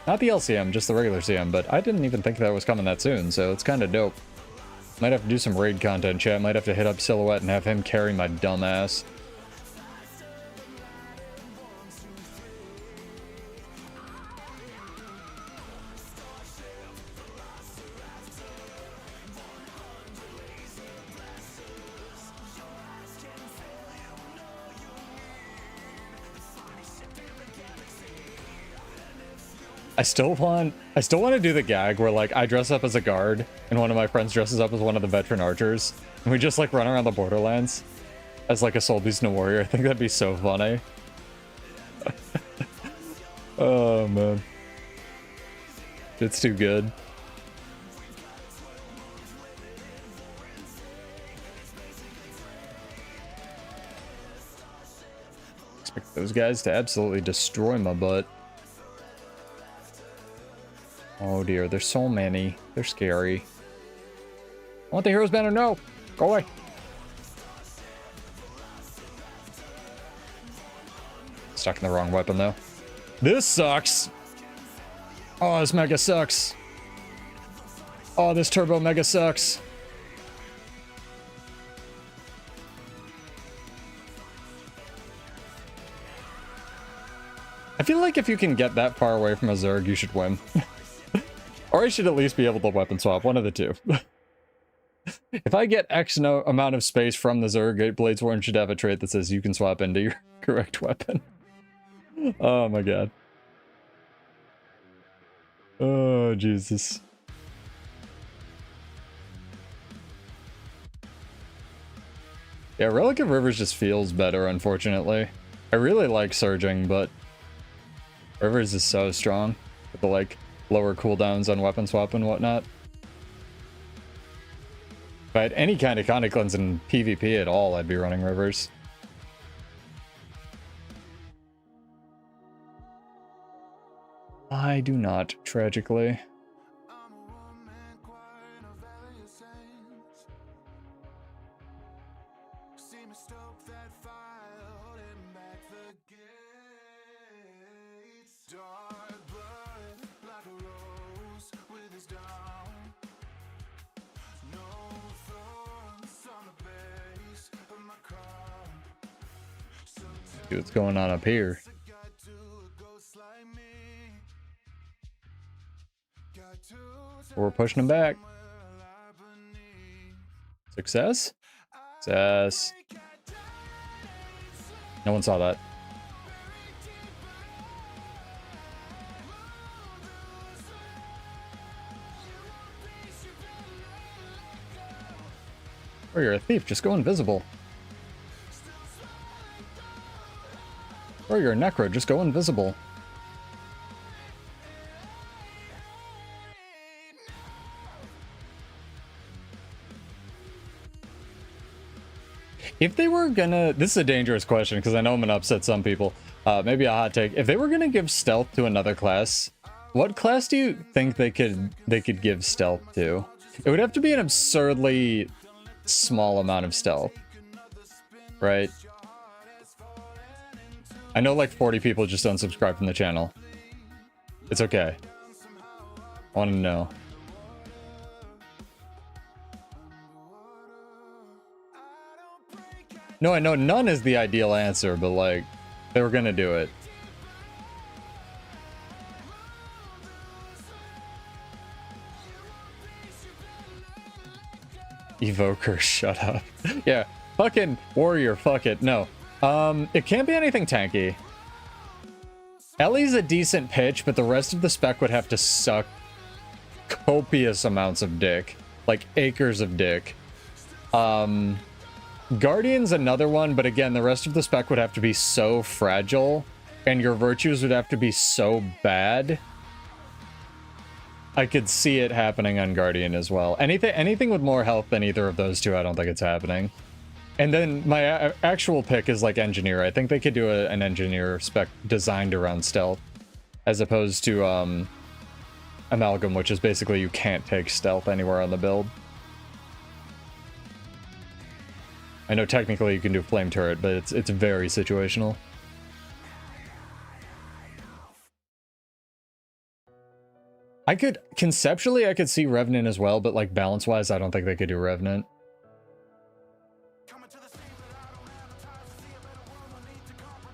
Not the LCM, just the regular CM, but I didn't even think that was coming that soon, so it's kind of dope. Might have to do some raid content, chat. Might have to hit up Silhouette and have him carry my dumb ass. I still want to do the gag where like I dress up as a guard and one of my friends dresses up as one of the veteran archers and we just like run around the borderlands as like a Soul Beast and a warrior. I think that'd be so funny. Oh man. It's too good. Expect those guys to absolutely destroy my butt. Oh dear, there's so many. They're scary. I want the hero's banner. No! Go away. Stuck in the wrong weapon though. This sucks! Oh, this mega sucks. Oh, this turbo mega sucks. I feel like if you can get that far away from a Zerg, you should win. Or I should at least be able to weapon swap, one of the two. If I get X no amount of space from the Zerg, Bladesworn should have a trait that says you can swap into your correct weapon. Oh my god. Oh, Jesus. Yeah, Relic of Rivers just feels better, unfortunately. I really like Surging, but Rivers is so strong with the, like, lower cooldowns on weapon swap and whatnot. If I had any kind of Contact Cleanse in PvP at all, I'd be running Rivers. I do not, tragically. See what's going on up here. Got to So we're pushing him back. Success? Success. No one saw that. Or you're a thief, just go invisible. Or you're a necro, just go invisible. If they were gonna, this is a dangerous question because I know I'm gonna upset some people. Maybe a hot take. If they were gonna give stealth to another class, what class do you think they could give stealth to? It would have to be an absurdly small amount of stealth, right? I know like 40 people just unsubscribed from the channel. It's okay. I want to know. No, I know none is the ideal answer, but like, they were gonna do it. Evoker, shut up. Yeah, fucking warrior, fuck it. No. It can't be anything tanky. Ellie's a decent pitch, but the rest of the spec would have to suck copious amounts of dick. Like acres of dick. Guardian's another one, but again, the rest of the spec would have to be so fragile, and your virtues would have to be so bad. I could see it happening on Guardian as well. Anything with more health than either of those two, I don't think it's happening. And then my actual pick is like Engineer. I think they could do an Engineer spec designed around stealth, as opposed to Amalgam, which is basically you can't take stealth anywhere on the build. I know technically you can do Flame Turret, but it's very situational. Conceptually, I could see Revenant as well, but like balance-wise, I don't think they could do Revenant.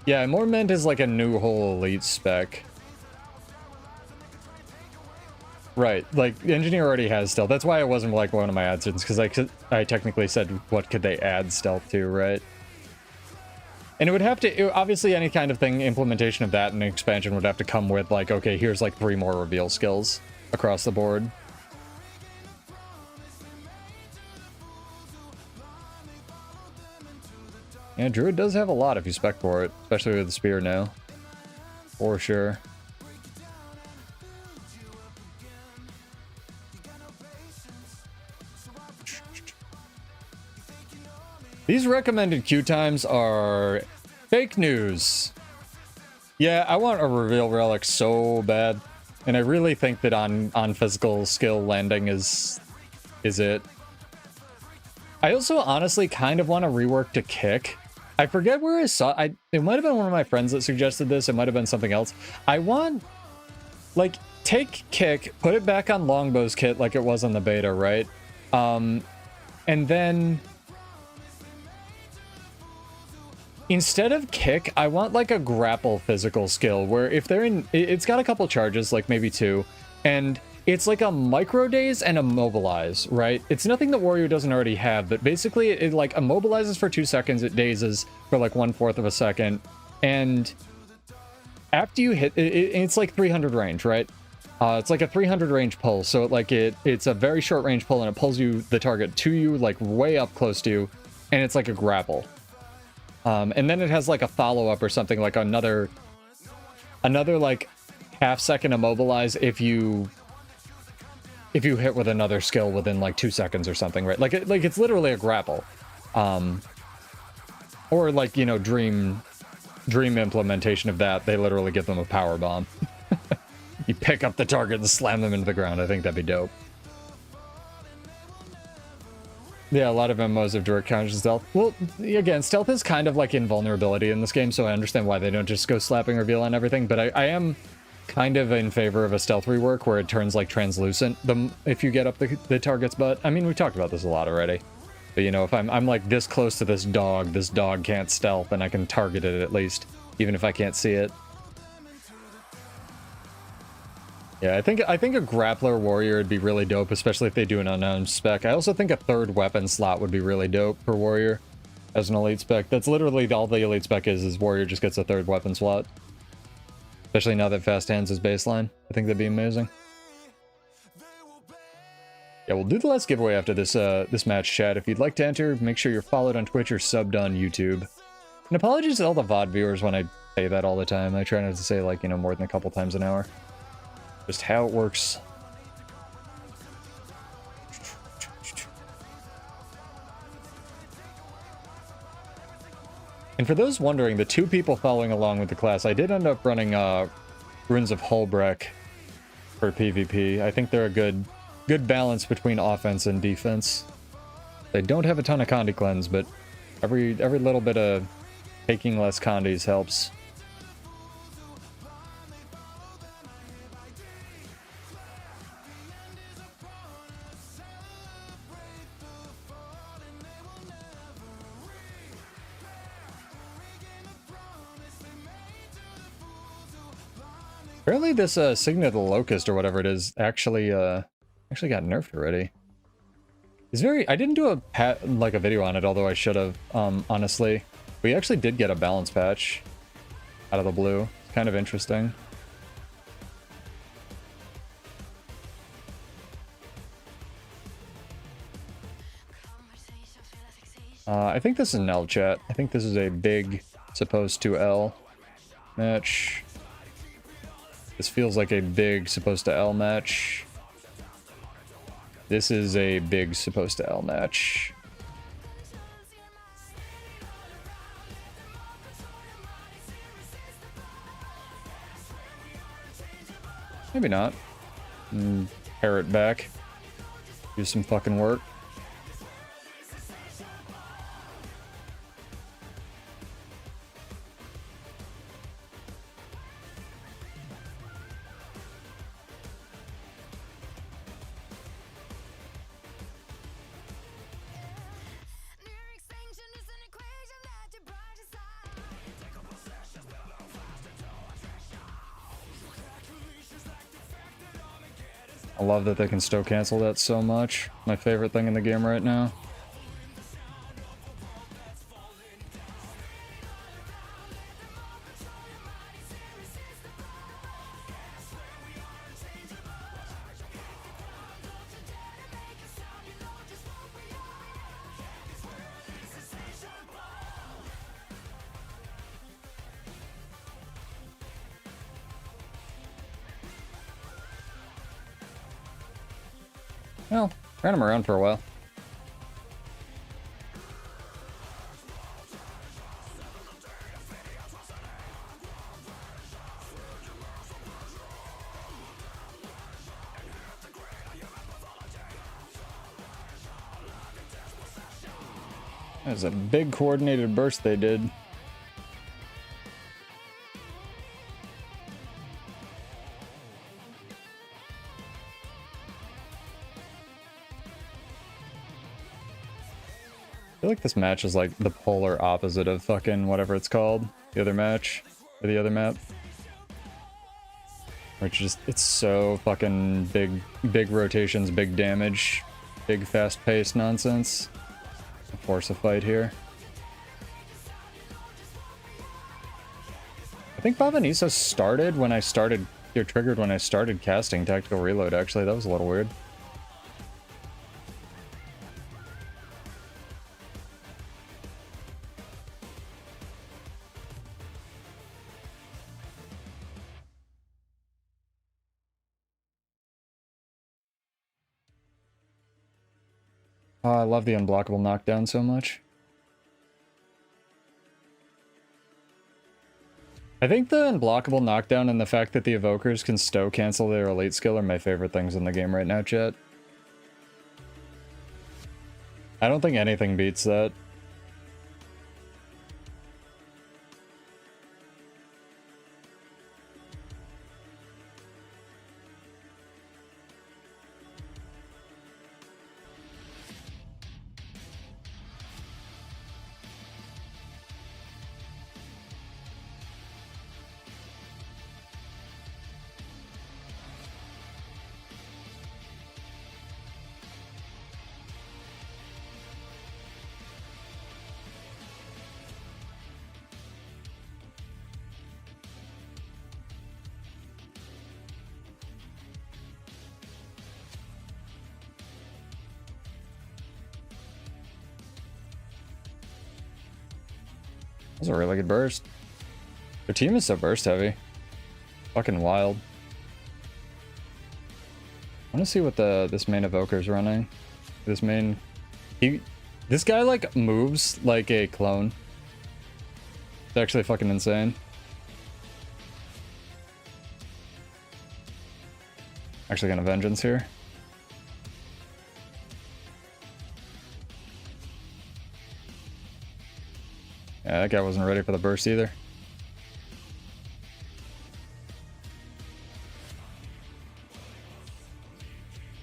Yeah, more meant as like a new whole elite spec. Right, like Engineer already has stealth. That's why it wasn't like one of my answers, because I technically said what could they add stealth to, right? And it would have to, obviously any kind of thing, implementation of that and expansion would have to come with like, okay, here's like 3 more reveal skills across the board. Yeah, Druid does have a lot if you spec for it, especially with the spear now. For sure. These recommended queue times are fake news. Yeah, I want a reveal relic so bad. And I really think that on physical skill landing is it. I also honestly kind of want to rework to kick. I forget where I saw it might have been one of my friends that suggested this, it might have been something else. I want like take kick, put it back on Longbow's kit like it was on the beta, right? And then instead of kick, I want like a grapple physical skill where if they're in, it's got a couple charges, like maybe 2, and it's like a micro daze and a mobilize, right? It's nothing that Warrior doesn't already have, but basically it like immobilizes for 2 seconds, it dazes for like 1/4 of a second, and after you hit, it's like 300 range, right? It's like a 300 range pull, so it's a very short range pull, and it pulls you the target to you, like way up close to you, and it's like a grapple. And then it has like a follow-up or something, like another like half-second immobilize if you hit with another skill within like 2 seconds or something, right? Like it's literally a grapple. Or like, you know, dream implementation of that, they literally give them a power bomb. You pick up the target and slam them into the ground. I think that'd be dope. Yeah, a lot of MMOs have direct counters to stealth. Well, again, stealth is kind of like invulnerability in this game, so I understand why they don't just go slapping reveal on everything, but I am kind of in favor of a stealth rework where it turns like translucent if you get up the target's butt. I mean, we talked about this a lot already. But you know, if I'm like this close to this dog can't stealth, and I can target it at least, even if I can't see it. Yeah, I think a grappler warrior would be really dope, especially if they do an unknown spec. I also think a third weapon slot would be really dope for warrior as an elite spec. That's literally all the elite spec is warrior just gets a third weapon slot. Especially now that fast hands is baseline. I think that'd be amazing. Yeah, we'll do the last giveaway after this this match, chat. If you'd like to enter, make sure you're followed on Twitch or subbed on YouTube. And apologies to all the VOD viewers when I say that all the time. I try not to say, like, you know, more than a couple times an hour. Just how it works. And for those wondering, the two people following along with the class, I did end up running Runes of Holbreck for PvP. I think they're a good balance between offense and defense. They don't have a ton of Condi cleanse, but every little bit of taking less Condis helps. Apparently this Signet of the Locust or whatever it is actually got nerfed already. It's very... I didn't do a video on it, although I should have, honestly. We actually did get a balance patch out of the blue. It's kind of interesting. I think this is an L, chat. I think this is a big supposed to L match. This feels like a big supposed to L match. This is a big supposed to L match. Maybe not. Pair it back. Do some fucking work. I love that they can stow cancel that so much. My favorite thing in the game right now. Well, ran him around for a while. That was a big coordinated burst they did. I feel like this match is like the polar opposite of fucking whatever it's called. The other match. Or the other map. Which just, it's so fucking big rotations, big damage, big fast-paced nonsense. Force a fight here. I think Bavaniso started when I started, or triggered when I started casting Tactical Reload, actually. That was a little weird. Oh, I love the unblockable knockdown so much. I think the unblockable knockdown and the fact that the evokers can stow cancel their elite skill are my favorite things in the game right now, chat. I don't think anything beats that. was a really good burst. Their team is so burst heavy. Fucking wild. I want to see what this main evoker's running. This main... This guy, like, moves like a clone. It's actually fucking insane. Actually gonna vengeance here. Yeah, that guy wasn't ready for the burst either.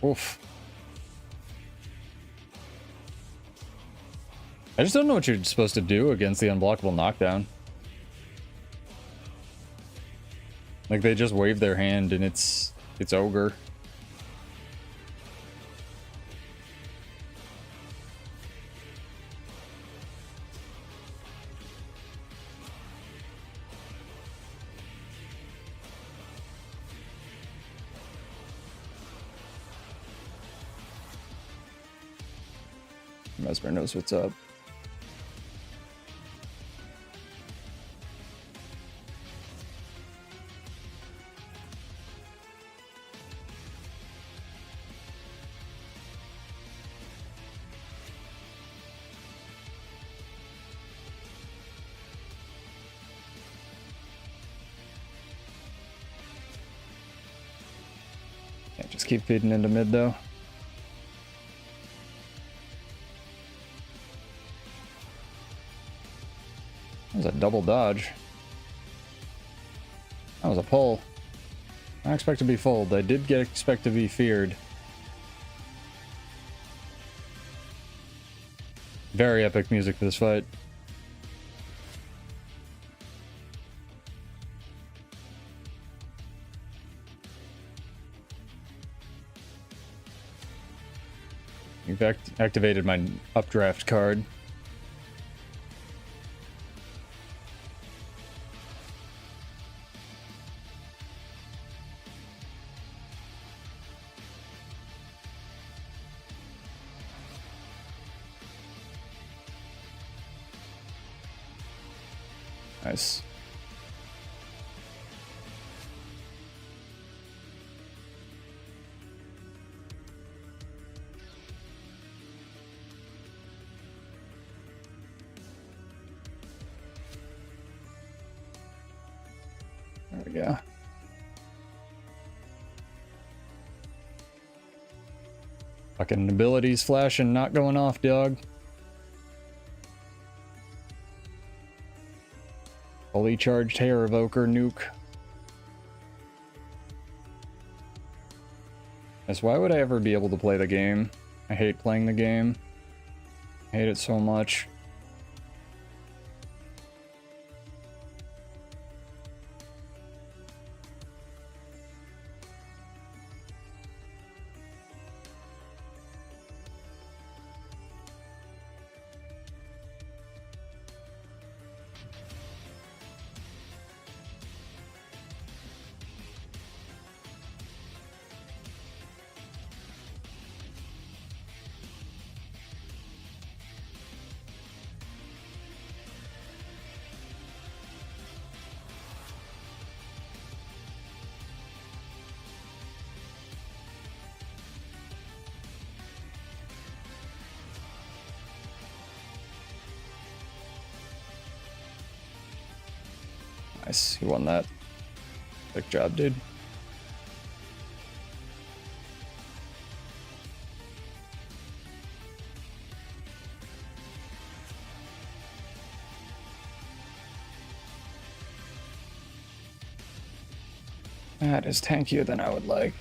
Oof. I just don't know what you're supposed to do against the unblockable knockdown. Like, they just wave their hand and it's ogre. Mesmer knows what's up. Can't just keep feeding into mid though. That was a double dodge. That was a pull. I expect to be fooled. I did expect to be feared. Very epic music for this fight. You've activated my updraft card. Nice. There we go. Fucking abilities flashing, not going off, dog. Fully charged hair evoker nuke. Yes, why would I ever be able to play the game? I hate playing the game. I hate it so much. Nice, you won that. Good job, dude. That is tankier than I would like.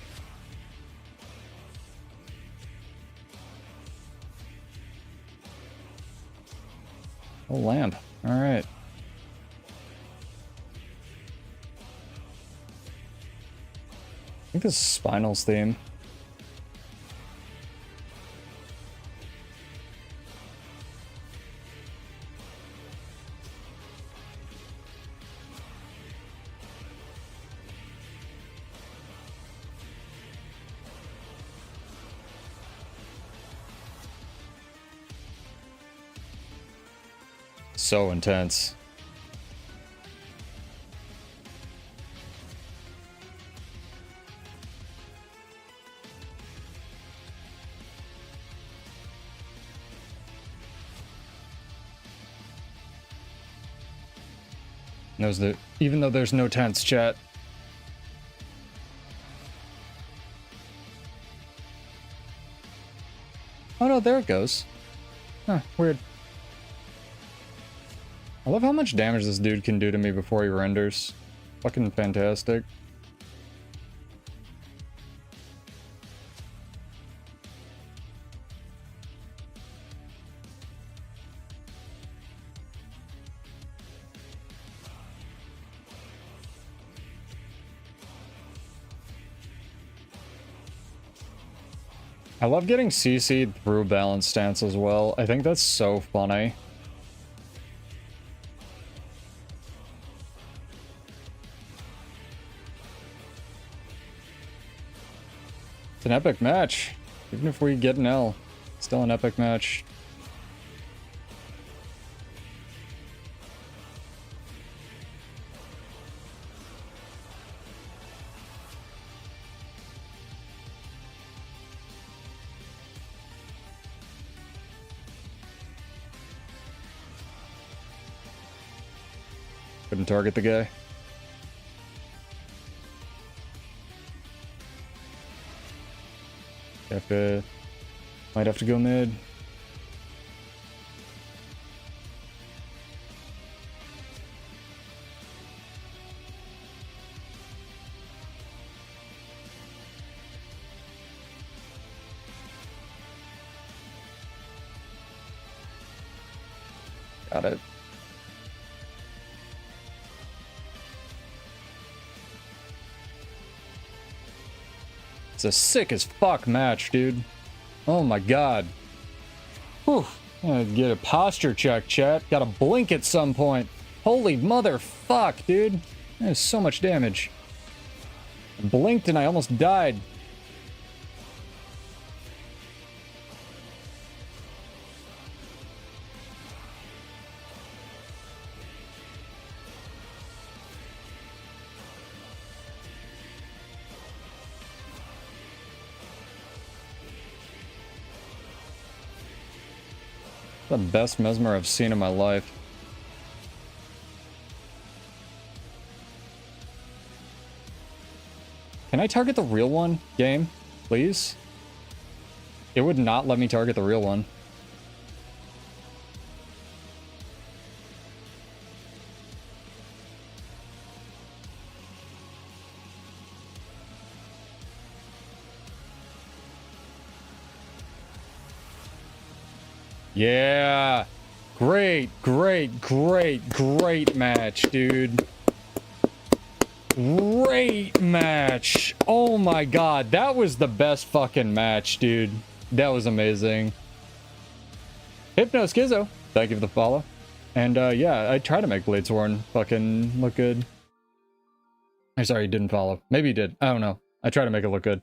Oh, lamp. All right. I think this is Spinal's theme. So intense. Knows that even though there's no tents, chat. Oh no, there it goes. Huh, weird. I love how much damage this dude can do to me before he renders. Fucking fantastic. I love getting CC'd through balance stance as well. I think that's so funny. It's an epic match. Even if we get an L, still an epic match. Couldn't target the guy. Might have to go mid. Got it. It's a sick as fuck match, dude. Oh my god. Whew. Gotta get a posture check, chat. Gotta blink at some point. Holy motherfuck, dude. That is so much damage. I blinked and I almost died. The best mesmer I've seen in my life. Can I target the real one, game? Please? It would not let me target the real one. Yeah. Great match, dude. Great match. Oh my god, that was the best fucking match, dude. That was amazing. Hypno Schizo, thank you for the follow. And yeah, I try to make Bladesworn fucking look good. I'm sorry, he didn't follow. Maybe he did. I don't know. I try to make it look good.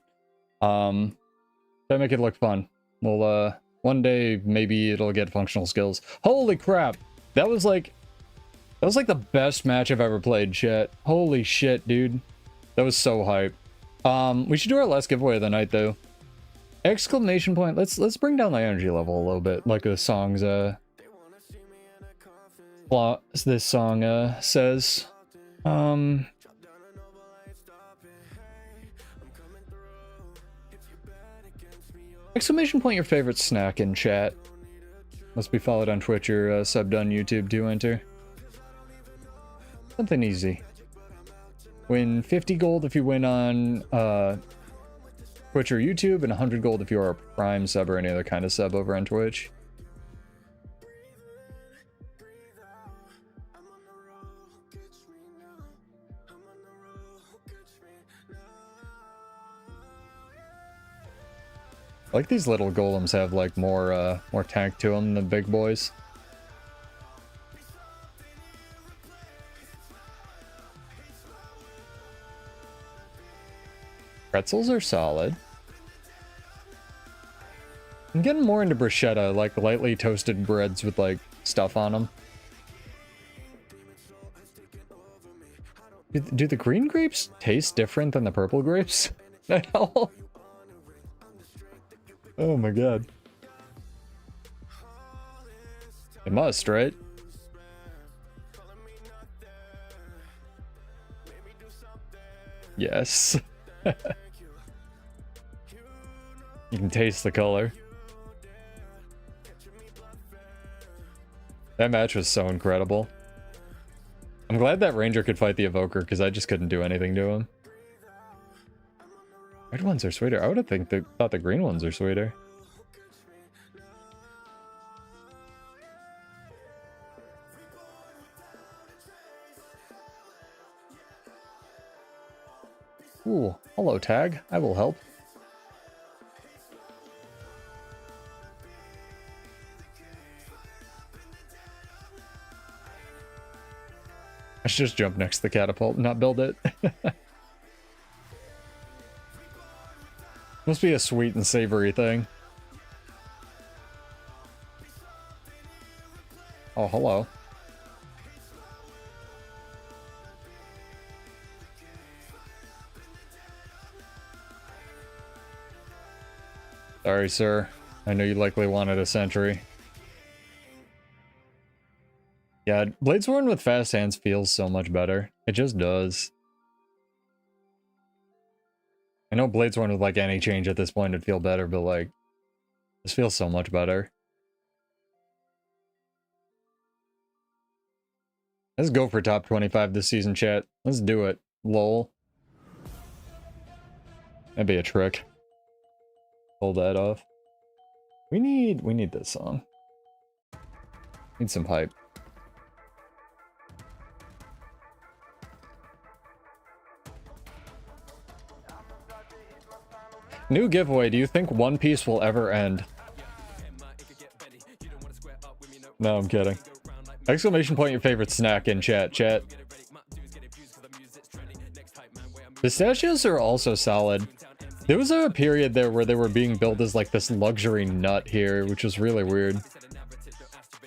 Try to make it look fun. Well, one day, maybe it'll get functional skills. Holy crap! That was like the best match I've ever played, chat. Holy shit, dude. That was so hype. We should do our last giveaway of the night, though. Exclamation point. Let's bring down the energy level a little bit, like the song's this song says. Exclamation point your favorite snack in chat. Must be followed on Twitch or subbed on YouTube to enter. Something easy. Win 50 gold if you win on Twitch or YouTube, and 100 gold if you're a Prime sub or any other kind of sub over on Twitch. I like these little golems have like more tank to them than the big boys. Pretzels are solid. I'm getting more into bruschetta, like lightly toasted breads with like stuff on them. Do the green grapes taste different than the purple grapes at all? Oh my god. It must, right? Yes. You can taste the color. That match was so incredible. I'm glad that Ranger could fight the Evoker, because I just couldn't do anything to him. Red ones are sweeter. I would have thought the green ones are sweeter. Ooh, hello tag. I will help. I should just jump next to the catapult and not build it. Must be a sweet and savory thing. Oh, hello. Sorry, sir. I know you likely wanted a sentry. Yeah, Bladesworn with fast hands feels so much better. It just does. I know Bladesworn with like any change at this point would feel better, but like, this feels so much better. Let's go for top 25 this season, chat. Let's do it. Lol. That'd be a trick. Pull that off. We need this song. Need some hype. New giveaway. Do you think One Piece will ever end? No, I'm kidding. Exclamation point your favorite snack in chat. Pistachios are also solid. There was a period there where they were being billed as like this luxury nut here, which was really weird.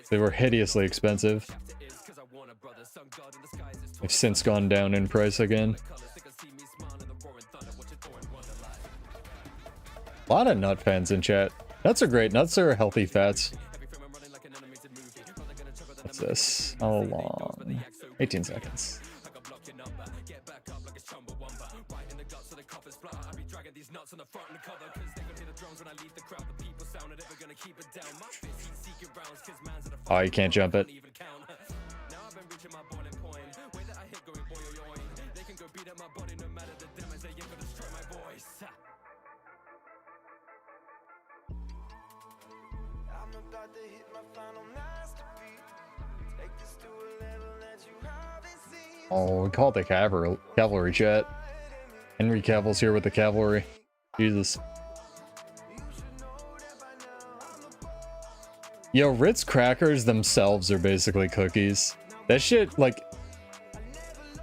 They were hideously expensive. They've since gone down in price again. A lot of nut fans in chat. Nuts are great. Nuts are healthy fats. What's this? How long? 18 seconds. Oh, you can't jump it. Oh, we call it the cavalry chat. Henry Cavill's here with the cavalry. Jesus. Yo, Ritz crackers themselves are basically cookies. That shit, like,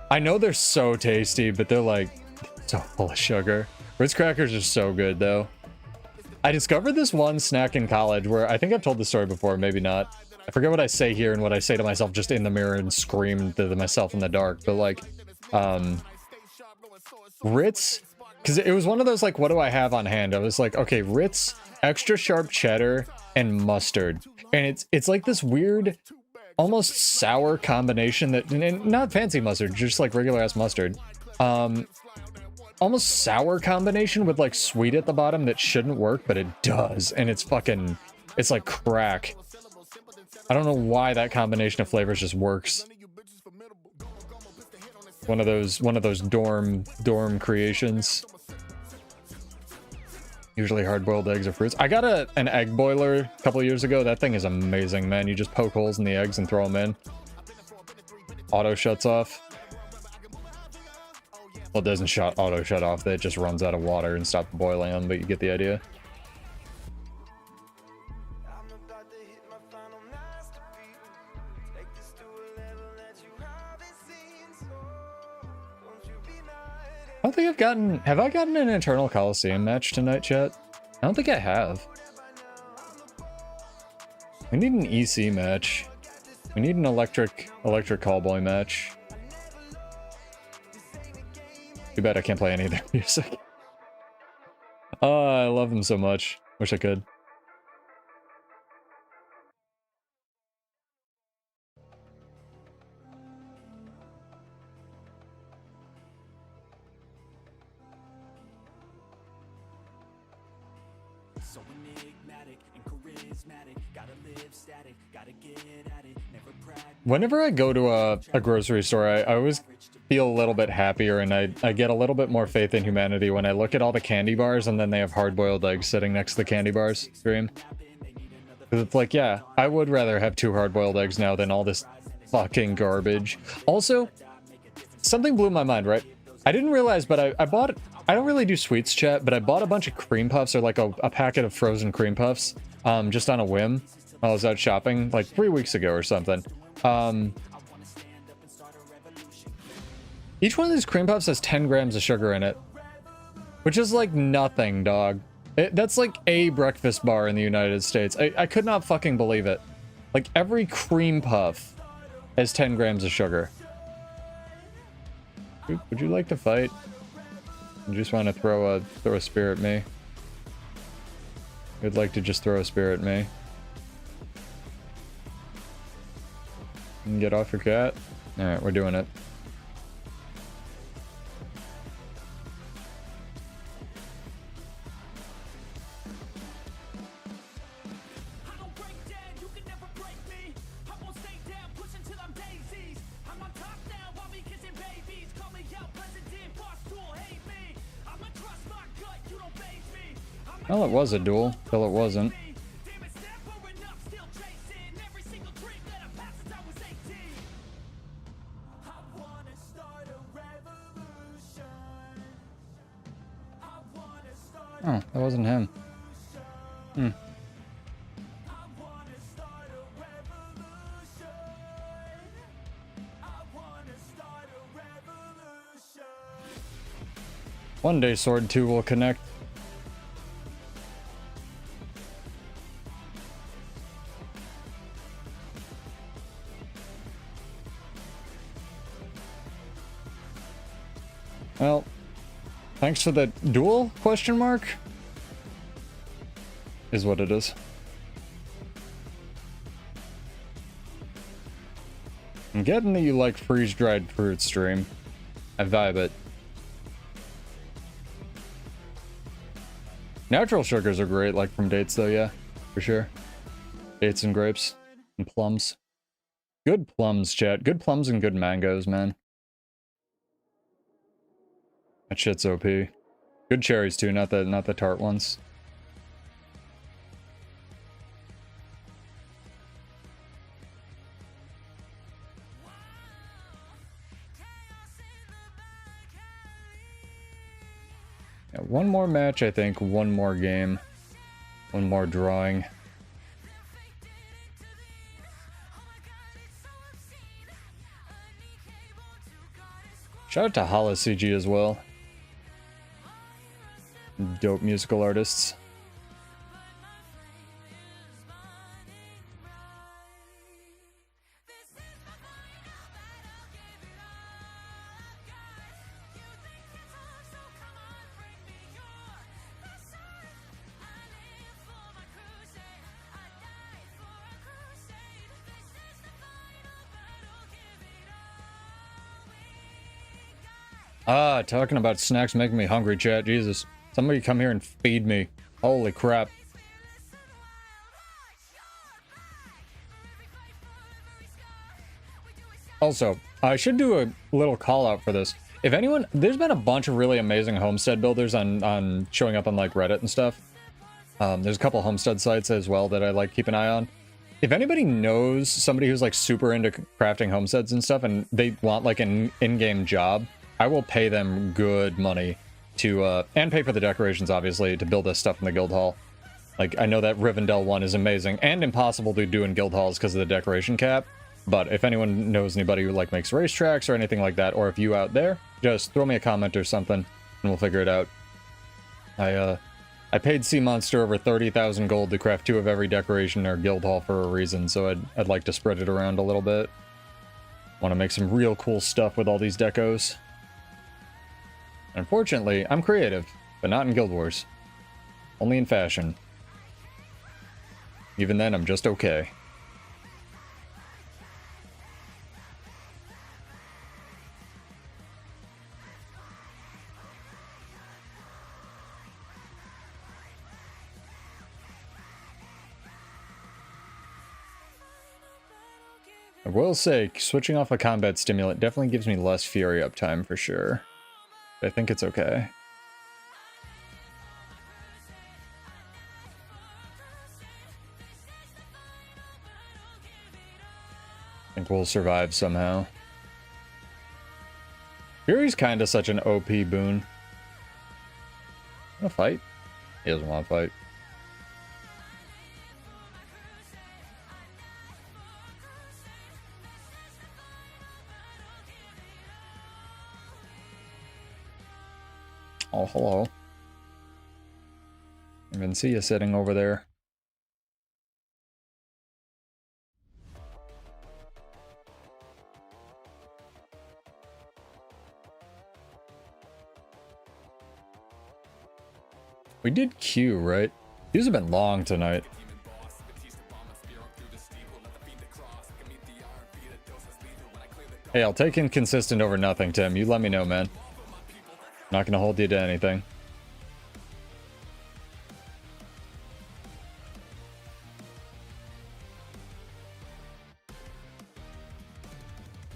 I know they're so tasty, but they're like so full of sugar. Ritz crackers are so good though. I discovered this one snack in college where I think I've told the story before, maybe not. I forget what I say here and what I say to myself just in the mirror and scream to myself in the dark, but like, Ritz, because it was one of those like, what do I have on hand? I was like, okay, Ritz, extra sharp cheddar, and mustard. And it's like this weird, almost sour combination that, and not fancy mustard, just like regular ass mustard. Almost sour combination with like sweet at the bottom that shouldn't work, but it does. And it's fucking, it's like crack. I don't know why that combination of flavors just works. One of those dorm creations. Usually hard-boiled eggs or fruits. I got an egg boiler a couple years ago. That thing is amazing, man. You just poke holes in the eggs and throw them in. Auto shuts off. Well, it doesn't auto shut off. It just runs out of water and stops boiling them, but you get the idea. I don't think I've gotten... Have I gotten an Eternal Coliseum match tonight, chat? I don't think I have. We need an EC match. We need an electric callboy match. Too bad I can't play any of their music. Oh, I love them so much. Wish I could. So enigmatic and charismatic, gotta live static, gotta get at it, never pragmatic. Whenever I go to a grocery store, I always feel a little bit happier, and I get a little bit more faith in humanity when I look at all the candy bars and then they have hard-boiled eggs sitting next to the candy bars. Stream. Because it's like, yeah, I would rather have 2 hard-boiled eggs now than all this fucking garbage. Also, something blew my mind, right? I didn't realize, but I bought... I don't really do sweets, chat, but I bought a bunch of cream puffs, or like a packet of frozen cream puffs, just on a whim while I was out shopping, like 3 weeks ago or something. Each one of these cream puffs has 10 grams of sugar in it, which is like nothing, dog. That's like a breakfast bar in the United States. I could not fucking believe it. Like, every cream puff has 10 grams of sugar. Would you like to fight? You just want to throw a spear at me? You'd like to just throw a spear at me? And get off your cat? Alright, we're doing it. Well, it was a duel, till it wasn't. Oh, that wasn't him. Hmm. One day Sword 2 will connect. Well, thanks for the duel, question mark? Is what it is. I'm getting that you like freeze-dried fruit, stream. I vibe it. Natural sugars are great, like from dates though, yeah, for sure. Dates and grapes and plums. Good plums, chat. Good plums and good mangoes, man. That shit's OP. Good cherries too, not the tart ones. Yeah, one more match, I think. One more game. One more drawing. Shout out to Hala CG as well. Dope musical artists. Ah, talking about snacks making me hungry, chat. Jesus. Somebody come here and feed me. Holy crap. Also, I should do a little call out for this. If anyone, there's been a bunch of really amazing homestead builders on showing up on like Reddit and stuff. There's a couple homestead sites as well that I like keep an eye on. If anybody knows somebody who's like super into crafting homesteads and stuff and they want like an in-game job, I will pay them good money to, and pay for the decorations, obviously, to build this stuff in the guild hall. Like, I know that Rivendell one is amazing and impossible to do in guild halls because of the decoration cap. But if anyone knows anybody who, like, makes racetracks or anything like that, or if you out there, just throw me a comment or something, and we'll figure it out. I paid Sea Monster over 30,000 gold to craft 2 of every decoration or guild hall for a reason, so I'd like to spread it around a little bit. Want to make some real cool stuff with all these decos. Unfortunately, I'm creative, but not in Guild Wars. Only in fashion. Even then, I'm just okay. I will say, switching off a combat stimulant definitely gives me less fury uptime for sure. But I think it's okay. I think we'll survive somehow. Fury's kind of such an OP boon. Want to fight? He doesn't want to fight. Oh, hello. I can see you sitting over there. We did Q, right? These have been long tonight. Hey, I'll take inconsistent over nothing, Tim. You let me know, man. Not gonna hold you to anything.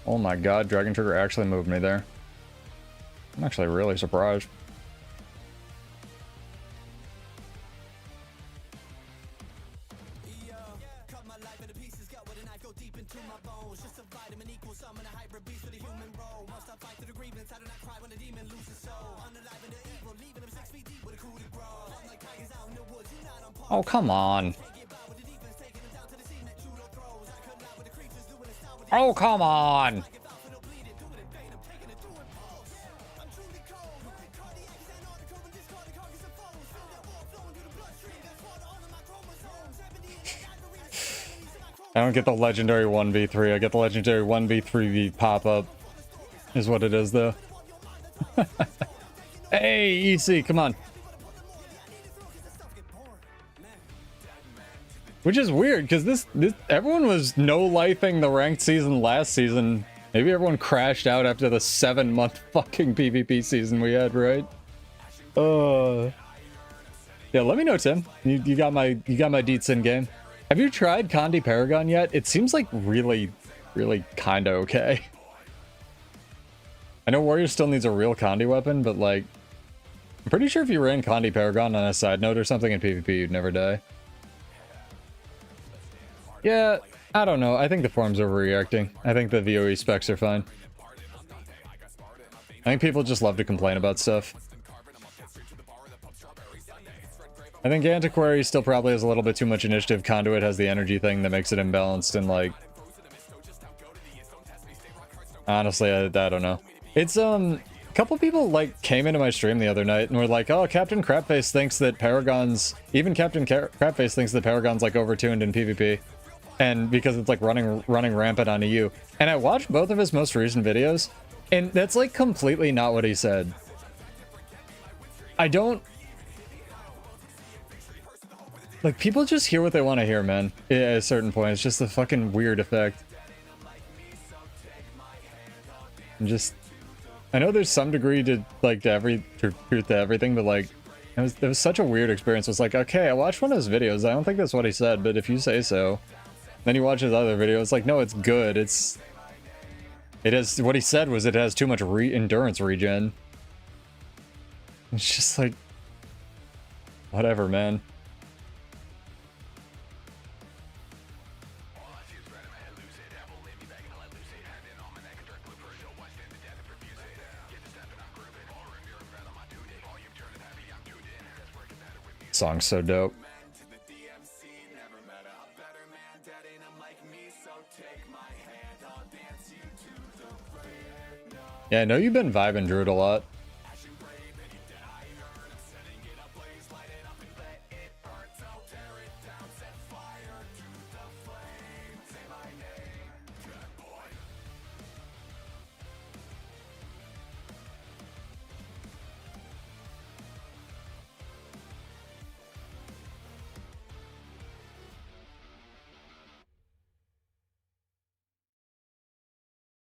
Oh my god, Dragon Trigger actually moved me there. I'm actually really surprised. Oh, come on. Oh, come on. I don't get the legendary 1v3. I get the legendary 1v3v pop-up. Is what it is, though. Hey, EC, come on. Which is weird, because this everyone was no-lifing the ranked season last season. Maybe everyone crashed out after the 7-month fucking PvP season we had, right? Yeah, let me know, Tim. You got my deets in game. Have you tried Condi Paragon yet? It seems like really kinda okay. I know Warrior still needs a real Condi weapon, but like, I'm pretty sure if you ran Condi Paragon on a side note or something in PvP, you'd never die. Yeah, I don't know. I think the forum's overreacting. I think the VOE specs are fine. I think people just love to complain about stuff. I think Antiquary still probably has a little bit too much initiative. Conduit has the energy thing that makes it imbalanced, and like... honestly, I don't know. It's, a couple people, like, came into my stream the other night and were like, oh, Captain Crapface thinks that Paragon's... even Captain Crapface thinks that Paragon's, like, overtuned in PvP. And because it's, like, running rampant on EU. And I watched both of his most recent videos, and that's, like, completely not what he said. I don't... like, people just hear what they want to hear, man. At a certain point, it's just a fucking weird effect. I'm just... I know there's some degree to, like, to truth to everything, but, like, it was such a weird experience. It was like, okay, I watched one of his videos. I don't think that's what he said, but if you say so. Then you watch his other video, it's like, no, it's good. It has... what he said was it has too much endurance regen. It's just like... whatever, man. Song's so dope. Yeah, I know you've been vibing Druid a lot.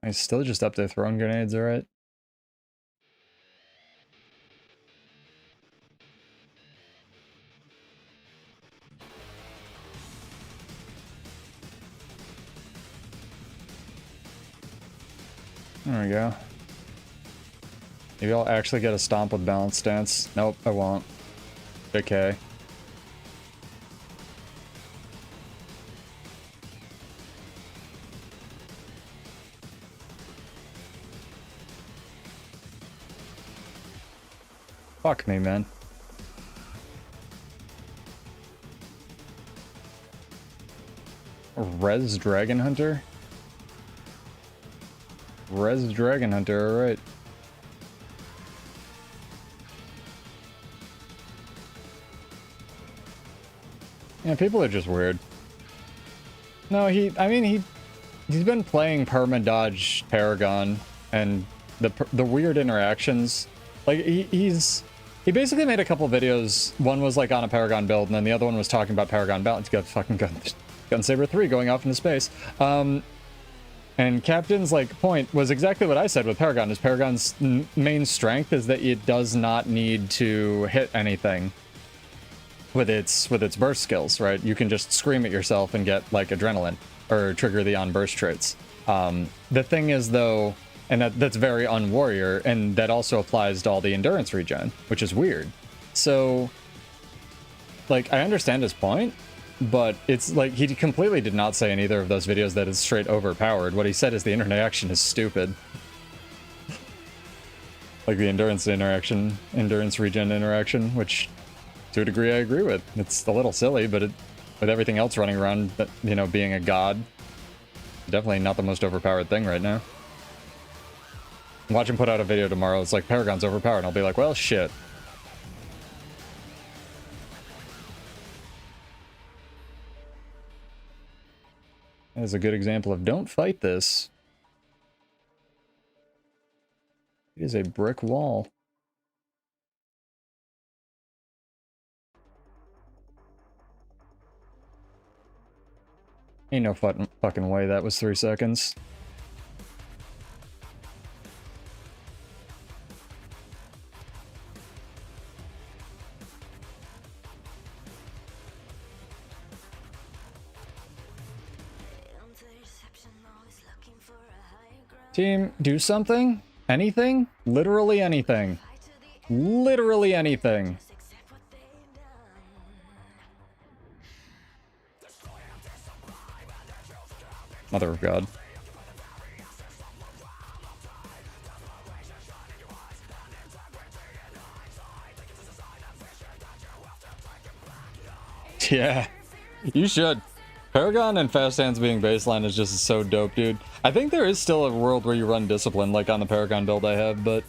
I still just up there throwing grenades, alright? There we go. Maybe I'll actually get a stomp with balance stance. Nope, I won't. Okay. Fuck me, man. Res Dragon Hunter? Res Dragon Hunter, alright. Yeah, people are just weird. No, he's been playing Perma Dodge Paragon and the weird interactions. Like he basically made a couple videos. One was like on a Paragon build, and then the other one was talking about Paragon balance. Got fucking Gunsaber 3 going off into space. And Captain's like point was exactly what I said with Paragon. Is Paragon's main strength is that it does not need to hit anything with its burst skills, right? You can just scream at yourself and get like adrenaline or trigger the on burst traits. The thing is though, and that's very unwarrior, and that also applies to all the endurance regen, which is weird. So like I understand his point, but it's like he completely did not say in either of those videos that it's straight overpowered. What he said is the interaction is stupid. Like the endurance regen interaction, which to a degree I agree with. It's a little silly, but with everything else running around, you know, being a god, definitely not the most overpowered thing right now. Watch him put out a video tomorrow. It's like Paragon's overpowered, and I'll be like, well, shit. That is a good example of don't fight this. It is a brick wall. Ain't no fucking way that was 3 seconds. Team, do something? Anything? Literally anything. Literally anything. Mother of God. Yeah, you should. Paragon and Fast Hands being baseline is just so dope, dude. I think there is still a world where you run Discipline, like on the Paragon build I have, but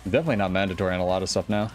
definitely not mandatory on a lot of stuff now.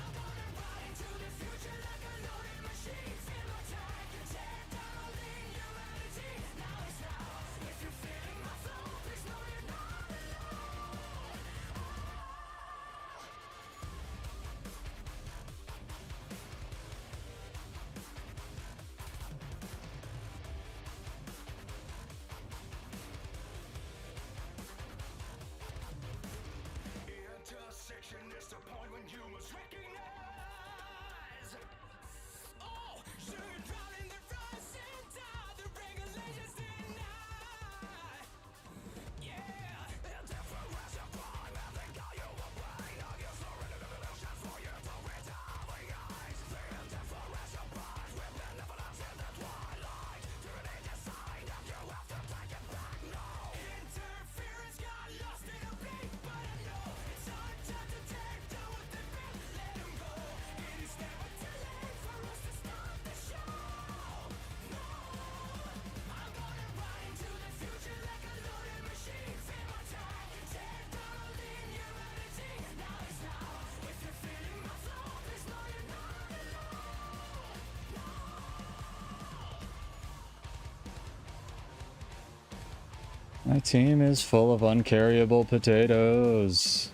My team is full of uncarryable potatoes.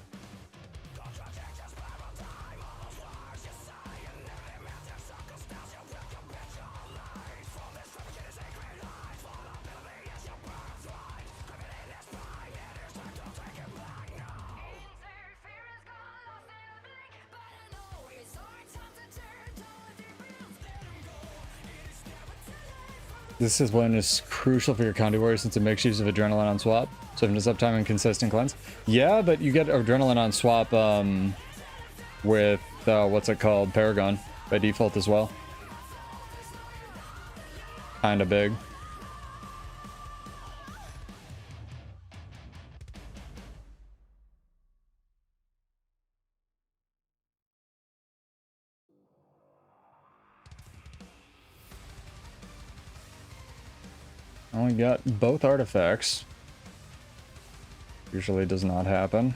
This is when it's crucial for your county warrior since it makes use of adrenaline on swap. 7 is uptime and consistent cleanse. Yeah, but you get adrenaline on swap with what's it called? Paragon by default as well. Kinda big. Only got both artifacts. Usually does not happen.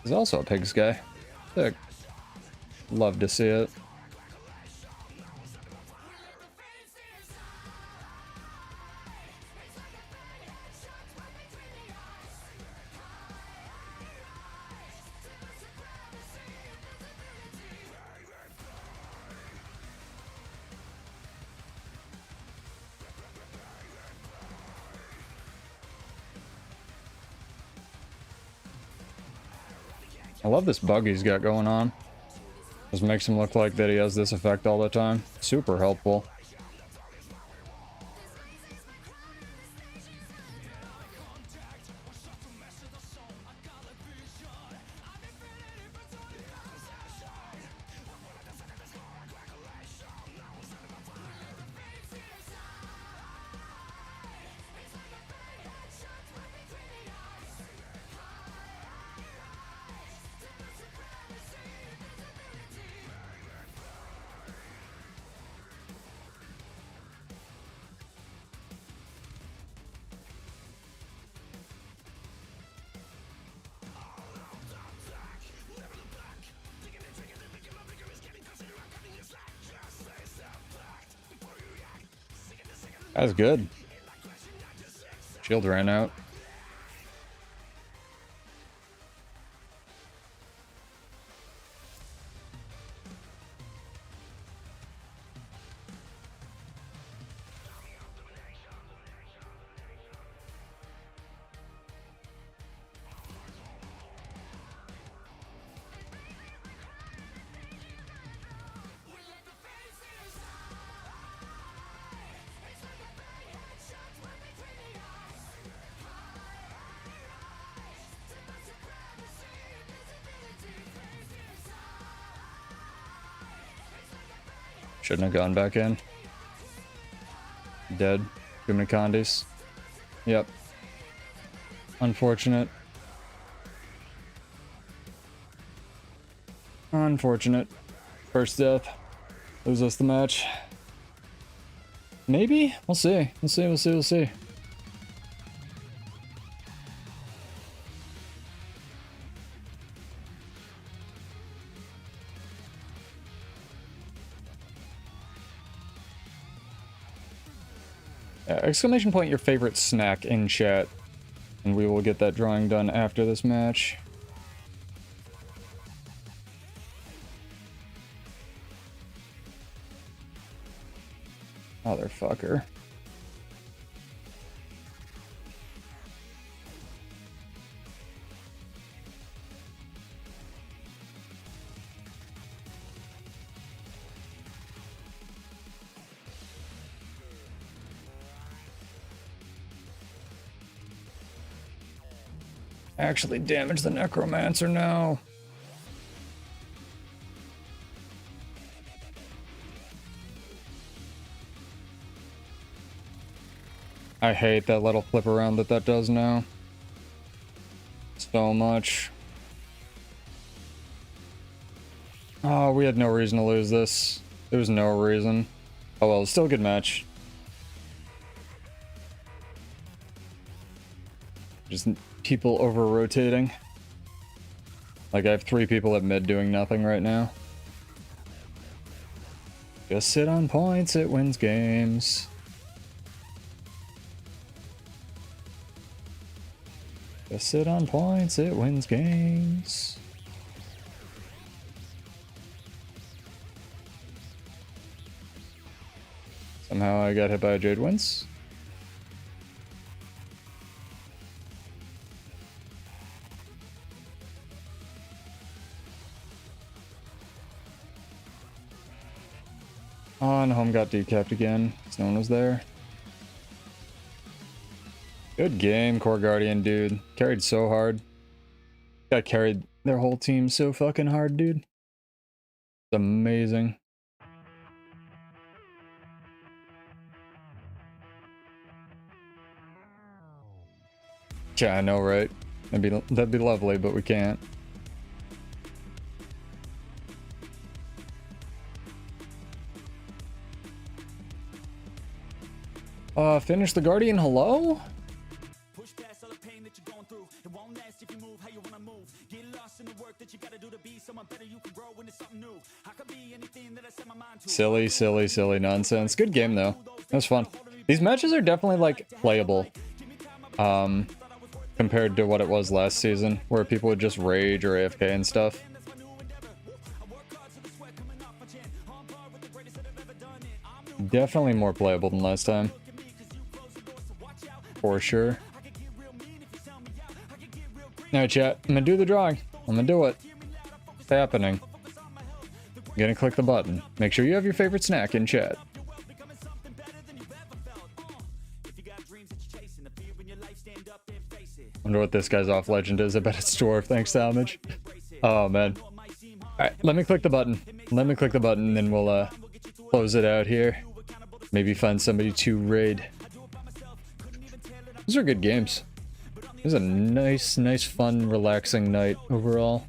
He's also a pigs guy. Sick. Love to see it. I love this bug he's got going on. Just makes him look like that he has this effect all the time. Super helpful. That's good. Shield ran out. Shouldn't have gone back in. Dead. Too many condies. Yep. Unfortunate. Unfortunate. First death. Lose us the match. Maybe? We'll see. We'll see, we'll see, we'll see. Exclamation point your favorite snack in chat, and we will get that drawing done after this match. Motherfucker. Actually damage the necromancer now. I hate that little flip around that does now. So much. Oh, we had no reason to lose this. There was no reason. Oh well, it's still a good match. Just people over rotating. Like I have 3 people at mid doing nothing right now. Just sit on points, it wins games. Just sit on points, it wins games. Somehow I got hit by a Jade Wince. On home got decapped again. No one was there. Good game, Core Guardian, dude. Carried so hard. Got carried their whole team so fucking hard, dude. It's amazing. Yeah, I know, right? That'd be lovely, but we can't. Finish the Guardian, hello? Push past all the pain that you're going through. It won't last if you move how you wanna move. Get lost in the work that you gotta do to be someone better. You can grow into something new. I could be anything that I set my mind to. Silly nonsense. Good game though. That was fun. These matches are definitely like playable. Compared to what it was last season, where people would just rage or AFK and stuff. Definitely more playable than last time. For sure. Alright, chat. I'm gonna do the drawing. I'm gonna do it. It's happening. I'm gonna click the button. Make sure you have your favorite snack in chat. Wonder what this guy's off legend is. I bet it's dwarf. Thanks, Damage. Oh, man. Alright, let me click the button. Let me click the button, and then we'll close it out here. Maybe find somebody to raid. These are good games. This is a nice, fun, relaxing night overall.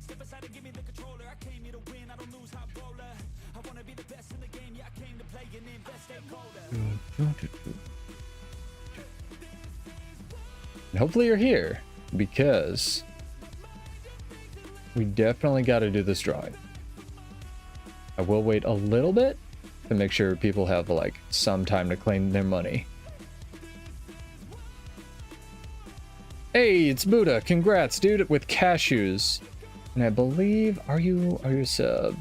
And hopefully you're here, because we definitely got to do this drawing. I will wait a little bit to make sure people have like some time to claim their money. Hey, it's Buddha. Congrats, dude, with cashews. And I believe, are you a sub?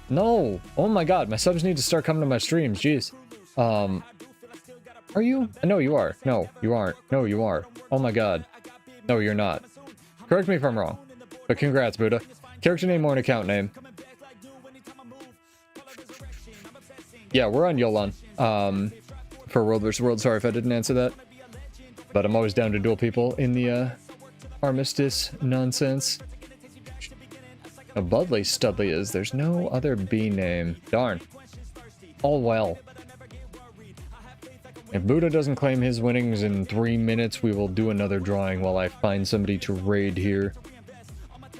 No. Oh my god, my subs need to start coming to my streams. Jeez. Are you? No, you are. No, you aren't. No, you are. Oh my god. No, you're not. Correct me if I'm wrong. But congrats, Buddha. Character name or an account name? Yeah, we're on Yolan. For World vs. World. Sorry if I didn't answer that. But I'm always down to duel people in the Armistice nonsense. A Budley Studley is. There's no other B name. Darn. All well. If Buddha doesn't claim his winnings in 3 minutes, we will do another drawing while I find somebody to raid here.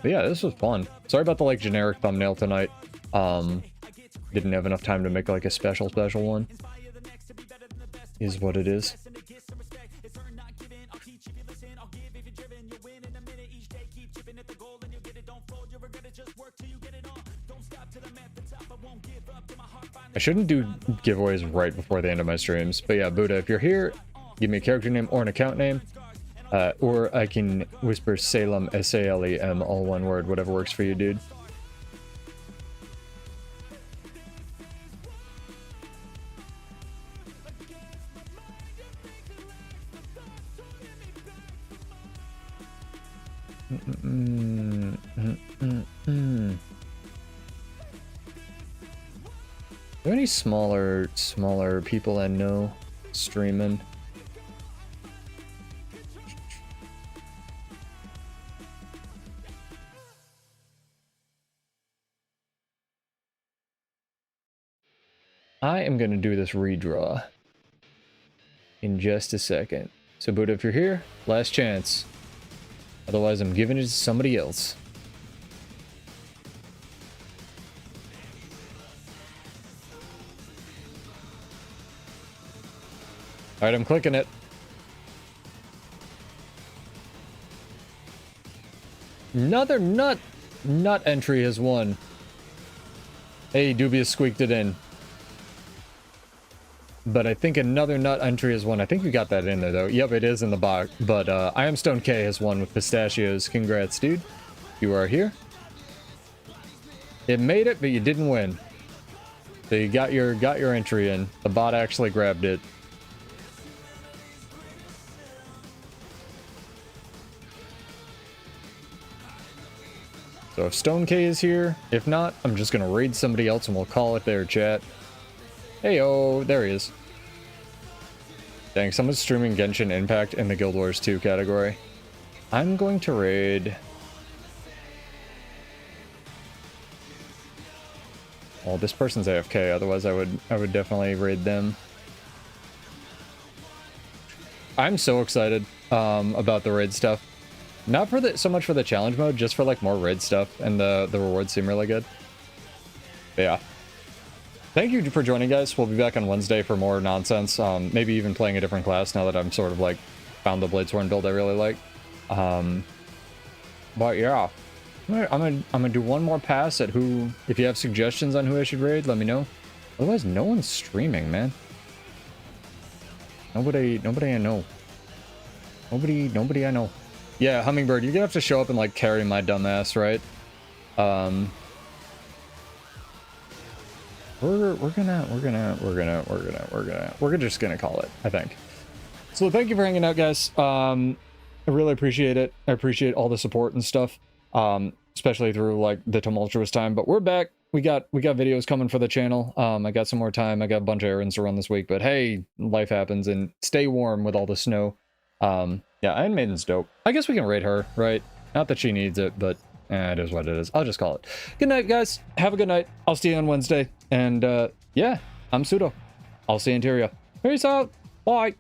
But yeah, this was fun. Sorry about the like generic thumbnail tonight. Didn't have enough time to make like a special one. Is what it is. I shouldn't do giveaways right before the end of my streams, but yeah, Buddha, if you're here, give me a character name or an account name, or I can whisper Salem, S-A-L-E-M, all one word, whatever works for you, dude. Are there any smaller people I know streaming? I am going to do this redraw in just a second. So, Buddha, if you're here, last chance. Otherwise, I'm giving it to somebody else. Alright, I'm clicking it. Another nut entry has won. Hey, Dubious squeaked it in. But I think another nut entry has won. I think you got that in there, though. Yep, it is in the box. But I Am Stone K has won with pistachios. Congrats, dude. You are here. It made it, but you didn't win. So you got your entry in. The bot actually grabbed it. So if Stone K is here, if not, I'm just gonna raid somebody else and we'll call it there, chat. Heyo, there he is. Dang, someone's streaming Genshin Impact in the Guild Wars 2 category. I'm going to raid... Well, this person's AFK, otherwise I would definitely raid them. I'm so excited about the raid stuff. Not for the so much for the challenge mode, just for like more raid stuff, and the rewards seem really good. But yeah. Thank you for joining, guys. We'll be back on Wednesday for more nonsense. Maybe even playing a different class now that I'm sort of like found the Bladesworn build I really like. But yeah, I'm gonna do one more pass at who. If you have suggestions on who I should raid, let me know. Otherwise, no one's streaming, man. Nobody I know. Nobody I know. Yeah, Hummingbird, you're gonna have to show up and like carry my dumb ass, right? We're just gonna call it, I think. So thank you for hanging out, guys. I really appreciate it. I appreciate all the support and stuff, especially through like the tumultuous time. But we're back. We got videos coming for the channel. I got some more time. I got a bunch of errands to run this week, but hey, life happens, and stay warm with all the snow. Yeah, Iron Maiden's dope. I guess we can raid her, right? Not that she needs it, but it is what it is. I'll just call it. Good night, guys. Have a good night. I'll see you on Wednesday. And yeah, I'm Pseudo. I'll see you in Tyria. Peace out. Bye.